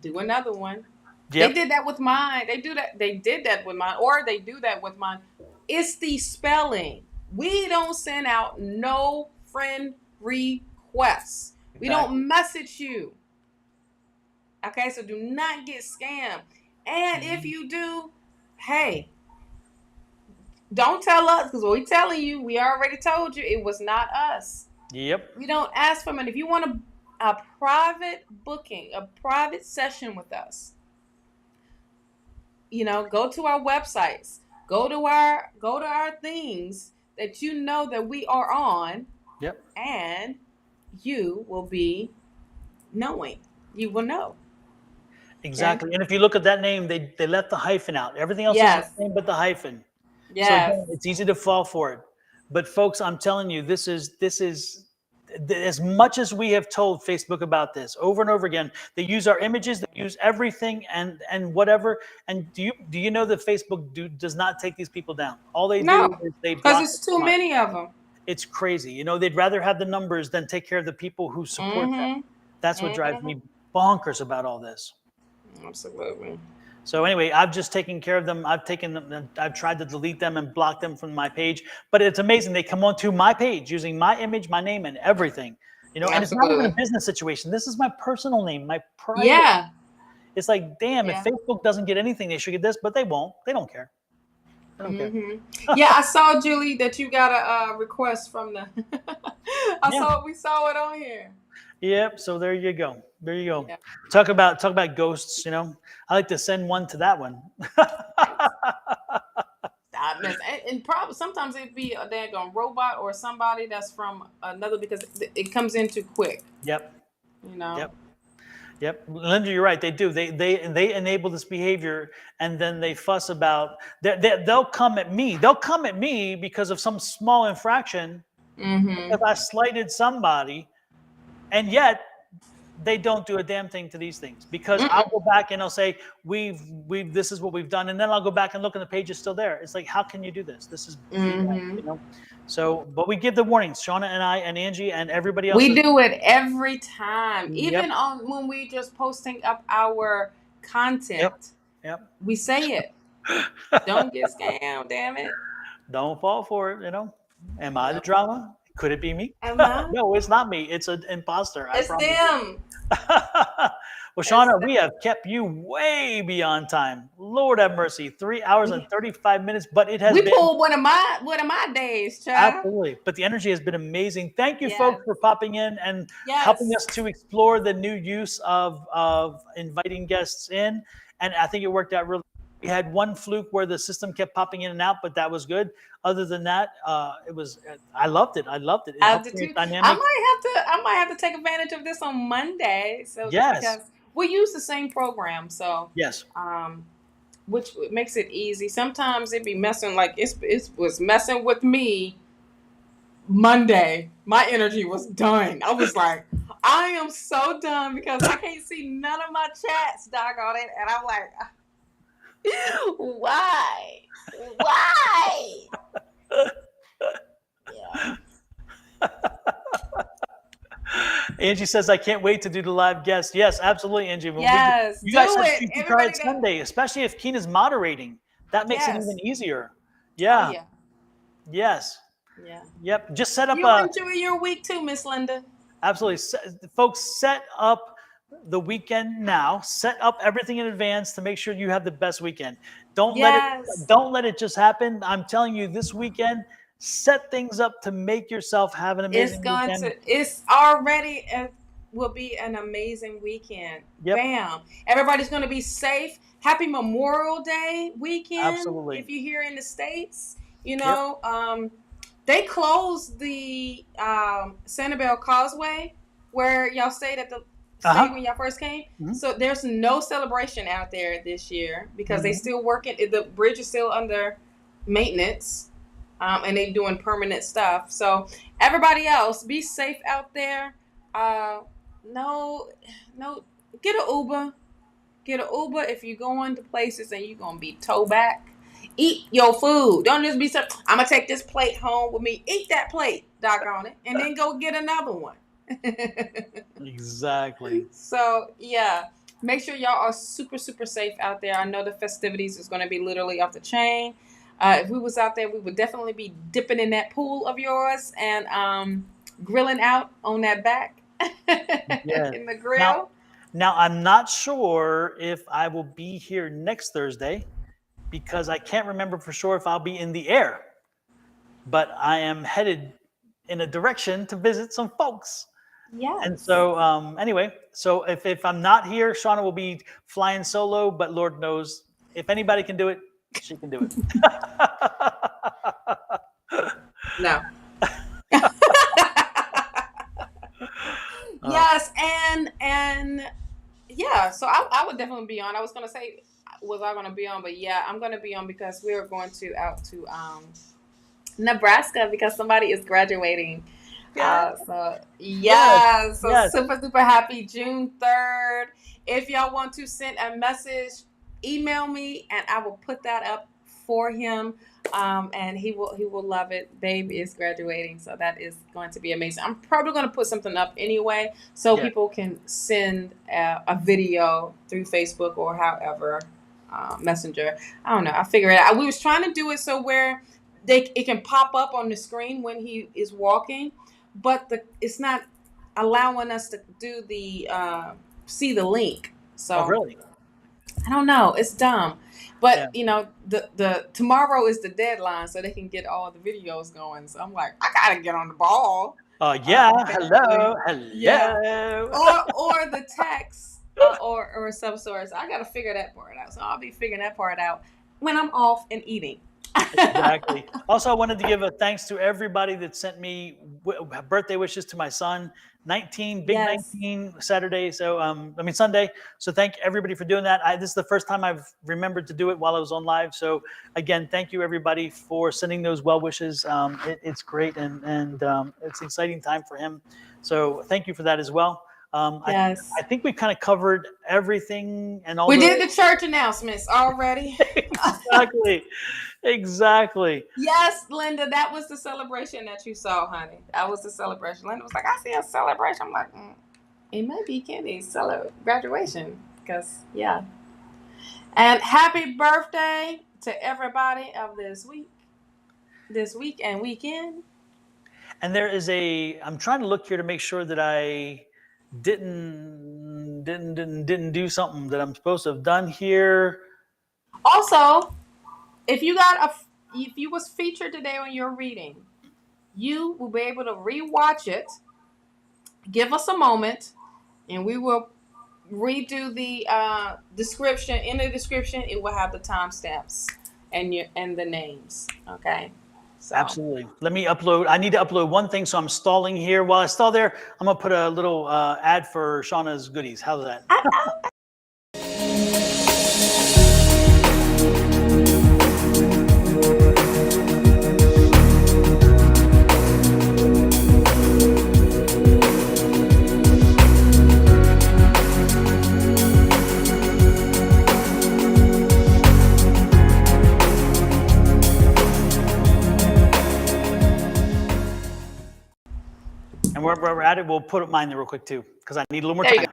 Speaker 2: do another one. Yep. They did that with mine. They did that with mine, or they do that with mine. It's the spelling. We don't send out no friend requests. Exactly. We don't message you. Okay, so do not get scammed. And if you do, hey, don't tell us, because we're telling you, we already told you it was not us.
Speaker 1: Yep.
Speaker 2: We don't ask for money. If you want a private booking, a private session with us, go to our websites, go to our things that that we are on.
Speaker 1: Yep.
Speaker 2: And you will be knowing. You will know.
Speaker 1: Exactly. Okay? And if you look at that name, they left the hyphen out. Everything else is the same but the hyphen.
Speaker 2: Yes.
Speaker 1: So again, it's easy to fall for it. But folks, I'm telling you, this is as much as we have told Facebook about this over and over again. They use our images, they use everything, and whatever. And do you know that Facebook does not take these people down? All they do is they block.
Speaker 2: Because it's too many of them.
Speaker 1: It's crazy. You know, they'd rather have the numbers than take care of the people who support them. That's what drives me bonkers about all this.
Speaker 2: Absolutely.
Speaker 1: So anyway, I've just taken care of them. I've tried to delete them and block them from my page. But it's amazing. They come onto my page using my image, my name, and everything. You know, and it's not even a business situation. This is my personal name, my private.
Speaker 2: Yeah.
Speaker 1: It's like, damn, if Facebook doesn't get anything, they should get this, but they won't. They don't care. I don't care.
Speaker 2: Yeah, I saw, Julie, that you got a request from the. We saw it on here.
Speaker 1: Yep. So there you go. There you go. Yeah. Talk about ghosts. You know, I like to send one to that one.
Speaker 2: And probably sometimes it'd be a daggone robot or somebody that's from another, because it comes in too quick.
Speaker 1: Yep.
Speaker 2: You know.
Speaker 1: Yep, Linda, you're right. They do. They enable this behavior, and then they fuss about. They'll come at me. They'll come at me because of some small infraction. Because I slighted somebody, and yet they don't do a damn thing to these things. Because I'll go back and I'll say, this is what we've done, and then I'll go back and look, and the page is still there. It's like, how can you do this? This is, you know. So, but we give the warnings, Shawna and I and Angie and everybody else.
Speaker 2: We do it every time, even on when we just posting up our content.
Speaker 1: Yep.
Speaker 2: We say it. Don't get scammed, damn it.
Speaker 1: Don't fall for it. You know. Am I the drama? Could it be me?
Speaker 2: Am I?
Speaker 1: No, it's not me. It's an imposter.
Speaker 2: It's them.
Speaker 1: Well, Shawna, we have kept you way beyond time. Lord have mercy. 3 hours and 35 minutes, but it has been.
Speaker 2: We pulled one of my days, child.
Speaker 1: Absolutely. But the energy has been amazing. Thank you, folks, for popping in and helping us to explore the new use of inviting guests in. And I think it worked out really. We had one fluke where the system kept popping in and out, but that was good. Other than that, it was. I loved it. I loved it.
Speaker 2: I did too. I might have to take advantage of this on Monday. So because we use the same program, so which makes it easy. Sometimes it be messing, like it was messing with me Monday. My energy was done. I was like, I am so done because I can't see none of my chats, doggone it, and I'm like. Why?
Speaker 1: Angie says, I can't wait to do the live guest. Yes, absolutely, Angie.
Speaker 2: Yes,
Speaker 1: you guys should try it Sunday, especially if Keena's moderating. That makes it even easier. Yeah. Yes.
Speaker 2: Yeah.
Speaker 1: Yep. Just set up.
Speaker 2: You enjoy your week too, Miss Linda.
Speaker 1: Absolutely. Folks, set up the weekend now. Set up everything in advance to make sure you have the best weekend. Don't let it just happen. I'm telling you, this weekend, set things up to make yourself have an amazing weekend.
Speaker 2: It's already will be an amazing weekend.
Speaker 1: Yep.
Speaker 2: Bam. Everybody's going to be safe. Happy Memorial Day weekend.
Speaker 1: Absolutely.
Speaker 2: If you're here in the States, you know, they closed the Sanibel Causeway where y'all stayed at the when y'all first came. So there's no celebration out there this year because they still working. The bridge is still under maintenance, and they doing permanent stuff. So everybody else, be safe out there. No, get an Uber. Get an Uber if you're going to places and you're gonna be towed back. Eat your food. Don't just be so. I'm gonna take this plate home with me. Eat that plate, doggone it, and then go get another one.
Speaker 1: Exactly.
Speaker 2: So make sure y'all are super safe out there. I know the festivities is going to be literally off the chain. If we was out there, we would definitely be dipping in that pool of yours and grilling out on that back in the grill.
Speaker 1: Now I'm not sure if I will be here next Thursday because I can't remember for sure if I'll be in the air, but I am headed in a direction to visit some folks.
Speaker 2: Yeah.
Speaker 1: And so anyway, so if I'm not here, Shawna will be flying solo, but Lord knows if anybody can do it, she can do it.
Speaker 2: No. Yes, and so I would definitely be on. I was gonna say, was I gonna be on, but I'm gonna be on because we're going out to Nebraska, because somebody is graduating.
Speaker 1: Yeah.
Speaker 2: So
Speaker 1: Yes.
Speaker 2: super, super happy June 3rd. If y'all want to send a message, email me and I will put that up for him. And he will love it. Babe is graduating, so that is going to be amazing. I'm probably going to put something up anyway, so people can send a video through Facebook or however, Messenger. I don't know. I figure it out. We was trying to do it so where it can pop up on the screen when he is walking, but it's not allowing us to do the see the link. So
Speaker 1: really?
Speaker 2: I don't know. It's dumb. But you know, the tomorrow is the deadline, so they can get all the videos going. So I'm like, I gotta get on the ball.
Speaker 1: Hello.
Speaker 2: Yeah. Or the text or some source. I gotta figure that part out. So I'll be figuring that part out when I'm off and eating.
Speaker 1: Exactly. Also, I wanted to give a thanks to everybody that sent me birthday wishes to my son. 19 Saturday. So, Sunday. So thank everybody for doing that. This is the first time I've remembered to do it while I was on live. So again, thank you everybody for sending those well wishes. It's great. And it's an exciting time for him. So thank you for that as well. I think we kind of covered everything and all.
Speaker 2: We did the church announcements already.
Speaker 1: Exactly.
Speaker 2: Yes, Linda, that was the celebration that you saw, honey. That was the celebration. Linda was like, I see a celebration. I'm like, it may be Kenny's graduation. Because, And happy birthday to everybody of this week and weekend.
Speaker 1: And there is I'm trying to look here to make sure that I didn't do something that I'm supposed to have done here.
Speaker 2: Also, if you was featured today on your reading, you will be able to rewatch it. Give us a moment, and we will redo the description. In the description, it will have the timestamps and the names. Okay. So.
Speaker 1: Absolutely. Let me upload. I need to upload one thing, so I'm stalling here. While I stall there, I'm gonna put a little ad for Shawna's goodies. How's that? And where we're at it, we'll put mine there real quick too, because I need a little more time.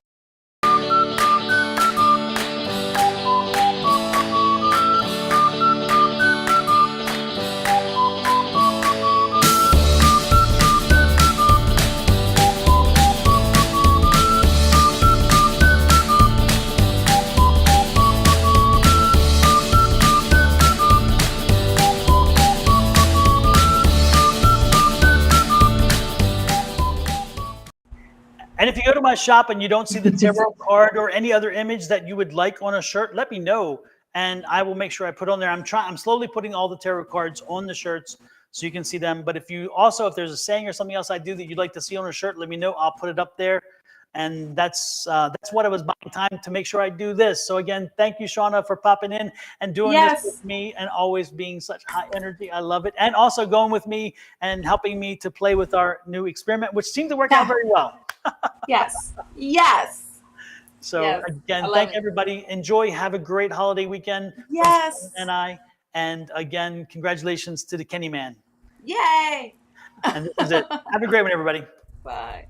Speaker 1: And if you go to my shop and you don't see the tarot card or any other image that you would like on a shirt, let me know, and I will make sure I put on there. I'm slowly putting all the tarot cards on the shirts so you can see them. But if there's a saying or something else I do that you'd like to see on a shirt, let me know. I'll put it up there. And that's what I was buying time to make sure I do this. So again, thank you, Shawna, for popping in and doing this with me and always being such high energy. I love it. And also going with me and helping me to play with our new experiment, which seemed to work out very well.
Speaker 2: Yes.
Speaker 1: So again, thank everybody. Enjoy. Have a great holiday weekend.
Speaker 2: Yes.
Speaker 1: And again, congratulations to the Kenny Man.
Speaker 2: Yay.
Speaker 1: And this is it. Have a great one, everybody.
Speaker 2: Bye.